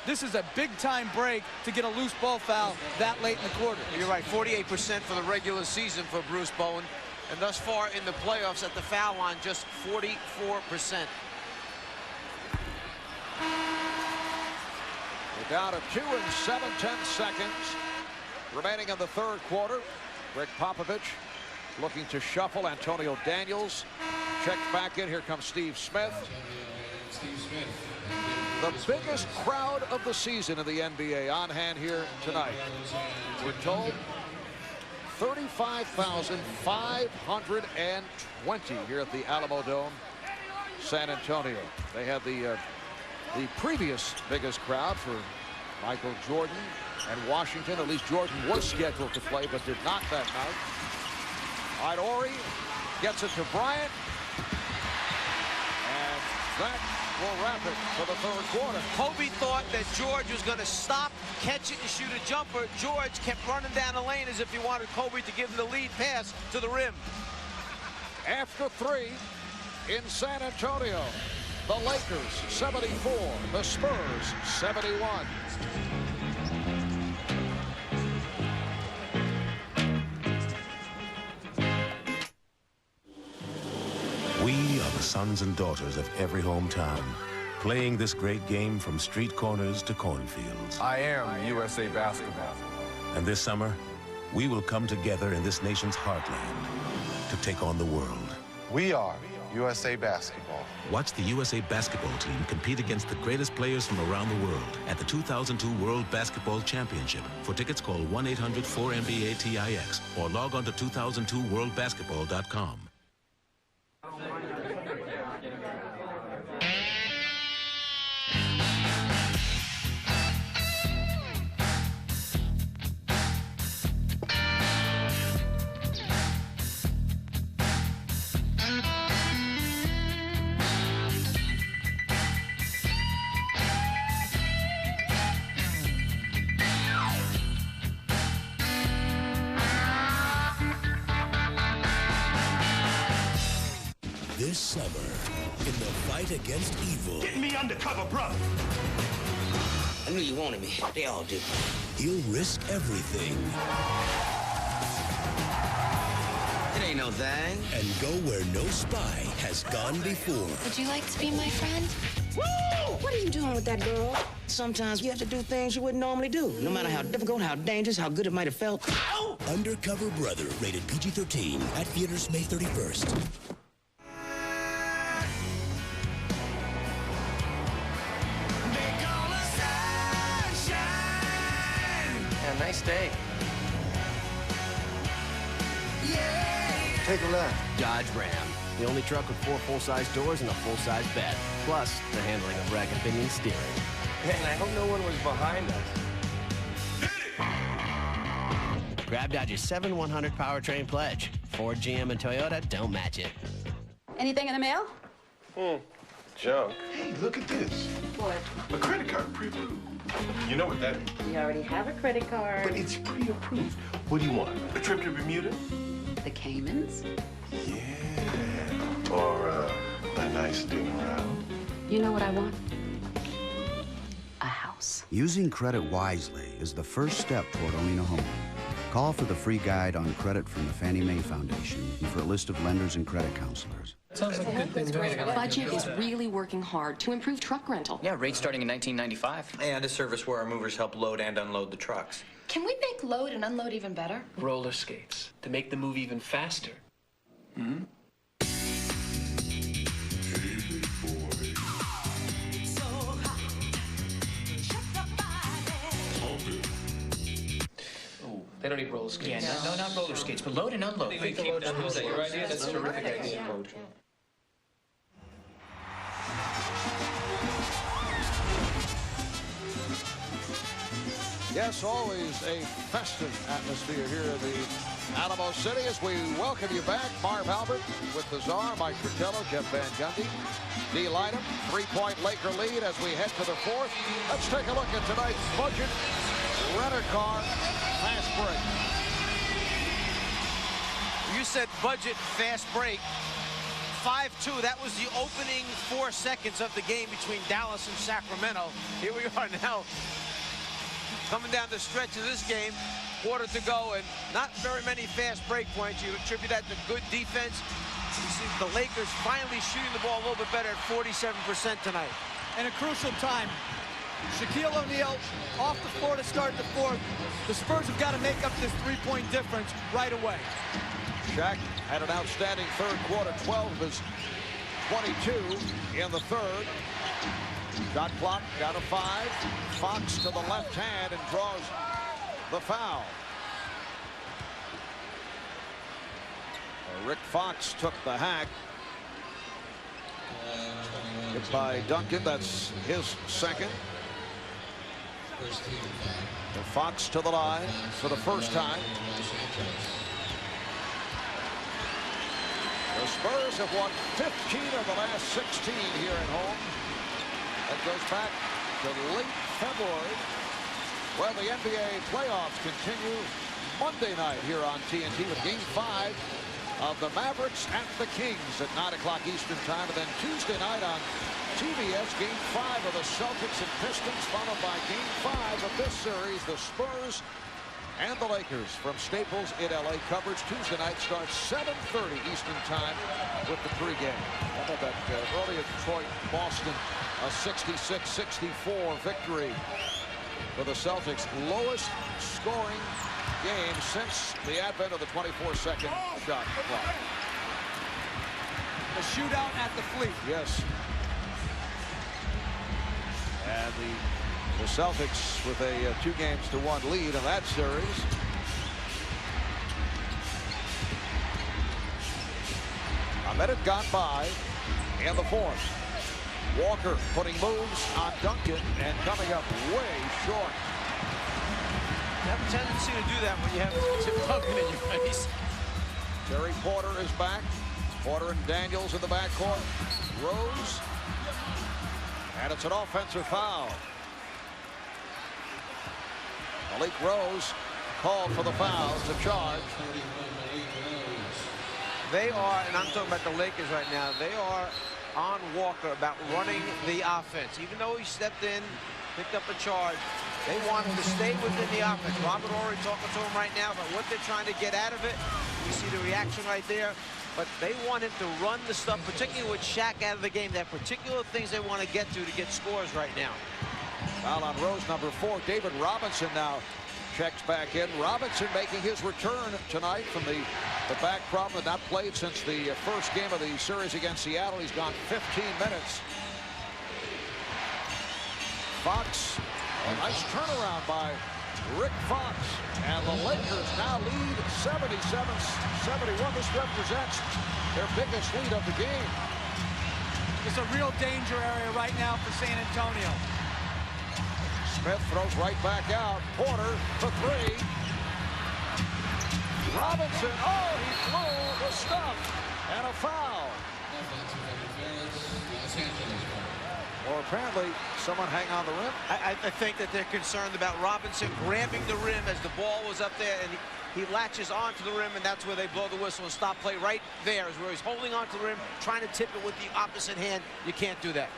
This is a big-time break to get a loose ball foul that late in the quarter. You're right, 48% for the regular season for Bruce Bowen. And thus far in the playoffs at the foul line, just 44%. We're down to 2 and 7/10 seconds remaining in the third quarter. Greg Popovich looking to shuffle. Antonio Daniels checked back in. Here comes Steve Smith. The biggest crowd of the season in the NBA on hand here tonight. We're told 35,520 here at the Alamo Dome, San Antonio. They had the previous biggest crowd for Michael Jordan and Washington. At least Jordan was scheduled to play, but did not that night. All right, Ori gets it to Bryant. And that will wrap it for the third quarter. Kobe thought that George was going to stop, catch it, and shoot a jumper. George kept running down the lane as if he wanted Kobe to give him the lead pass to the rim. After 3 in San Antonio, the Lakers 74, the Spurs 71. We are the sons and daughters of every hometown, playing this great game from street corners to cornfields. I am USA Basketball. And this summer, we will come together in this nation's heartland to take on the world. We are USA Basketball. Watch the USA Basketball team compete against the greatest players from around the world at the 2002 World Basketball Championship. For tickets, call 1-800-4NBA-TIX or log on to 2002worldbasketball.com. This summer, in the fight against evil. Get me undercover, brother. I knew you wanted me. They all do. He'll risk everything. It ain't no thing. And go where no spy has gone before. Would you like to be my friend? Woo! What are you doing with that girl? Sometimes you have to do things you wouldn't normally do, no matter how difficult, how dangerous, how good it might have felt. Ow! Undercover Brother, rated PG-13, at theaters May 31st. Nice day. Take a left. Dodge Ram. The only truck with 4 full-size doors and a full-size bed. Plus, the handling of rack and pinion steering. Man, I hope no one was behind us. Grab Dodge's 7/100 powertrain pledge. Ford, GM, and Toyota don't match it. Anything in the mail? Junk. Hey, look at this. What? A credit card pre-approved. You know what that is? We already have a credit card. But it's pre-approved. What do you want? A trip to Bermuda? The Caymans? Yeah. Or a nice dinner out. You know what I want? A house. Using credit wisely is the first step toward owning a home. Call for the free guide on credit from the Fannie Mae Foundation and for a list of lenders and credit counselors. Sounds like a good thing. Budget is really working hard to improve truck rental. Yeah, rates starting in 1995. And a service where our movers help load and unload the trucks. Can we make load and unload even better? Roller skates to make the move even faster. Hmm? They don't need roller skates. Yeah, no, not roller skates, but load and unload. Was that your idea? That's a terrific idea. Yes, always a festive atmosphere here in the Alamo City as we welcome you back. Marv Albert with the Czar, Mike Fratello, Jeff Van Gundy, D. Lightham, 3-point Laker lead as we head to the fourth. Let's take a look at tonight's budget rent-a-car fast break. You said budget fast break. 5-2. That was the opening 4 seconds of the game between Dallas and Sacramento. Here we are now, coming down the stretch of this game. Quarter to go, and not very many fast break points. You attribute that to good defense. You see the Lakers finally shooting the ball a little bit better at 47% tonight. And a crucial time. Shaquille O'Neal off the floor to start the fourth. The Spurs have got to make up this three-point difference right away. Shaq had an outstanding third quarter, 12 of his 22 in the third. Shot clock down to 5. Fox to the left hand and draws the foul. Rick Fox took the hack. Hit by Duncan, that's his second. And Fox to the line for the first time. The Spurs have won 15 of the last 16 here at home. That goes back to late February. Well, the NBA playoffs continue Monday night here on TNT with Game 5 of the Mavericks at the Kings at 9 o'clock Eastern Time. And then Tuesday night on TBS, Game 5 of the Celtics and Pistons, followed by Game 5 of this series, the Spurs and the Lakers from Staples in LA. Coverage Tuesday night starts 7:30 Eastern Time with the pregame. How about that earlier Detroit-Boston, a 66-64 victory for the Celtics. Lowest scoring game since the advent of the 24-second shot clock. The shootout at the Fleet. Yes. And the Celtics with a 2-1 lead in that series. A minute gone by in the fourth. Walker putting moves on Duncan and coming up way short. You have a tendency to do that when you have Tim Duncan in your face. Terry Porter is back. Porter and Daniels in the backcourt. Rose. And it's an offensive foul. Malik Rose called for the foul to charge. They are, and I'm talking about the Lakers right now, they are on Walker about running the offense. Even though he stepped in, picked up a charge, they want him to stay within the offense. Robert Horry talking to him right now about what they're trying to get out of it. You see the reaction right there. But they want him to run the stuff, particularly with Shaq out of the game. They have particular things they want to get scores right now. Foul on Rose, number 4. David Robinson now checks back in. Robinson making his return tonight from the back problem, had not played since the first game of the series against Seattle. He's gone 15 minutes. Fox, a nice turnaround by Rick Fox. And the Lakers now lead 77-71. This represents their biggest lead of the game. It's a real danger area right now for San Antonio. Smith throws right back out. Porter for 3. Robinson, oh, he flew the stuff. And a foul. Or apparently someone hang on the rim. I think that they're concerned about Robinson grabbing the rim as the ball was up there, and he latches onto the rim, and that's where they blow the whistle and stop play. Right there is where he's holding onto the rim, trying to tip it with the opposite hand. You can't do that.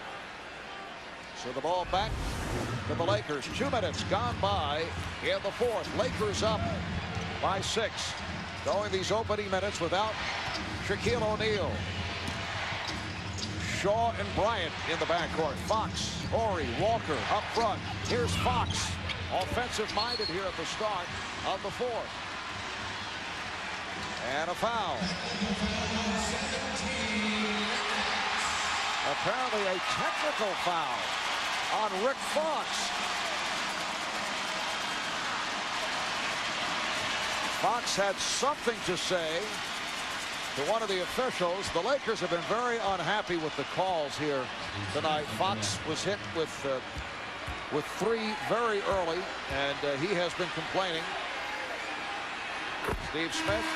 So the ball back to the Lakers. 2 minutes gone by in the fourth. Lakers up by 6. Going these opening minutes without Shaquille O'Neal. Shaw and Bryant in the backcourt. Fox, Horry, Walker up front. Here's Fox, offensive-minded here at the start of the fourth. And a foul. Apparently a technical foul on Rick Fox. Fox had something to say to one of the officials. The Lakers have been very unhappy with the calls here tonight. Fox was hit with 3 very early, and he has been complaining. Steve Smith.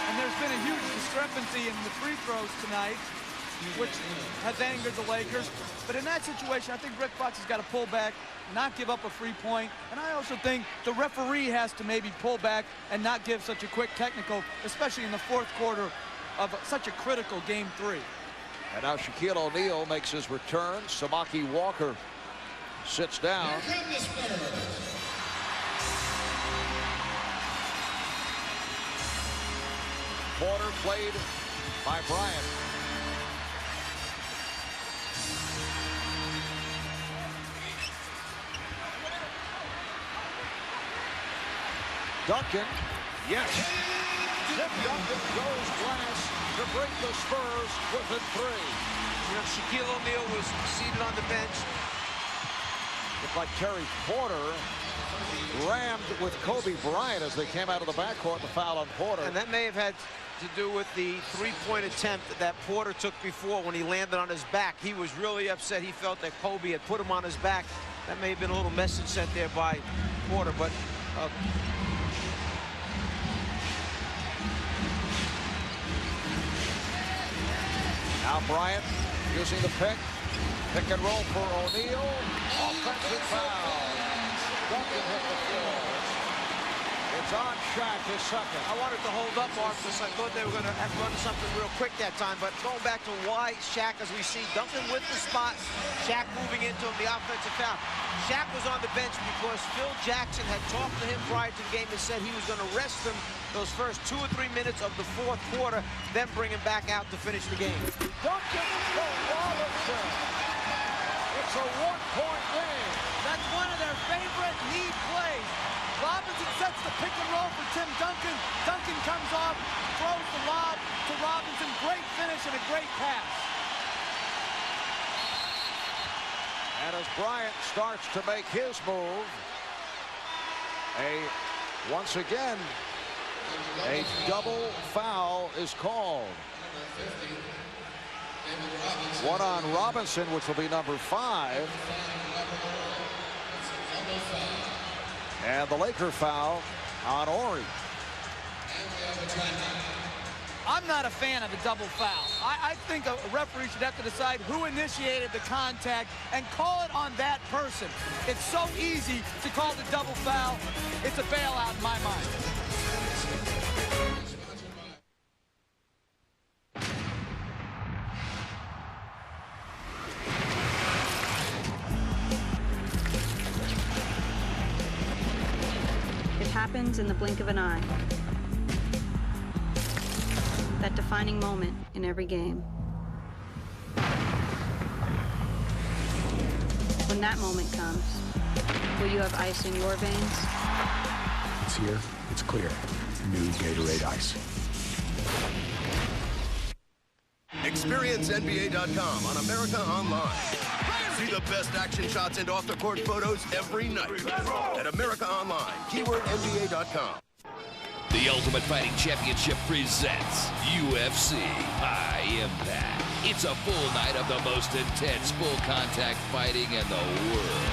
And there's been a huge discrepancy in the free throws tonight, which has angered the Lakers. But in that situation, I think Rick Fox has got to pull back, not give up a free point. And I also think the referee has to maybe pull back and not give such a quick technical, especially in the fourth quarter of such a critical Game 3. And now Shaquille O'Neal makes his return. Samaki Walker sits down. Porter played by Bryant. Duncan, yes. Tim Duncan goes glass to break the Spurs within 3. You know, Shaquille O'Neal was seated on the bench. Looked like Terry Porter rammed with Kobe Bryant as they came out of the backcourt. The foul on Porter. And that may have had to do with the three-point attempt that Porter took before when he landed on his back. He was really upset. He felt that Kobe had put him on his back. That may have been a little message sent there by Porter, but now Bryant using the pick and roll for O'Neal. Offensive foul. Duncan hit the floor. It's on Shaq, his second. I wanted to hold up Marcus. I thought they were going to have to run something real quick that time, but going back to why Shaq, as we see, Duncan with the spot, Shaq moving into him, the offensive foul. Shaq was on the bench because Phil Jackson had talked to him prior to the game and said he was going to rest him those first 2 or 3 minutes of the fourth quarter, then bring him back out to finish the game. Duncan for Robinson. It's a one-point game. That's one of their favorite lead plays. Robinson sets the pick and roll for Tim Duncan. Duncan comes off, throws the lob to Robinson. Great finish and a great pass. And as Bryant starts to make his move, once again, a double foul is called. One on Robinson, which will be number 5. And the Laker foul on Horry. I'm not a fan of the double foul. I think a referee should have to decide who initiated the contact and call it on that person. It's so easy to call the double foul. It's a bailout in my mind. Happens in the blink of an eye. That defining moment in every game. When that moment comes, will you have ice in your veins? It's here. It's clear. New Gatorade Ice. Experience NBA.com on America Online. See the best action shots and off-the-court photos every night at America Online. Keyword NBA.com. The Ultimate Fighting Championship presents UFC High Impact. It's a full night of the most intense full-contact fighting in the world.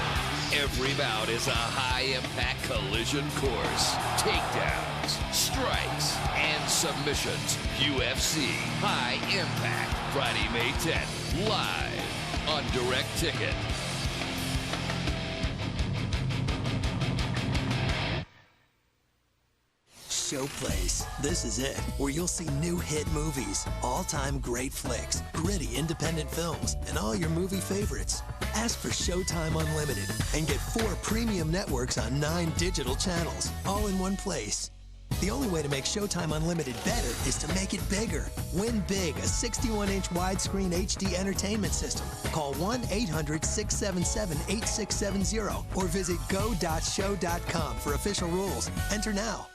Every bout is a high-impact collision course. Takedowns, strikes, and submissions. UFC High Impact. Friday, May 10th. Live on Direct Ticket. Showplace. This is it, where you'll see new hit movies, all-time great flicks, gritty independent films, and all your movie favorites. Ask for Showtime Unlimited and get 4 premium networks on 9 digital channels, all in one place. The only way to make Showtime Unlimited better is to make it bigger. Win big, a 61-inch widescreen HD entertainment system. Call 1-800-677-8670 or visit go.show.com for official rules. Enter now.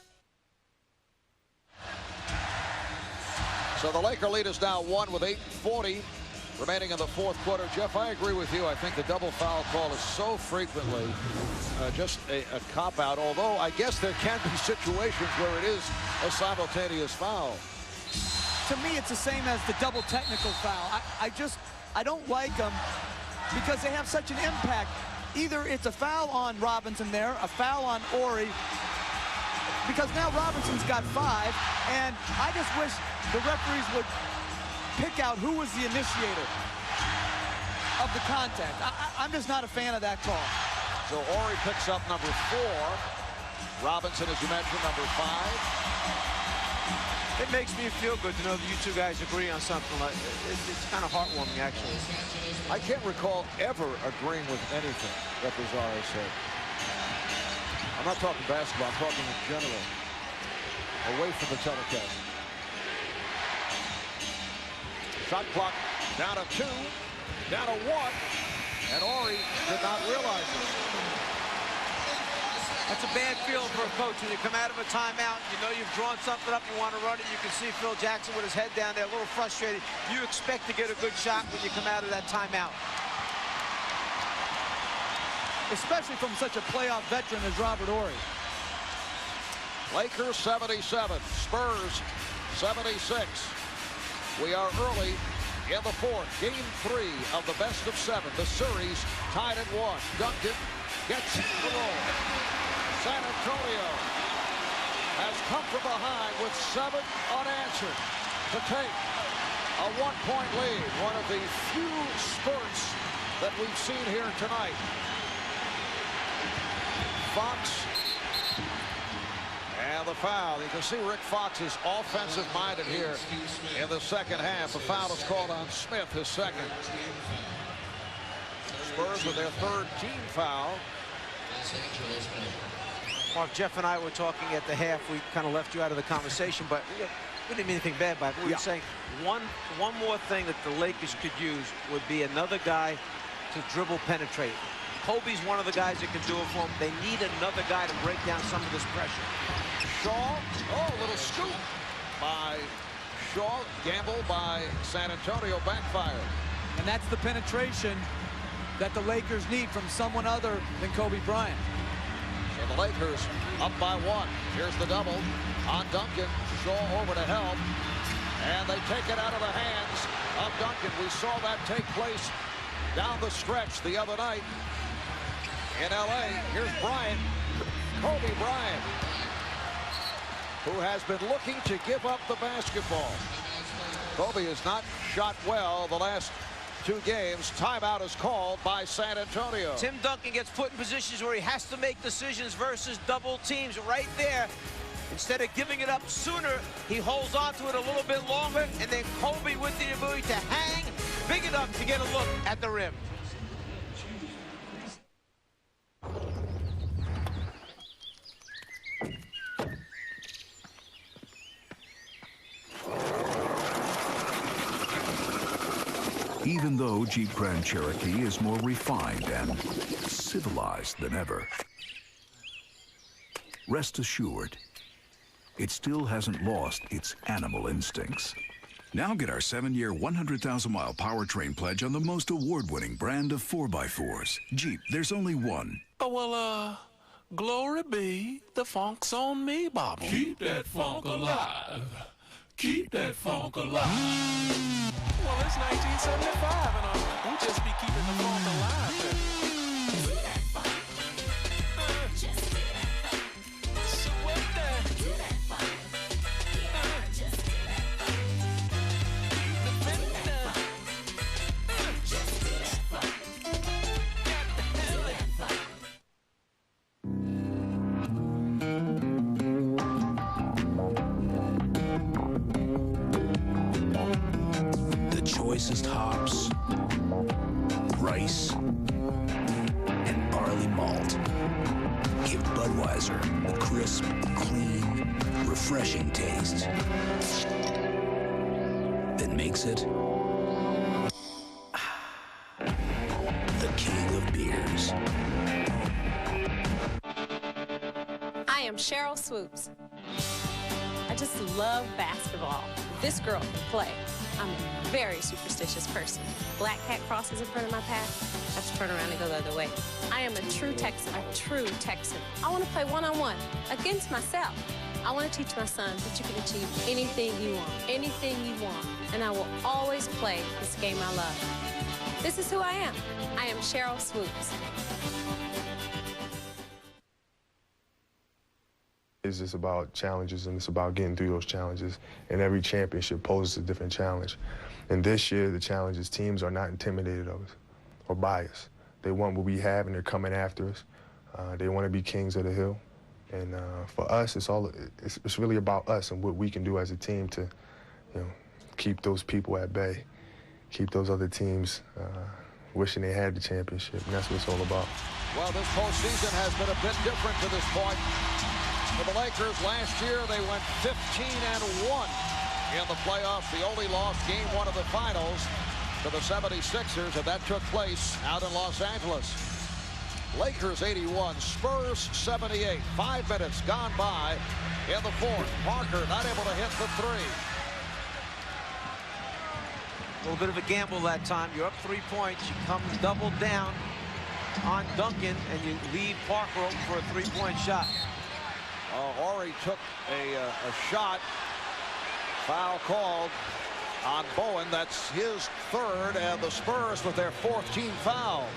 So the Laker lead is now 1 with 8:40 remaining in the fourth quarter. Jeff, I agree with you. I think the double foul call is so frequently just a cop-out, although I guess there can be situations where it is a simultaneous foul. To me, it's the same as the double technical foul. I don't like them because they have such an impact. Either it's a foul on Robinson there, a foul on Horry, because now Robinson's got 5, and I just wish the referees would pick out who was the initiator of the contact. I'm just not a fan of that call. So Horry picks up number 4. Robinson, as you mentioned, number 5. It makes me feel good to know that you two guys agree on something like it's kind of heartwarming, actually. I can't recall ever agreeing with anything that Bizarre has said. I'm not talking basketball, I'm talking in general. Away from the telecast. Shot clock down to 2, down to 1, and Ori did not realize it. That's a bad feeling for a coach when you come out of a timeout. You know you've drawn something up, you want to run it. You can see Phil Jackson with his head down there, a little frustrated. You expect to get a good shot when you come out of that timeout. Especially from such a playoff veteran as Robert Ori. Lakers 77, Spurs 76. We are early in the fourth. Game 3 of the best of 7. The series tied at 1. Duncan gets the roll. San Antonio has come from behind with 7 unanswered to take a 1-point lead. One of the few spurts that we've seen here tonight. Fox and the foul. You can see Rick Fox is offensive-minded here in the second half. The foul is called on Smith, his second. Spurs with their 3rd team foul. Mark, Jeff and I were talking at the half. We kind of left you out of the conversation, but we didn't mean anything bad by it. We were saying one more thing that the Lakers could use would be another guy to dribble penetrate. Kobe's one of the guys that can do it for them. They need another guy to break down some of this pressure. Shaw, a little scoop by Shaw. Gamble by San Antonio, backfired. And that's the penetration that the Lakers need from someone other than Kobe Bryant. So the Lakers up by 1. Here's the double on Duncan. Shaw over to help. And they take it out of the hands of Duncan. We saw that take place down the stretch the other night in L.A. Here's Bryant, Kobe Bryant, who has been looking to give up the basketball. Kobe has not shot well the last 2 games. Timeout is called by San Antonio. Tim Duncan gets put in positions where he has to make decisions versus double teams. Right there, instead of giving it up sooner, he holds on to it a little bit longer, and then Kobe with the ability to hang big enough to get a look at the rim. Even though Jeep Grand Cherokee is more refined and civilized than ever, rest assured, it still hasn't lost its animal instincts. Now get our 7-year, 100,000-mile powertrain pledge on the most award-winning brand of 4x4s. Jeep, there's only one. Oh, well, glory be, the funk's on me, Bob. Keep that funk alive. Keep that funk alive. Well, it's 1975, and we'll just be keeping the funk alive. So what choicest hops, rice, and barley malt give Budweiser a crisp, clean, refreshing taste that makes it the king of beers. I am Cheryl Swoops. I just love basketball. This girl can play. I'm a very superstitious person. Black cat crosses in front of my path, I have to turn around and go the other way. I am a true Texan, I want to play one-on-one against myself. I want to teach my son that you can achieve anything you want, and I will always play this game I love. This is who I am. I am Cheryl Swoops. It's just about challenges, and it's about getting through those challenges. And every championship poses a different challenge. And this year, the challenge is teams are not intimidated of us or by us. They want what we have, and they're coming after us. They want to be kings of the hill. And for us, it's really about us and what we can do as a team to, keep those people at bay, keep those other teams wishing they had the championship, and that's what it's all about. Well, this postseason has been a bit different to this point. For the Lakers, last year they went 15-1 in the playoffs. The only lost game one of the finals to the 76ers, and that took place out in Los Angeles. Lakers 81, Spurs 78. 5 minutes gone by in the fourth. Parker not able to hit the three. A little bit of a gamble that time. You're up 3 points. You come double down on Duncan, and you leave Parker open for a 3-point shot. Horry took a shot. Foul called on Bowen. That's his third, and the Spurs with their 4th team foul.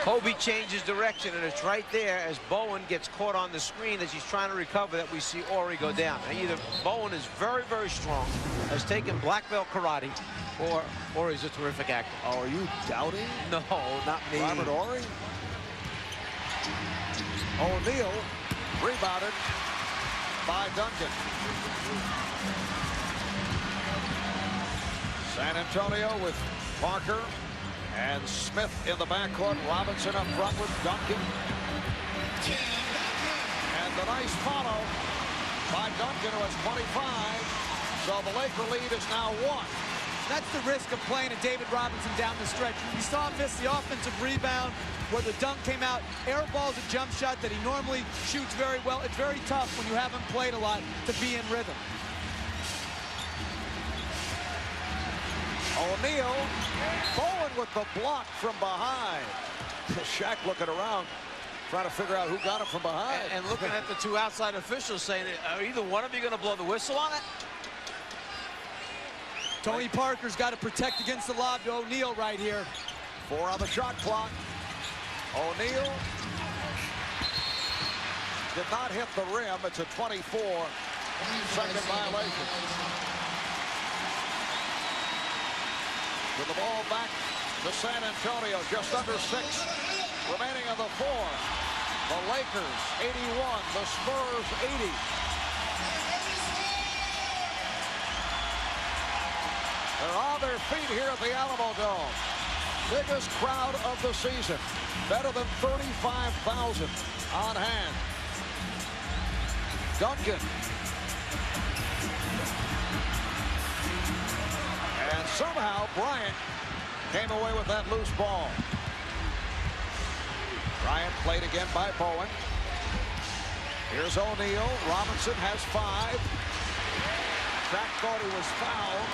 Kobe changes direction, and it's right there as Bowen gets caught on the screen as he's trying to recover that we see Horry go down. And either Bowen is very, very strong, has taken black belt karate, or he's a terrific actor. Oh, are you doubting? No, not me. Robert Horry? O'Neal rebounded by Duncan. San Antonio with Parker and Smith in the backcourt. Robinson up front with Duncan. And the nice follow by Duncan, who has 25. So the Laker lead is now 1. That's the risk of playing a David Robinson down the stretch. You saw him miss the offensive rebound where the dunk came out. Airball's a jump shot that he normally shoots very well. It's very tough when you haven't played a lot to be in rhythm. O'Neal, Bowen with the block from behind. Shaq looking around, trying to figure out who got him from behind. And looking at the 2 outside officials saying, are either one of you going to blow the whistle on it? Tony Parker's got to protect against the lob to O'Neal right here. 4 on the shot clock. O'Neal did not hit the rim. It's a 24-second violation. With the ball back to San Antonio, just under 6 remaining in the fourth. The Lakers 81, the Spurs 80. They're on their feet here at the Alamo Dome. Biggest crowd of the season. Better than 35,000 on hand. Duncan. And somehow Bryant came away with that loose ball. Bryant played again by Bowen. Here's O'Neal. Robinson has 5. Shaq thought he was fouled.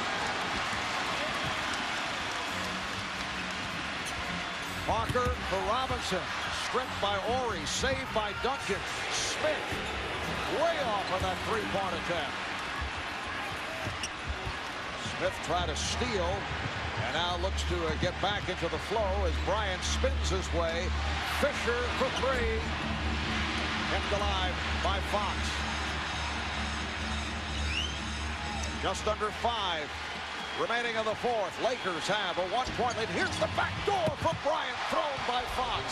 Parker for Robinson. Stripped by Horry. Saved by Duncan. Smith way off on that 3-point attempt. Smith tried to steal and now looks to get back into the flow as Bryant spins his way. Fisher for 3. Kept alive by Fox. Just under 5 remaining in the fourth. Lakers have a 1-point lead. Here's the back door from Bryant, thrown by Fox.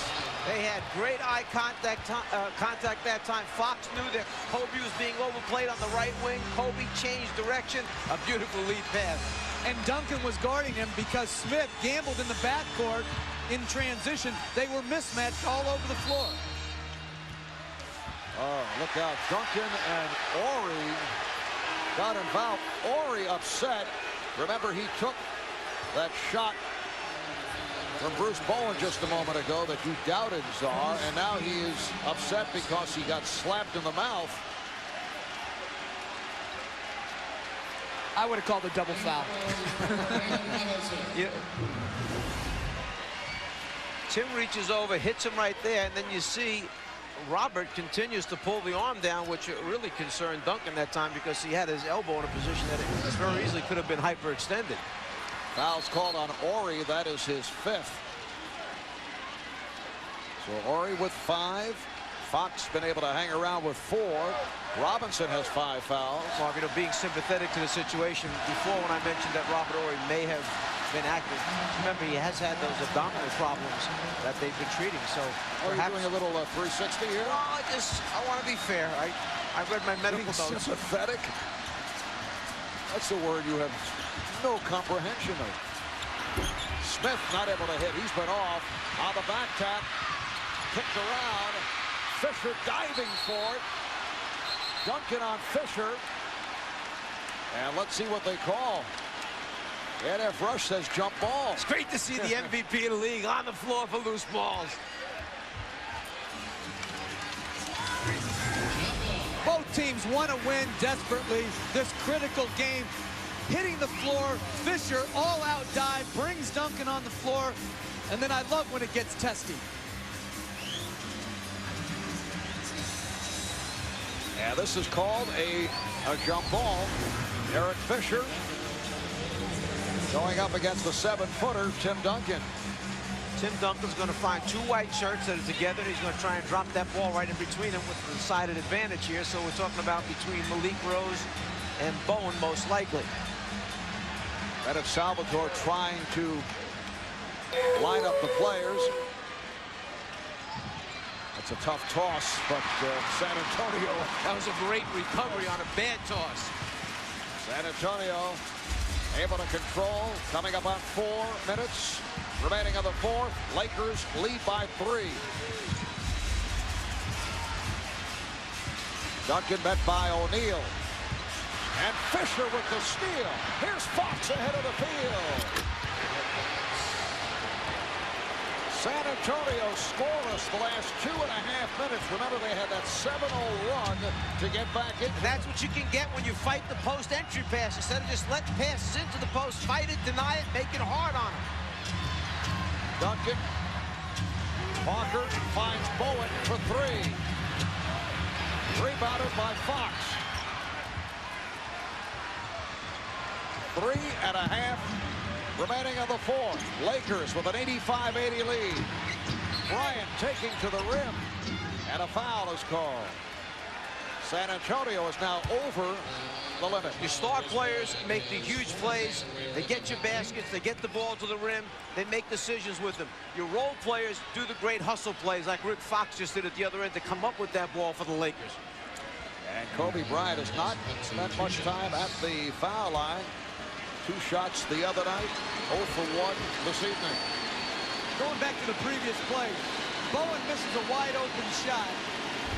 They had great eye contact that time. Fox knew that Kobe was being overplayed on the right wing. Kobe changed direction. A beautiful lead pass. And Duncan was guarding him because Smith gambled in the backcourt in transition. They were mismatched all over the floor. Oh, look out. Duncan and Horry got involved. Horry upset. Remember, he took that shot from Bruce Bowen just a moment ago that you doubted, Czar, and now he is upset because he got slapped in the mouth. I would have called a double foul. Yeah. Tim reaches over, hits him right there, and then you see Robert continues to pull the arm down, which really concerned Duncan that time because he had his elbow in a position that it very easily could have been hyperextended. Foul's called on Horry. That is his 5th. So Horry with 5. Fox been able to hang around with 4. Robinson has 5 fouls. Mark, being sympathetic to the situation before when I mentioned that Robert Horry may have been active. Remember, he has had those abdominal problems that they've been treating. So are you doing a little 360 here? Well, I want to be fair. I read my medical notes. Sympathetic? That's the word you have no comprehension of. Smith not able to hit. He's been off on the back tap. Kicked around. Fisher diving for it. Duncan on Fisher. And let's see what they call. NF Rush says jump ball. It's great to see the MVP of the league on the floor for loose balls. Both teams want to win desperately this critical game. Hitting the floor, Fisher all-out dive, brings Duncan on the floor, and then I love when it gets testy. And this is called a jump ball. Eric Fisher going up against the 7-footer, Tim Duncan. Tim Duncan's going to find two white shirts that are together. He's going to try and drop that ball right in between them with the decided advantage here. So we're talking about between Malik Rose and Bowen, most likely. And it's Salvatore trying to line up the players. That's a tough toss, but San Antonio. That was a great recovery on a bad toss. San Antonio able to control, coming up on 4 minutes remaining on the fourth. Lakers lead by 3. Duncan met by O'Neal. And Fisher with the steal. Here's Fox ahead of the field. San Antonio scoreless the last 2.5 minutes. Remember, they had that 7-0 run to get back in. That's what you can get when you fight the post entry pass. Instead of just letting passes into the post, fight it, deny it, make it hard on them. Duncan. Parker finds Bowen for 3. Rebounded by Fox. 3.5 remaining on the fourth. Lakers with an 85-80 lead. Bryant taking to the rim. And a foul is called. San Antonio is now over the limit. Your star players make the huge plays. They get your baskets. They get the ball to the rim. They make decisions with them. Your role players do the great hustle plays like Rick Fox just did at the other end to come up with that ball for the Lakers. And Kobe Bryant has not spent much time at the foul line. 2 shots the other night, 0 for 1 this evening. Going back to the previous play, Bowen misses a wide open shot.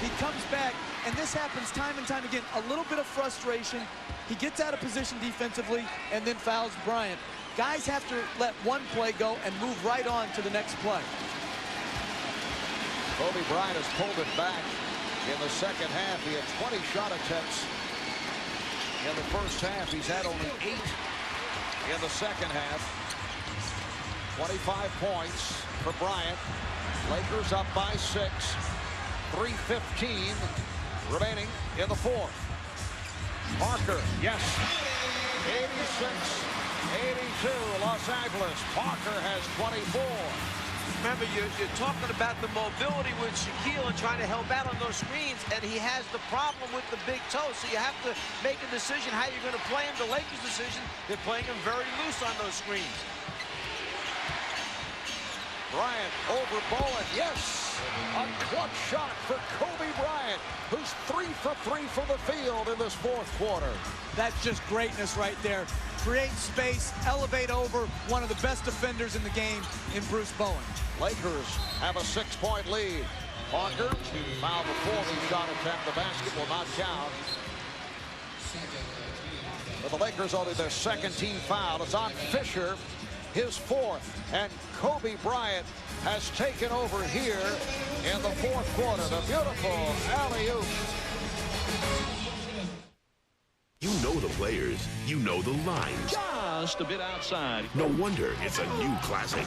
He comes back, and this happens time and time again. A little bit of frustration. He gets out of position defensively and then fouls Bryant. Guys have to let one play go and move right on to the next play. Kobe Bryant has pulled it back in the second half. He had 20 shot attempts in the first half. He's had only 8 in the second half. 25 points for Bryant. Lakers up by 6. 3:15 remaining in the fourth. Parker, yes. 86-82 Los Angeles. Parker has 24. Remember, you're talking about the mobility with Shaquille and trying to help out on those screens, and he has the problem with the big toe, so you have to make a decision how you're going to play him. The Lakers' decision, they're playing him very loose on those screens. Bryant over Bowen, yes! A clutch shot for Kobe Bryant, who's 3 for 3 from the field in this fourth quarter. That's just greatness right there. Create space, elevate over one of the best defenders in the game in Bruce Bowen. Lakers have a 6-point lead. Parker fouled before the shot attempt. The basket will not count. But the Lakers only their second team foul. It's on Fisher, his 4th. And Kobe Bryant has taken over here in the fourth quarter. The beautiful alley-oop. You know the players. You know the lines. Just a bit outside. No wonder it's a new classic.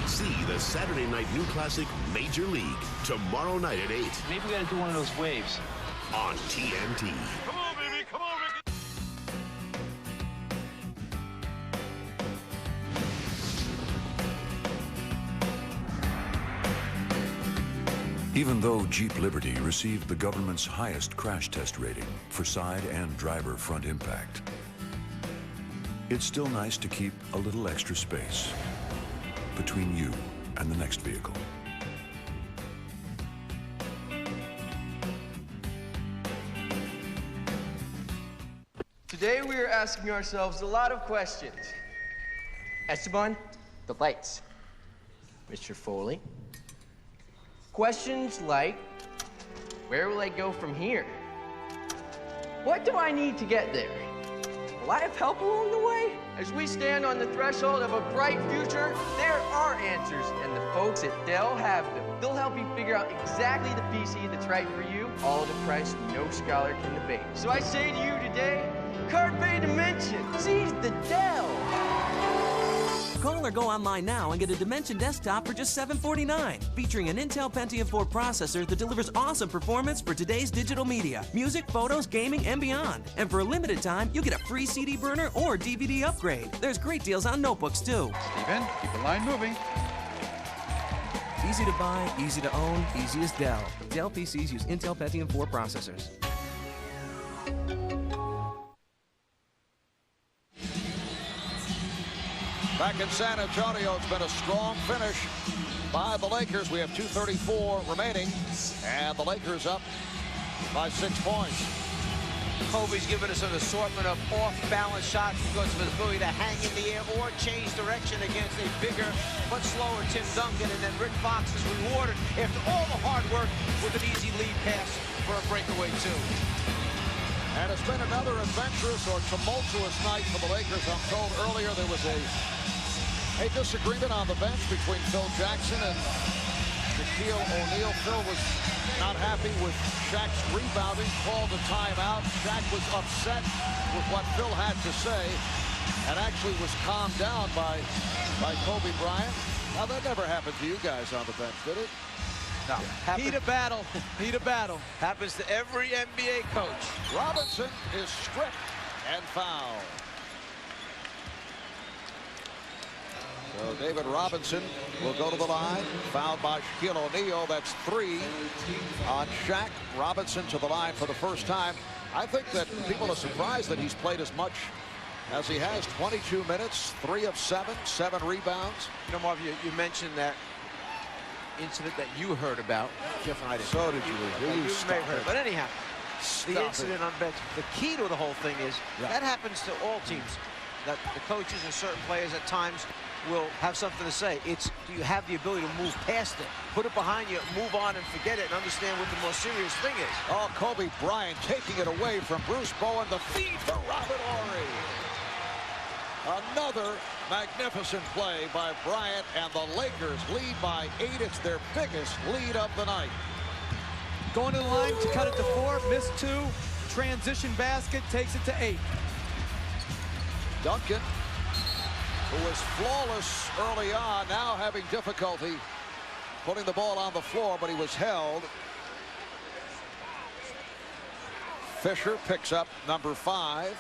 See the Saturday night new classic Major League tomorrow night at 8. Maybe we gotta do one of those waves. On TNT. Come on, baby. Come on, baby. Even though Jeep Liberty received the government's highest crash test rating for side and driver front impact, it's still nice to keep a little extra space between you and the next vehicle. Today we are asking ourselves a lot of questions. Esteban, the lights. Mr. Foley. Questions like, where will I go from here? What do I need to get there? Will I have help along the way? As we stand on the threshold of a bright future, there are answers, and the folks at Dell have them. They'll help you figure out exactly the PC that's right for you, all at a price no scholar can debate. So I say to you today, Carpe Dimension, seize the Dell. Call or go online now and get a Dimension desktop for just $749, featuring an Intel Pentium 4 processor that delivers awesome performance for today's digital media, music, photos, gaming, and beyond. And for a limited time, you'll get a free CD burner or DVD upgrade. There's great deals on notebooks, too. Steven, keep the line moving. Easy to buy, easy to own, easy as Dell. Dell PCs use Intel Pentium 4 processors. Back in San Antonio, it's been a strong finish by the Lakers. We have 2:34 remaining, and the Lakers up by 6 points. Kobe's given us an assortment of off-balance shots because of his ability to hang in the air or change direction against a bigger but slower Tim Duncan. And then Rick Fox is rewarded after all the hard work with an easy lead pass for a breakaway two. And it's been another adventurous or tumultuous night for the Lakers. I'm told earlier there was a disagreement on the bench between Phil Jackson and Shaquille O'Neal. Phil was not happy with Shaq's rebounding, called a timeout. Shaq was upset with what Phil had to say and actually was calmed down by Kobe Bryant. Now, that never happened to you guys on the bench, did it? No. Heat of battle. Heat of battle. Happens to every NBA coach. Robinson is stripped and fouled. So David Robinson will go to the line, fouled by Shaquille O'Neal. That's 3 on Shaq. Robinson to the line for the first time. I think that people are surprised that he's played as much as he has. 22 minutes, 3 of 7, 7 rebounds. You know, Marv, you mentioned that incident that you heard about. Jeff and I didn't. So did you. You may have heard. But anyhow, the incident on bench, the key to the whole thing is that happens to all teams. That the coaches and certain players at times will have something to say. It's, do you have the ability to move past it, put it behind you, move on and forget it, and understand what the most serious thing is. Oh, Kobe Bryant taking it away from Bruce Bowen. The feed for Robert Horry. Another magnificent play by Bryant, and the Lakers lead by 8. It's their biggest lead of the night. Going to the line to cut it to 4, missed 2, transition basket, takes it to 8. Duncan, who was flawless early on, now having difficulty putting the ball on the floor, but he was held. Fisher picks up number 5.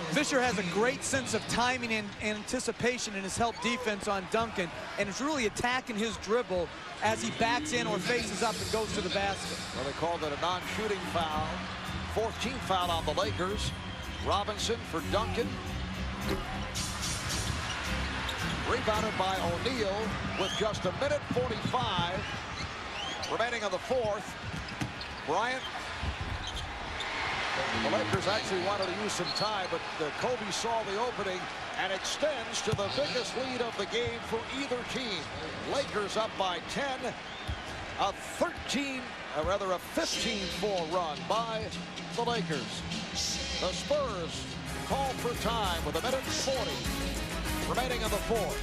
Fisher has a great sense of timing and anticipation in his help defense on Duncan, and is really attacking his dribble as he backs in or faces up and goes to the basket. Well, they called it a non-shooting foul. 14th foul on the Lakers. Robinson for Duncan. Rebounded by O'Neal with just 1:45 remaining in the 4th. Bryant. The Lakers actually wanted to use some time, but Kobe saw the opening and extends to the biggest lead of the game for either team. Lakers up by 10. A 15-4 run by the Lakers. The Spurs call for time with 1:40 remaining in the 4th.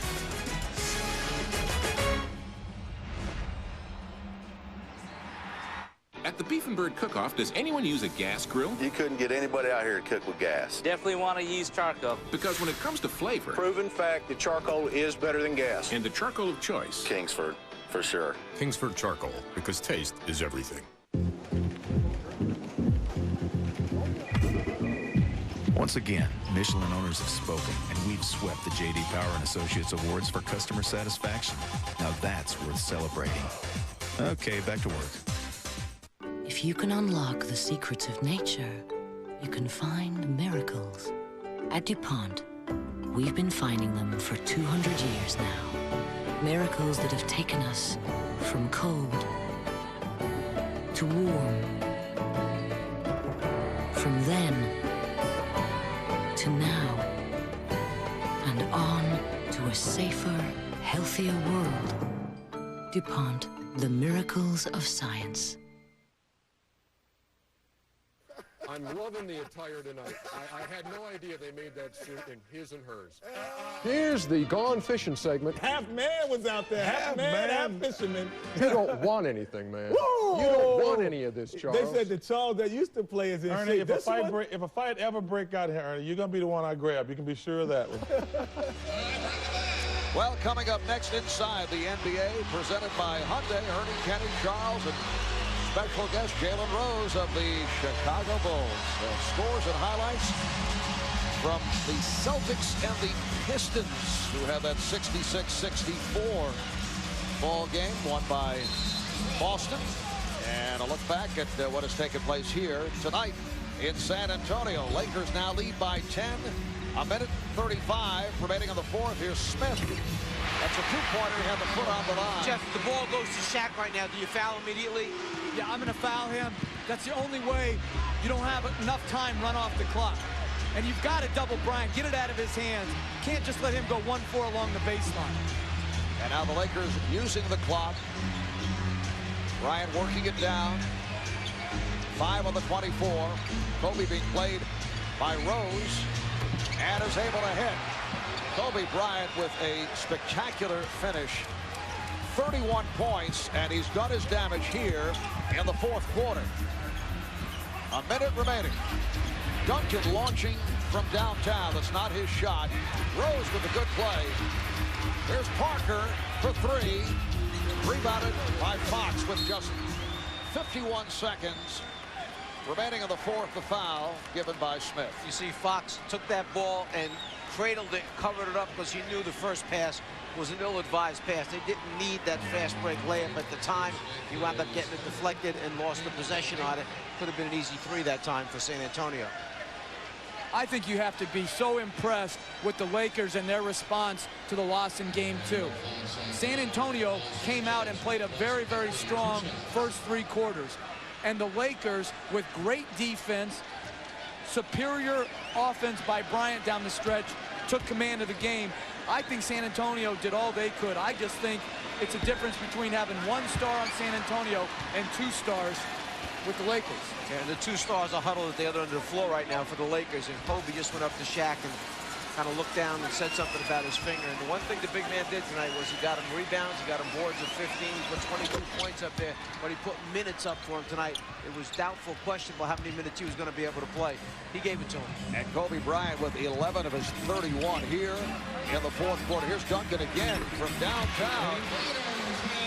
At the Beef and Bird Cook-Off, does anyone use a gas grill? You couldn't get anybody out here to cook with gas. Definitely want to use charcoal. Because when it comes to flavor... Proven fact that charcoal is better than gas. And the charcoal of choice. Kingsford, for sure. Kingsford Charcoal, because taste is everything. Once again, Michelin owners have spoken, and we've swept the J.D. Power & Associates Awards for customer satisfaction. Now that's worth celebrating. Okay, back to work. If If you can unlock the secrets of nature, you can find miracles. At DuPont, we've been finding them for 200 years now. Miracles that have taken us from cold to warm. From then to now. And on to a safer, healthier world. DuPont, the miracles of science. I'm loving the attire tonight. I had no idea they made that suit in his and hers. Here's the Gone Fishing segment. Half man was out there. Half man, half fisherman. You don't want anything, man. Woo! You don't want any of this, Charles. They said the Charles that used to play is in Ernie, shape. if a fight ever break out here, Ernie, you're going to be the one I grab. You can be sure of that one. Well, coming up next inside the NBA, presented by Hyundai, Ernie, Kenny, Charles, and special guest Jalen Rose of the Chicago Bulls. Scores and highlights from the Celtics and the Pistons, who have that 66-64 ball game won by Boston. And a look back at what has taken place here tonight in San Antonio. Lakers now lead by 10. A minute 35 remaining on the fourth. Here's Smith. That's a two-pointer. He had the foot on the line. Jeff, the ball goes to Shaq right now. Do you foul immediately? Yeah, I'm going to foul him. That's the only way you don't have enough time run off the clock. And you've got to double Bryant. Get it out of his hands. Can't just let him go 1-4 along the baseline. And now the Lakers using the clock. Bryant working it down. 5 on the 24. Kobe being played by Rose. And is able to hit. Kobe Bryant with a spectacular finish. 31 points, and he's done his damage here in the fourth quarter. A minute remaining. Duncan launching from downtown. That's not his shot. Rose with a good play. Here's Parker for three. Rebounded by Fox with just 51 seconds remaining in the fourth. The foul given by Smith. You see Fox took that ball and cradled it, covered it up because he knew the first pass was an ill-advised pass. They didn't need that fast break layup at the time. He wound up getting it deflected and lost the possession on it. Could have been an easy three that time for San Antonio. I think you have to be so impressed with the Lakers and their response to the loss in Game 2. San Antonio came out and played a very, very strong first three quarters. And the Lakers, with great defense, superior offense by Bryant down the stretch, took command of the game. I think San Antonio did all they could. I just think it's a difference between having one star on San Antonio and 2 stars with the Lakers. Yeah, and the 2 stars are huddled at the other end of the floor right now for the Lakers. And Kobe just went up to Shaq and kind of looked down and said something about his finger. And the one thing the big man did tonight was he got him rebounds, he got him boards of 15, he put 22 points up there, but he put minutes up for him tonight. It was doubtful, questionable how many minutes he was going to be able to play. He gave it to him. And Kobe Bryant with 11 of his 31 here in the fourth quarter. Here's Duncan again from downtown.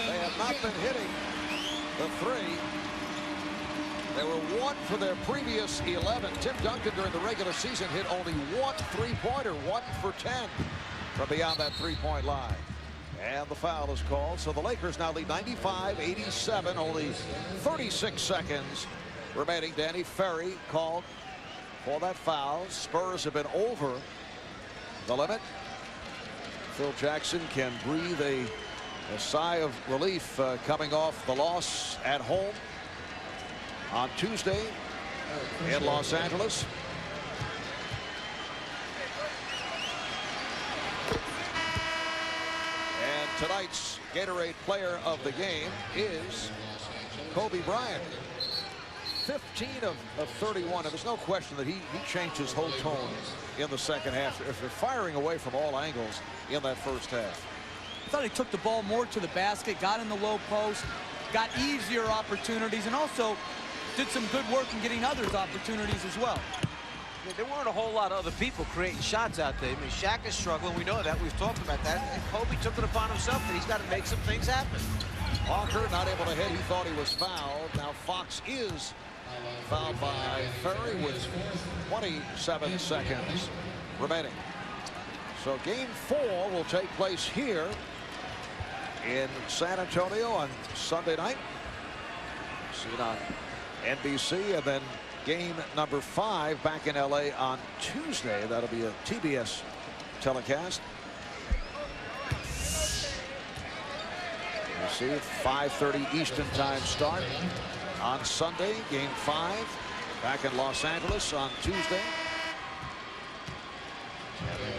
They have not been hitting the three. They were 1 for their previous 11. Tim Duncan during the regular season hit only 1 3-pointer, 1 for 10 from beyond that 3-point line. And the foul is called. So the Lakers now lead 95-87, only 36 seconds remaining. Danny Ferry called for that foul. Spurs have been over the limit. Phil Jackson can breathe a sigh of relief coming off the loss at home on Tuesday in Los Angeles. And tonight's Gatorade player of the game is Kobe Bryant. 15 of 31, and there's no question that he changed his whole tone in the second half. If they're firing away from all angles in that first half. I thought he took the ball more to the basket, got in the low post, got easier opportunities, and also did some good work in getting others opportunities as well. Yeah, there weren't a whole lot of other people creating shots out there. I mean, Shaq is struggling. We know that. We've talked about that. And Kobe took it upon himself that he's got to make some things happen. Parker not able to hit. He thought he was fouled. Now Fox is fouled by Ferry with 27 seconds remaining. So game 4 will take place here in San Antonio on Sunday night. Seen on NBC, and then game number 5 back in LA on Tuesday. That'll be a TBS telecast. You see, 5:30 Eastern time start on Sunday. Game 5 back in Los Angeles on Tuesday.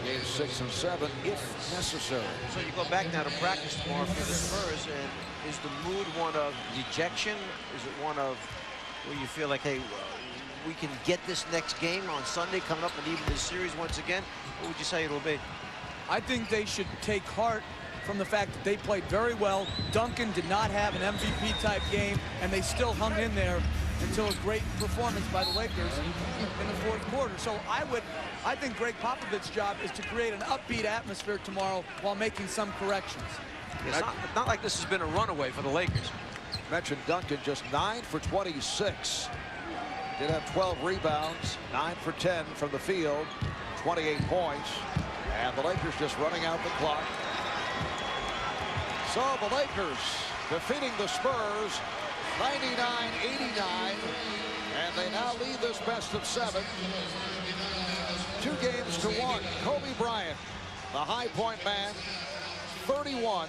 Game 6 and 7 if necessary. So you go back now to practice tomorrow for the Spurs, and is the mood one of dejection? Is it one of where you feel like, hey, we can get this next game on Sunday coming up and even this series once again? What would you say it'll be? I think they should take heart from the fact that they played very well. Duncan did not have an MVP type game, and they still hung in there until a great performance by the Lakers in the fourth quarter. So I think Greg Popovich's job is to create an upbeat atmosphere tomorrow while making some corrections. It's not like this has been a runaway for the Lakers. Mentioned Duncan, just 9 for 26. Did have 12 rebounds, 9 for 10 from the field, 28 points. And the Lakers just running out the clock. So the Lakers defeating the Spurs 99-89, and they now lead this best of 7. 2 games to 1. Kobe Bryant, the high point man, 31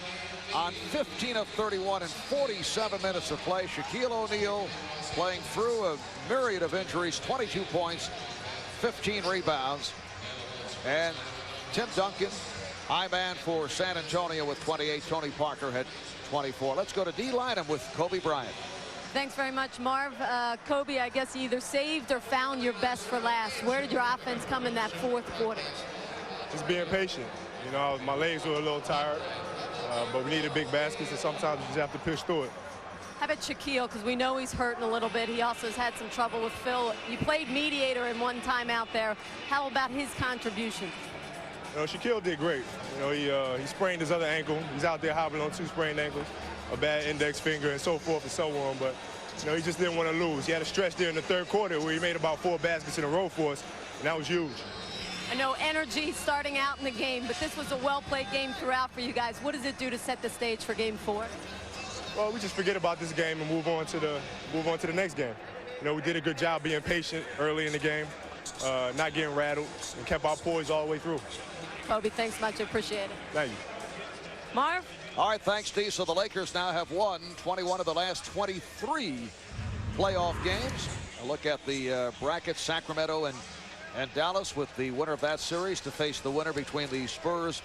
on 15 of 31 in 47 minutes of play. Shaquille O'Neal playing through a myriad of injuries, 22 points, 15 rebounds. And Tim Duncan, high man for San Antonio with 28. Tony Parker had 24. Let's go to D. Lynham with Kobe Bryant. Thanks very much, Marv. Kobe, I guess you either saved or found your best for last. Where did your offense come in that fourth quarter? Just being patient. You know, my legs were a little tired, but we needed big baskets, and sometimes you just have to push through it. How about Shaquille? Because we know he's hurting a little bit. He also has had some trouble with Phil. You played mediator in one time out there. How about his contribution? You know, Shaquille did great. You know, he sprained his other ankle. He's out there hobbling on 2 sprained ankles, a bad index finger, and so forth and so on. But, you know, he just didn't want to lose. He had a stretch there in the third quarter where he made about 4 baskets in a row for us, and that was huge. I know energy starting out in the game, but this was a well-played game throughout for you guys. What does it do to set the stage for Game 4? Well, we just forget about this game and move on to the next game. You know, we did a good job being patient early in the game, not getting rattled, and kept our poise all the way through. Kobe, thanks much. I appreciate it. Thank you. Marv? All right, thanks, Dee. So the Lakers now have won 21 of the last 23 playoff games. A look at the bracket, Sacramento and Dallas, with the winner of that series to face the winner between the Spurs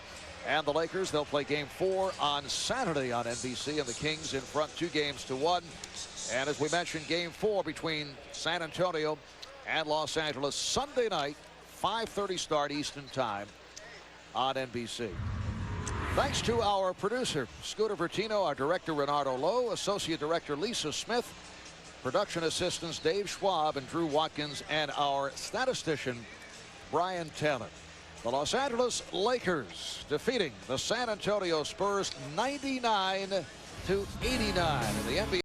and the Lakers. They'll play Game 4 on Saturday on NBC, and the Kings in front 2 games to 1. And as we mentioned, Game 4 between San Antonio and Los Angeles Sunday night, 5:30 start Eastern time on NBC. Thanks to our producer, Scooter Bertino, our director, Renardo Lowe, associate director, Lisa Smith, production assistants, Dave Schwab and Drew Watkins, and our statistician, Brian Taylor. The Los Angeles Lakers defeating the San Antonio Spurs 99-89 in the NBA.